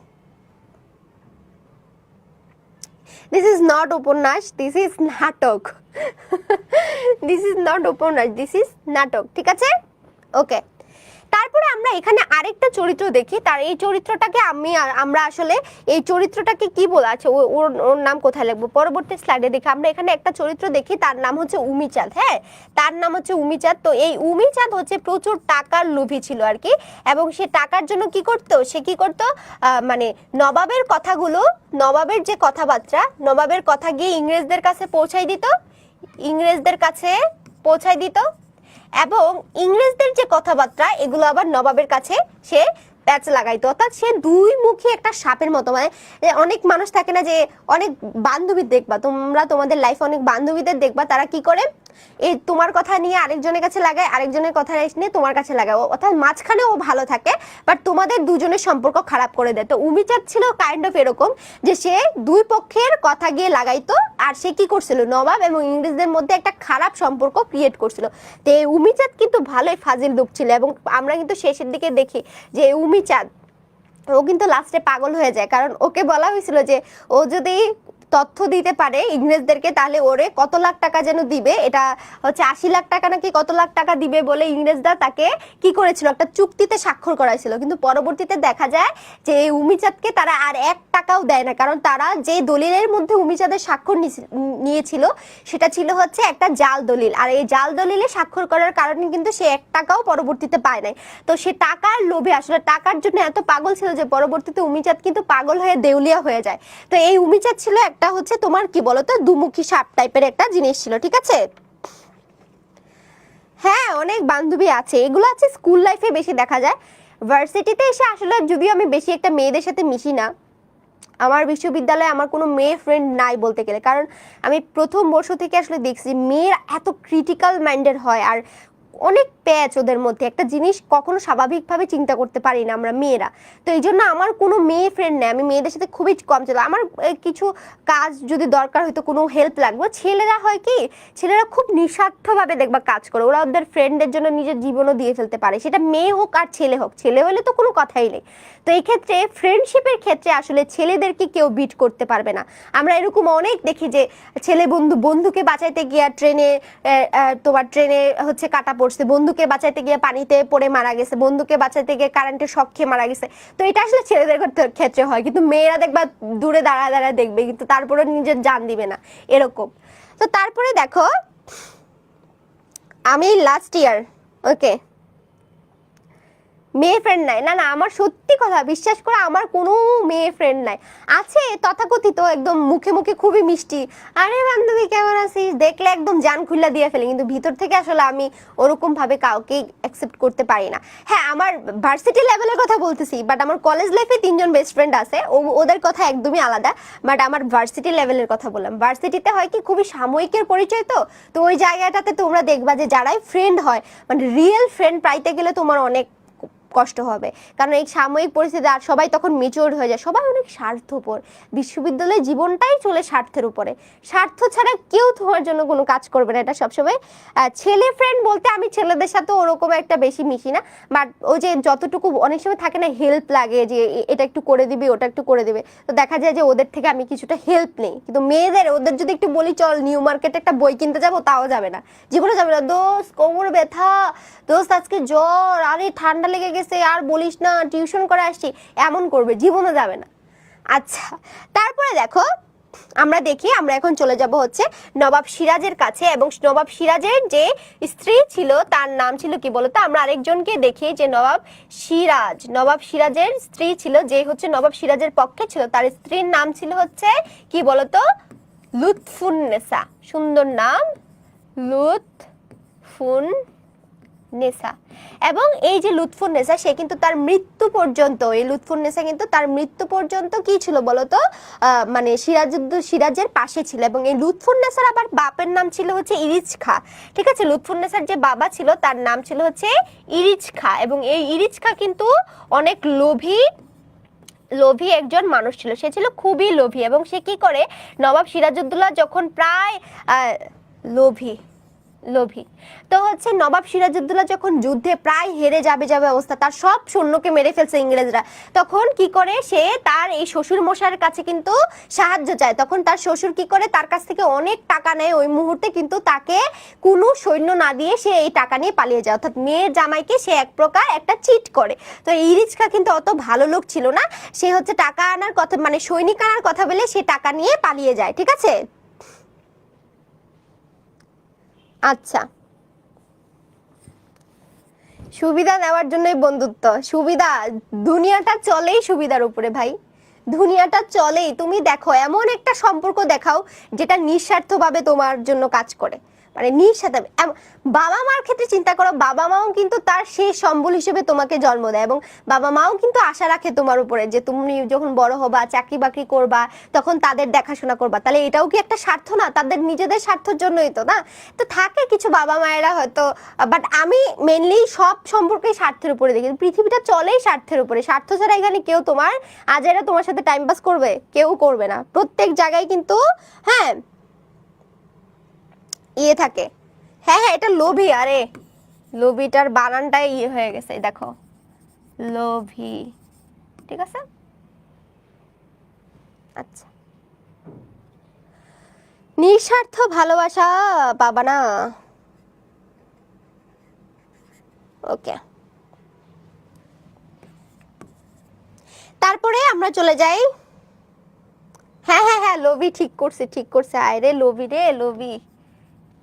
দিস ইজ নট উপন্যাস, দিস ইজ নাটক। দিস ইজ নট উপন্যাস, দিস ইজ নাটক, ঠিক আছে? ওকে, তারপরে আমরা এখানে আরেকটা চরিত্র দেখি, তার এই চরিত্রটাকে আমরা আসলে এই চরিত্রটাকে কি বলা আছে, ওর নাম কোথায় লিখবো পরবর্তী স্লাইডে দেখি। আমরা এখানে একটা চরিত্র দেখি, তার নাম হচ্ছে উমিচাঁদ। হ্যাঁ, তার নাম হচ্ছে উমিচাঁদ। তো এই উমিচাঁদ হচ্ছে প্রচুর টাকার লোভী ছিল আর কি, এবং সে টাকার জন্য কি করতো, সে কি করতো মানে নবাবের কথাগুলো, নবাবের যে কথাবার্তা, নবাবের কথা গিয়ে ইংরেজদের কাছে পৌঁছাই দিত, ইংরেজদের কাছে পৌঁছাই দিত, এবং ইংরেজদের যে কথাবার্তা এগুলো আবার নবাবের কাছে সে প্যাচ লাগাইতো। অর্থাৎ সে দুই মুখী একটা সাপের মতো। মানে অনেক মানুষ থাকে না যে অনেক বান্ধবী দেখবা তোমরা, তোমাদের লাইফে অনেক বান্ধবীদের দেখবা তারা কি করে, এই তোমার কথা নিয়ে আরেকজনের কাছে লাগায়, আরেকজনের কথা নিয়ে তোমার কাছে লাগায়, অর্থাৎ মাঝখানে ও ভালো থাকে বাট তোমাদের দুজনের সম্পর্ক খারাপ করে দেয়। তো উমিচাঁদ ছিল কাইন্ড অফ এরকম যে সে দুই পক্ষের কথা গিয়ে লাগাইতো, আর সে কি করছিল, নবাব এবং ইংরেজদের মধ্যে একটা খারাপ সম্পর্ক ক্রিয়েট করছিল। তো এই উমিচাঁদ কিন্তু ভালোই ফাজিল লোক ছিল, এবং আমরা কিন্তু শেষের দিকে দেখি যে উমিচাঁদ ও কিন্তু লাস্টে পাগল হয়ে যায়, কারণ ওকে বলা হয়েছিল যে ও যদি তথ্য দিতে পারে ইংরেজদেরকে তাহলে ওরে কত লাখ টাকা যেন দিবে, এটা হচ্ছে 80 লাখ টাকা নাকি কত লাখ টাকা দিবে বলে ইংরেজরা তাকে কি করেছিল, একটা চুক্তিতে স্বাক্ষর করাইছিল। কিন্তু পরবর্তীতে দেখা যায় যে এই উমিচাঁদকে তারা আর 1 টাকাও দেয় না, কারণ তারা যে দলিলের মধ্যে উমিচাঁদের স্বাক্ষর নিয়েছিল সেটা ছিল হচ্ছে একটা জাল দলিল, আর এই জাল দলিলে স্বাক্ষর করার কারণে কিন্তু সে 1 টাকাও পরবর্তীতে পায় নাই। তো সে টাকার লোভে আসলে টাকার জন্য এত পাগল ছিল যে পরবর্তীতে উমিচাঁদ কিন্তু পাগল হয়ে দেউলিয়া হয়ে যায়। তো এই উমিচাঁদ ছিল একটা হচ্ছে তোমার কি বলতো দুমুখী সাপ টাইপের একটা জিনিস ছিল, ঠিক আছে? হ্যাঁ, অনেক বান্ধবী আছে, এগুলো আছে স্কুল লাইফে বেশি দেখা যায়। ভার্সিটিতে এসে আসলে যদিও আমি বেশি একটা মেয়েদের সাথে মিশি না, আমার বিশ্ববিদ্যালয়ে আমার কোনো মেয়ে ফ্রেন্ড নাই বলতে গেলে, কারণ আমি প্রথম বর্ষ থেকে আসলে দেখছি মেয়েরা এত ক্রিটিক্যাল মাইন্ডেড হয়, আর অনেক প্যাচ ওদের মধ্যে, একটা জিনিস কখনো স্বাভাবিকভাবে চিন্তা করতে পারি না আমরা মেয়েরা। তো এই জন্য আমার কোনো মেয়ে ফ্রেন্ড নেই, আমি মেয়েদের সাথে খুবই কম ছিল। আমার কিছু কাজ যদি দরকার হয়তো কোনো হেল্প লাগবে, ছেলেরা হয় কি, ছেলেরা খুব নিঃস্বার্থভাবে দেখবা কাজ করে, ওরা ওদের ফ্রেন্ডের জন্য নিজের জীবনও দিয়ে ফেলতে পারে, সেটা মেয়ে হোক আর ছেলে হোক, ছেলে হলে তো কোনো কথাই নেই। তো এই ক্ষেত্রে ফ্রেন্ডশিপের ক্ষেত্রে আসলে ছেলেদেরকে কেউ বিট করতে পারবে না। আমরা এরকম অনেক দেখি যে ছেলে বন্ধুকে বাঁচাইতে গিয়ে ট্রেনে হচ্ছে কাটা পড়ছে, বন্ধুকে বাঁচাইতে গিয়ে পানিতে পড়ে মারা গেছে, বন্ধুকে বাঁচাইতে গিয়ে কারেন্টের শক খেয়ে মারা গেছে। তো এটা আসলে ছেলেদের ক্ষেত্রে হয়, কিন্তু মেয়েরা দেখবা দূরে দাঁড়ায় দেখবে, কিন্তু তারপরে নিজের জান দিবে না এরকম। তো তারপরে দেখো আমি লাস্ট ইয়ার, ওকে, মেয়ে ফ্রেন্ড নাই, না না আমার সত্যি কথা বিশ্বাস করে আমার কোনো মেয়ে ফ্রেন্ড নাই। আছে তথাকথিত একদম মুখে মুখে খুবই মিষ্টি, আরে বান্ধবী কেমন আছিস দেখলে একদম জান খুল্লা দিয়ে ফেলে, কিন্তু ভিতর থেকে আসলে আমি ওরকম ভাবে কাউকে অ্যাকসেপ্ট করতে পারি না। হ্যাঁ, আমার ভার্সিটি লেভেলের কথা বলতেছি, বাট আমার কলেজ লাইফে 3 জন বেস্ট ফ্রেন্ড আছে, ওদের কথা একদমই আলাদা। বাট আমার ভার্সিটি লেভেলের কথা বললাম, ভার্সিটিতে হয় কি খুবই সাময়িকের পরিচয়, তো ওই জায়গাটাতে তোমরা দেখবা যে যারাই ফ্রেন্ড হয়, মানে রিয়েল ফ্রেন্ড পাইতে গেলে তোমার অনেক কষ্ট হবে, কারণ এই সাময়িক পরিস্থিতি, আর সবাই তখন ম্যাচিওর হয়ে যায়, সবাই অনেক স্বার্থপর। বিশ্ববিদ্যালয়ের জীবনটাই চলে স্বার্থের উপরে, স্বার্থ ছাড়া কেউ তোমার জন্য কোনো কাজ করবে না, এটা সবসময়। ছেলে ফ্রেন্ড বলতে আমি ছেলেদের সাথে ওরকম একটা বেশি মিশি না, বাট ওই যে যতটুকু অনেক সময় থাকে না হেল্প লাগে, যে এটা একটু করে দিবি ওটা একটু করে দিবে, তো দেখা যায় যে ওদের থেকে আমি কিছুটা হেল্প নেই। কিন্তু মেয়েদের ওদের যদি একটু বলি চল নিউ মার্কেটে একটা বই কিনতে যাবো, তাও যাবে না, জীবনে যাবে না। দোস্ত কোমর ব্যথা, দোস্ত আজকে জ্বর, আরে ঠান্ডা লেগে গেছে আর বলিস না, টিউশন করে আসছি, এমন করবে, জীবনে যাবে না। আচ্ছা, তারপরে দেখো আমরা এখন চলে যাব হচ্ছে নবাব সিরাজের কাছে, এবং নবাব সিরাজের যে স্ত্রী ছিল তার নাম ছিল কি বলতো, আমরা আরেকজনকে দেখি যে নবাব সিরাজের স্ত্রী ছিল, যে হচ্ছে নবাব সিরাজের পক্ষে ছিল, তার স্ত্রীর নাম ছিল হচ্ছে কি বলতো, লুৎফুন্নেসা। সুন্দর নাম, লুৎফুন্নেসা। নেসা। এবং এই যে লুৎফুন্নেসা সে কিন্তু তার মৃত্যু পর্যন্ত, এই লুৎফুন্নেসা কিন্তু তার মৃত্যু পর্যন্ত কি ছিল বলতো, মানে সিরাজের পাশে ছিল। এবং এই লুৎফুন্নেসার আবার বাপের নাম ছিল হচ্ছে ইরিচ খা, ঠিক আছে। লুৎফুন্নেসার যে বাবা ছিল তার নাম ছিল হচ্ছে ইরিচ খা। এবং এই ইরিচ খা কিন্তু অনেক লোভী একজন মানুষ ছিল, সে ছিল খুবই লোভী। এবং সে কি করে, নবাব সিরাজউদ্দৌলা যখন প্রায় লোভী লোভী তো হচ্ছে নবাব সিরাজউদ্দৌলা যখন যুদ্ধে প্রায় হেরে যাবে অবস্থা, তার সব সৈন্যকে মেরে ফেলছে ইংরেজরা, তখন কি করে সে তার এই শ্বশুর মশাইয়ের কাছে কিন্তু সাহায্য চায়। তখন তার শ্বশুর কি করে, তার কাছ থেকে অনেক টাকা নেয় ওই মুহূর্তে, কিন্তু তাকে কোনো সৈন্য না দিয়ে সে এই টাকা নিয়ে পালিয়ে যায়। অর্থাৎ মেয়ের জামাইকে সে এক প্রকার একটা চিট করে। তো ইরিচ খা কিন্তু অত ভালো লোক ছিল না, সে হচ্ছে টাকা আনার কথা, মানে সৈনিক আনার কথা বলে সে টাকা নিয়ে পালিয়ে যায়, ঠিক আছে। আচ্ছা, সুবিধা নেওয়ার জন্যই বন্ধুত্ব, সুবিধা, দুনিয়াটা চলেই সুবিধার উপরে ভাই, দুনিয়াটা চলেই। তুমি দেখো এমন একটা সম্পর্ক দেখাও যেটা নিঃস্বার্থভাবে তোমার জন্য কাজ করে, মানে নিঃস্বার্থ। বাবা মার ক্ষেত্রে চিন্তা করো, বাবা মাও কিন্তু তার শেষ সম্বল হিসেবে তোমাকে জন্ম দেয়, এবং বাবা মাও কিন্তু আশা রাখে তোমার উপরে যে তুমি যখন বড় হবা, চাকরি বাকরি করবা, তখন তাদের দেখাশোনা করবা। তাহলে এটাও কি একটা স্বার্থ না? তাদের নিজেদের স্বার্থের জন্যই তো, না? তো থাকে কিছু বাবা মায়েরা হয়তো, বাট আমি মেনলি সব সম্পর্কেই স্বার্থের উপরে দেখি। পৃথিবীটা চলেই স্বার্থের উপরে, স্বার্থ ছাড়া এখানে কেউ তোমার আজেরা তোমার সাথে টাইম পাস করবে? কেউ করবে না। প্রত্যেক জায়গায় কিন্তু হ্যাঁ ইয়ে থাকে। হ্যাঁ হ্যাঁ, এটা লোভী। আরে লোভীটার বানানটাই ইয়ে হয়ে গেছে, দেখো, লোভী, ঠিক আছে। আচ্ছা, নিঃস্বার্থ ভালোবাসা পাবা না। ওকে, তারপরে আমরা চলে যাই। হ্যাঁ হ্যাঁ হ্যাঁ, লোভী, ঠিক করছে ঠিক করছে। আরে লোভী রে, লোভী,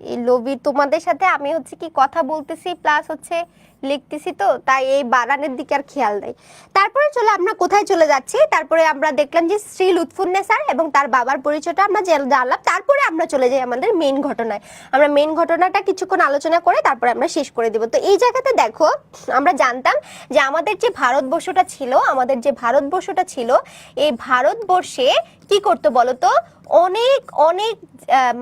এই লোভী তোমাদের সাথে আমি হচ্ছে কি কথা বলতেছি প্লাস হচ্ছে লিখতেছি, তো তাই এই বানানের দিকে আর খেয়াল নেই। তারপরে চলে আমরা কোথায় চলে যাচ্ছি, তারপরে আমরা দেখলাম যে শ্রী লুৎফুন্নেসার এবং তার বাবার পরিচয়টা আমরা জানলাম। তারপরে আমরা চলে যাই আমাদের মেইন ঘটনায়। আমরা মেইন ঘটনাটা কিছুক্ষণ আলোচনা করে তারপরে আমরা শেষ করে দিব। তো এই জায়গাতে দেখো, আমরা জানতাম যে আমাদের যে ভারতবর্ষটা ছিল, এই ভারতবর্ষে কি করতো বলতো, অনেক অনেক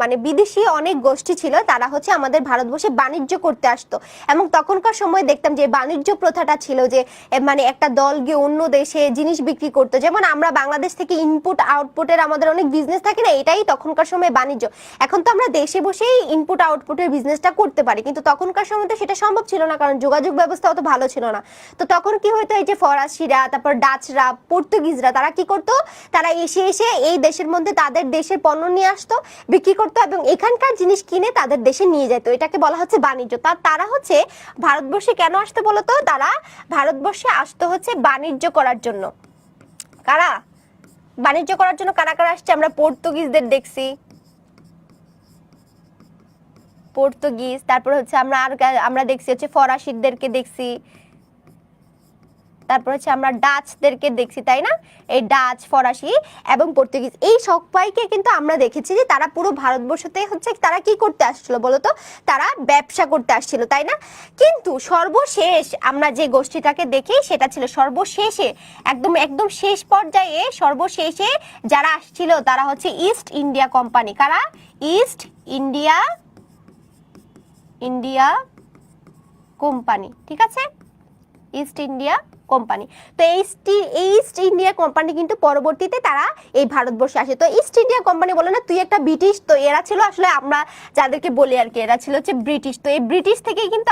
মানে বিদেশি অনেক গোষ্ঠী ছিল, তারা হচ্ছে আমাদের ভারতবর্ষে বাণিজ্য করতে আসতো। এবং তখনকার সময় দেখতাম যে বাণিজ্য প্রথাটা ছিল যে মানে একটা দল গিয়ে অন্য দেশে জিনিস বিক্রি করতো। যেমন আমরা বাংলাদেশ থেকে ইনপুট আউটপুটের আমাদের অনেক বিজনেস থাকে না, এটাই তখনকার সময় বাণিজ্য। এখন তো আমরা দেশে বসেই ইনপুট আউটপুটের বিজনেসটা করতে পারি, কিন্তু তখনকার সময় তো সেটা সম্ভব ছিল না, কারণ যোগাযোগ ব্যবস্থা অত ভালো ছিল না। তো তখন কি হতো, এই যে ফরাসিরা, তারপর ডাচরা, পর্তুগিজরা, তারা কি করতো, তারা এসে এই দেশের মধ্যে তাদের দেশের পণ্য নিয়ে আসতো, বিক্রি করতো এবং এখানকার জিনিস কিনে তাদের দেশে নিয়ে যেত। এটাকে বলা হচ্ছে বাণিজ্য। তারা হচ্ছে ভারতবর্ষে কেন আসতো বলতো, তারা ভারতবর্ষে আসতো হচ্ছে বাণিজ্য করার জন্য। কারা বাণিজ্য করার জন্য কারা কারা আসছে, আমরা পর্তুগিজদের দেখছি, পর্তুগিজ, তারপর হচ্ছে আমরা দেখছি হচ্ছে ফরাসিদেরকে দেখছি, তারপর হচ্ছে আমরা ডাচদেরকে দেখছি, তাই না? এই ডাচ, ফরাসি এবং পর্তুগিজ, এই সবাইকে কিন্তু আমরা দেখেছি যে তারা পুরো ভারতবর্ষতে হচ্ছে তারা কি করতে আসছিল বলতো, তারা ব্যবসা করতে আসছিল, তাই না? কিন্তু সর্বশেষ আমরা যে গোষ্ঠীটাকে দেখি সেটা ছিল সর্বশেষে, একদম একদম শেষ পর্যায়ে, সর্বশেষে যারা আসছিল তারা হচ্ছে ইস্ট ইন্ডিয়া কোম্পানি। কারা? ইস্ট ইন্ডিয়া কোম্পানি, ঠিক আছে, ইস্ট ইন্ডিয়া কোম্পানি। তো ইস্ট ইন্ডিয়া কোম্পানি কিন্তু পরবর্তীতে তারা এই ভারতবর্ষে আসে। তো ইস্ট ইন্ডিয়া কোম্পানি বলে না, তুই একটা ব্রিটিশ, তো এরা ছিল আসলে আমরা যাদেরকে বলি আর কি, এরা ছিল হচ্ছে ব্রিটিশ। তো এই ব্রিটিশ থেকেই কিন্তু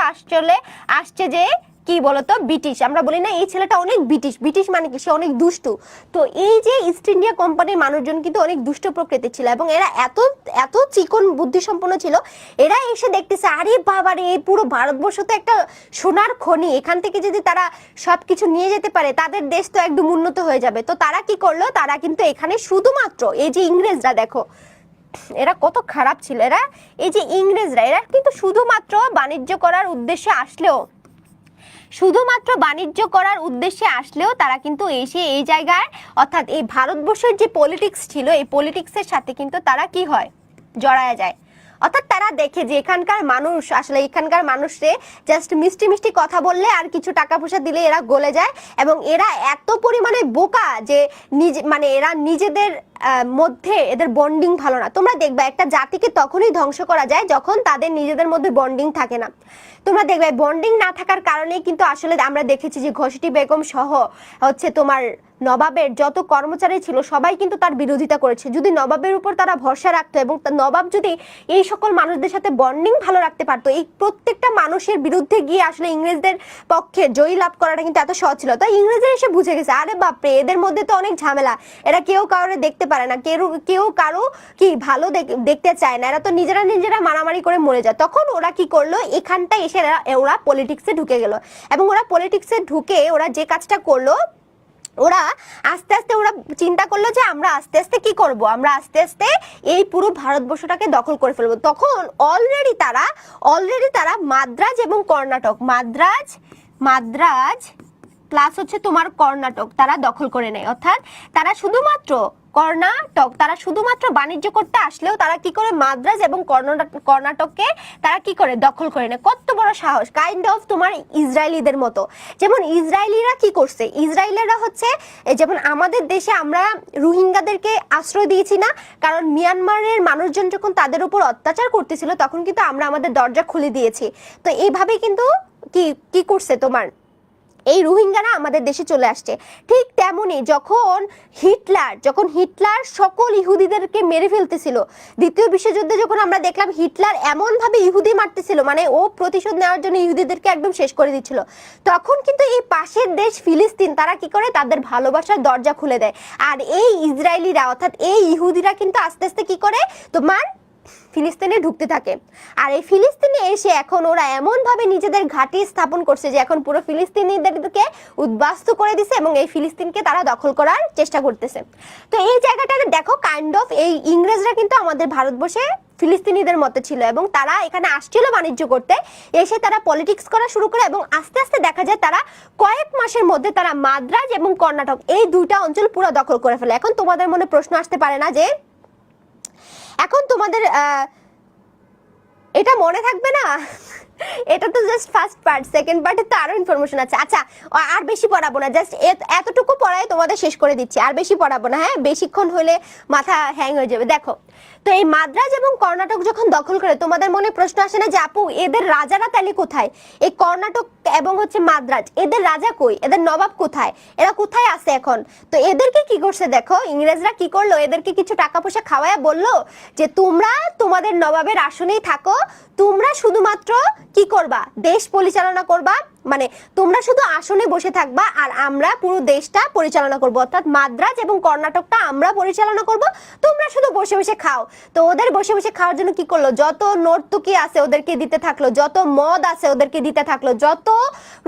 আসছে যে কি বলতো, ব্রিটিশ। আমরা বলি না এই ছেলেটা অনেক ব্রিটিশ মানে কি, সে অনেক দুষ্টু। তো এই যে ইস্ট ইন্ডিয়া কোম্পানির মানুষজন কিন্তু অনেক দুষ্ট প্রকৃতির ছিল এবং এরা এত চিকন বুদ্ধি সম্পন্ন ছিল। এরা এসে দেখতেছে, আরে বাবারে, এই পুরো ভারতবর্ষ তো একটা সোনার খনি, এখান থেকে যদি তারা সবকিছু নিয়ে যেতে পারে তাদের দেশ তো একদম উন্নত হয়ে যাবে। তো তারা কি করলো, তারা কিন্তু এখানে শুধুমাত্র এই যে ইংরেজরা, দেখো এরা কত খারাপ ছিল, এই যে ইংরেজরা, এরা কিন্তু শুধুমাত্র বাণিজ্য করার উদ্দেশ্যে আসলেও তারা কিন্তু এসে এই জায়গায়, অর্থাৎ এই ভারতবর্ষের যে পলিটিক্স ছিল, এই পলিটিক্সের সাথে কিন্তু তারা কি হয়, জড়ায় যায়। অর্থাৎ তারা দেখে যে এখানকার মানুষ আসলে এখানকার মানুষরে জাস্ট মিষ্টি মিষ্টি কথা বললে আর কিছু টাকা পয়সা দিলে এরা গলে যায়, এবং এরা এত পরিমাণে বোকা যে মানে এরা নিজেদের মধ্যে এদের বন্ডিং ভালো না। তোমরা দেখবে একটা জাতিকে তখনই ধ্বংস করা যায় যখন তাদের নিজেদের মধ্যে বন্ডিং থাকে না। তোমরা দেখবে বন্ডিং না থাকার কারণেই কিন্তু আসলে আমরা দেখেছি যে ঘসেটি বেগম সহ হচ্ছে তোমার নবাবের যত কর্মচারী ছিল সবাই কিন্তু তার বিরোধিতা করেছে। যদি নবাবের উপর তারা ভরসা রাখতো এবং নবাব যদি এই সকল মানুষদের সাথে বন্ডিং ভালো রাখতে পারতো, এই প্রত্যেকটা মানুষের বিরুদ্ধে গিয়ে আসলে ইংরেজদের পক্ষে জয়ী লাভ করাটা কিন্তু এত সহজ ছিল। তাই ইংরেজরা এসে বুঝে গেছে আরে বাপরে এদের মধ্যে তো অনেক ঝামেলা, এরা কেউ কারোর দেখতে পারে না, কেউ কারো কি ভালো দেখতে চায় না, এরা তো নিজেরা মারামারি করে মরে যায়। তখন ওরা কি করলো, এখানটায় এসে ওরা পলিটিক্সে ঢুকে গেল, এবং ওরা পলিটিক্সে ঢুকে ওরা যে কাজটা করলো, ওরা আস্তে আস্তে ওরা চিন্তা করলো যে আমরা আস্তে আস্তে কি করব, আমরা আস্তে আস্তে এই পুরো ভারতবর্ষটাকে দখল করে ফেলবো। তখন অলরেডি তারা মাদ্রাজ এবং কর্ণাটক, মাদ্রাজ প্লাস হচ্ছে তোমার কর্ণাটক তারা দখল করে নেয়। অর্থাৎ তারা শুধুমাত্র বাণিজ্য করতে আসলেও তারা কি করে মাদ্রাজ এবং কর্ণাটককে তারা কি করে দখল করে নেয়। কত বড় সাহস, কাইন্ড অফ তোমার ইসরায়েলিদের মতো। যেমন ইসরায়েলিরা কি করছে, ইসরায়েলিরা হচ্ছে যেমন আমাদের দেশে আমরা রোহিঙ্গাদেরকে আশ্রয় দিয়েছি না, কারণ মিয়ানমারের মানুষজন যখন তাদের উপর অত্যাচার করতেছিল তখন কিন্তু আমরা আমাদের দরজা খুলে দিয়েছি। তো এইভাবে কিন্তু কি করছে তোমার এই রোহিঙ্গারা আমাদের দেশে চলে আসছে। ঠিক তেমনি যখন হিটলার সকল ইহুদিদেরকে মেরে ফেলতেছিল, দ্বিতীয় বিশ্বযুদ্ধে যখন আমরা দেখলাম হিটলার এমন ভাবে ইহুদি মারতেছিল, মানে ও প্রতিশোধ নেওয়ার জন্য ইহুদিদেরকে একদম শেষ করে দিচ্ছিল, তখন কিন্তু এই পাশের দেশ ফিলিস্তিন তারা কি করে তাদের ভালোবাসার দরজা খুলে দেয়। আর এই ইসরায়েলিরা অর্থাৎ এই ইহুদিরা কিন্তু আস্তে আস্তে কি করে তোমার ফিলিস্তিনে ঢুকতে থাকে। আর এই ফিলিস্তিনে এসে এখন ওরা এমন ভাবে নিজেদের ঘাঁটি স্থাপন করছে যে এখন পুরো ফিলিস্তিনিদেরকে উদ্বাস্ত করে দিছে এবং এই ফিলিস্তিনকে তারা দখল করার চেষ্টা করতেছে। তো এই জায়গাটাতে দেখো কাইন্ড অফ এই ইংরেজরা কিন্তু আমাদের ভারতবর্ষে ফিলিস্তিনিদের মতো ছিল, এবং তারা এখানে আসছিল বাণিজ্য করতে, এসে তারা পলিটিক্স করা শুরু করে, এবং আস্তে আস্তে দেখা যায় তারা কয়েক মাসের মধ্যে তারা মাদ্রাজ এবং কর্ণাটক এই দুইটা অঞ্চল পুরো দখল করে ফেলে। এখন তোমাদের মনে প্রশ্ন আসতে পারে না যে এখন তোমাদের এটা মনে থাকবে না? এটা তো জাস্ট ফার্স্ট পার্ট, সেকেন্ড পার্টে তো আরো ইনফরমেশন আছে। আচ্ছা আর বেশি পড়াবো না, জাস্ট এতটুকু পড়ায় তোমাদের শেষ করে দিচ্ছি, আর বেশি পড়াবো না, হ্যাঁ বেশিক্ষণ হলে মাথা হ্যাং হয়ে যাবে। দেখো তো এই মাদ্রাজ এবং কর্ণাটক যখন দখল করে তোমাদের মনে প্রশ্ন আসে না যে আপু এদের রাজারা তাহলে কোথায়? এই কর্ণাটক এবং হচ্ছে মাদ্রাজ এদের রাজা কই, এদের নবাব কোথায়, এরা কোথায় আছে এখন? তো এদেরকে কি করছে দেখো, ইংরেজরা কি করলো, এদেরকে কিছু টাকা পয়সা খাওয়ায়া বললো যে তোমরা তোমাদের নবাবের আসনেই থাকো, তোমরা শুধুমাত্র কি করবা, দেশ পরিচালনা করবা, মানে তোমরা শুধু আসনে বসে থাকবা আর আমরা পুরো দেশটা পরিচালনা করব, অর্থাৎ মাদ্রাজ এবং কর্ণাটকটা আমরা পরিচালনা করব, তোমরা শুধু বসে বসে খাও। তো ওদের বসে বসে খাওয়ার জন্য কি করলো, যত নর্তকী আছে ওদেরকে দিতে থাকলো, যত মদ আছে ওদেরকে দিতে থাকলো, যত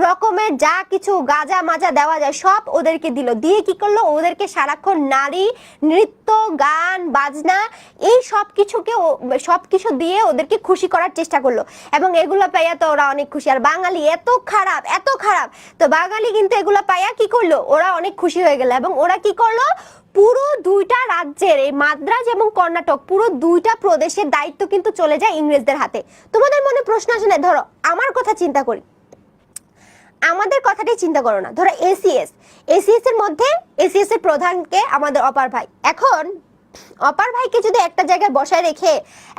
রকমের যা কিছু গাঁজা মাজা দেওয়া যায় সব ওদেরকে দিল, দিয়ে কি করলো ওদেরকে সারাক্ষণ নারী নৃত্য গান বাজনা এই সবকিছু দিয়ে ওদেরকে খুশি করার চেষ্টা করলো, এবং এগুলো পাইয়া তো ওরা অনেক খুশি। আর বাঙালি এত খারাপ, তো বাঙালি কিন্তু এগুলো পাইয়া কি করলো, ওরা অনেক খুশি হয়ে গেল, এবং ওরা কি করলো পুরো দুইটা রাজ্যের এই মাদ্রাজ এবং কর্ণাটক পুরো দুইটা প্রদেশের দায়িত্ব কিন্তু চলে যায় ইংরেজদের হাতে। তোমাদের মনে প্রশ্ন আসে না, ধরো আমার কথা চিন্তা করি, আমাদের কথাটাই চিন্তা করো না, ধরো এসিএস এর মধ্যে এসিএস এর প্রধানকে আমাদের অপার ভাই, এখন অপার ভাইকে যদি একটা জায়গায় বসায় রেখে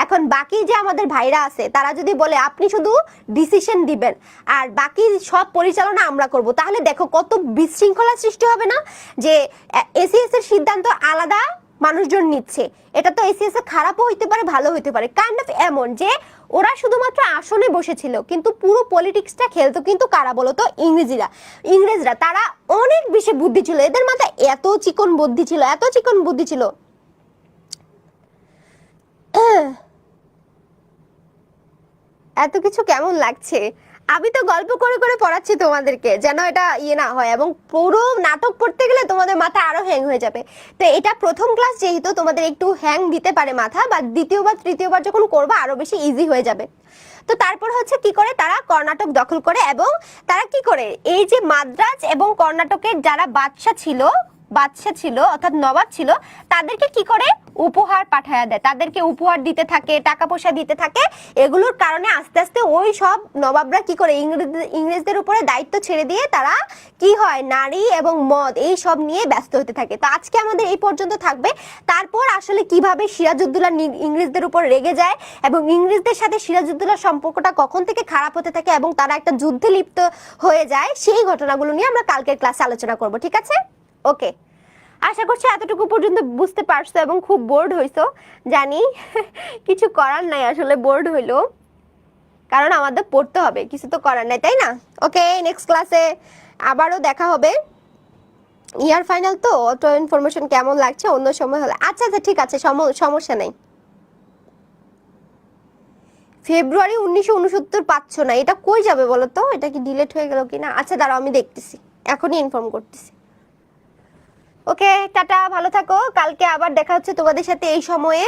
এখন বাকি যে আমাদের ভাইরা আছে তারা যদি বলে আপনি শুধু ডিসিশন দিবেন আর বাকি সব পরিচালনা আমরা করব, তাহলে দেখো কত বিশৃঙ্খলা সৃষ্টি হবে না? যে এসিএস এর সিদ্ধান্ত আলাদা মানুষজন নিচ্ছে, এটা তো এসিএস এর খারাপও হইতে পারে ভালো হইতে পারে, কাইন্ড অফ এমন যে ওরা শুধুমাত্র আসনে বসেছিল কিন্তু পুরো পলিটিক্সটা খেলতো কিন্তু কারা বলতো, ইংরেজরা। তারা অনেক বেশি বুদ্ধি ছিল, এদের মাথায় এত চিকন বুদ্ধি ছিল। এত কিছু কেমন লাগছে, আমি তো গল্প করে করে পড়াচ্ছি তোমাদেরকে যেন এটা না হয়, এবং পুরো নাটক পড়তে গেলে তোমাদের মাথা আরো হ্যাং হয়ে যাবে। তো এটা প্রথম ক্লাস যেহেতু তোমাদের একটু হ্যাং দিতে পারে মাথা, বা দ্বিতীয়বার তৃতীয়বার যখন করবা আরো বেশি ইজি হয়ে যাবে। তো তারপর হচ্ছে কি করে তারা কর্ণাটক দখল করে, এবং তারা কি করে এই যে মাদ্রাজ এবং কর্ণাটকের যারা বাদশা ছিল বাদশা ছিল অর্থাৎ নবাব ছিল তাদেরকে কি করে উপহার পাঠায়া দেয়, তাদেরকে উপহার দিতে থাকে, টাকা পয়সা দিতে থাকে। এগুলোর কারণে আস্তে আস্তে ওই সব নবাবরা কি করে ইংরেজদের উপরে দায়িত্ব ছেড়ে দিয়ে তারা কি হয় নারী এবং মদ এই সব নিয়ে ব্যস্ত হতে থাকে। তো আজকে আমাদের এই পর্যন্ত থাকবে। তারপর আসলে কিভাবে সিরাজউদ্দৌলা ইংরেজদের উপর রেগে যায় এবং ইংরেজদের সাথে সিরাজউদ্দৌলার সম্পর্কটা কখন থেকে খারাপ হতে থাকে এবং তারা একটা যুদ্ধে লিপ্ত হয়ে যায় সেই ঘটনাগুলো নিয়ে আমরা কালকের ক্লাসে আলোচনা করব, ঠিক আছে? ওকে, আশা করছি এতটুকু পর্যন্ত বুঝতে পারছো এবং খুব বোর্ড হইছো জানি। কিছু করার নাই, আসলে বোর্ড হইলো কারণ আমাদের পড়তে হবে, কিছু তো করার নাই, তাই না? ওকে, নেক্সট ক্লাসে আবারও দেখা হবে। ইয়ার ফাইনাল তো অটো ইনফরমেশন কেমন লাগছে অন্য সময় হলে। আচ্ছা আচ্ছা ঠিক আছে, সমস্যা নেই। ফেব্রুয়ারি 1969 পাচ্ছ না, এটা কই যাবে বলো তো? এটা কি ডিলিট হয়ে গেল কিনা? আচ্ছা দাঁড়াও আমি দেখতেছি, এখনই ইনফর্ম করতেছি। ওকে, টাটা, ভালো থাকো। কালকে আবার দেখা হচ্ছে তোমাদের সাথে এই সময়ে।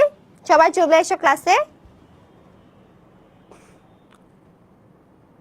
সবাই চলে এসো ক্লাসে।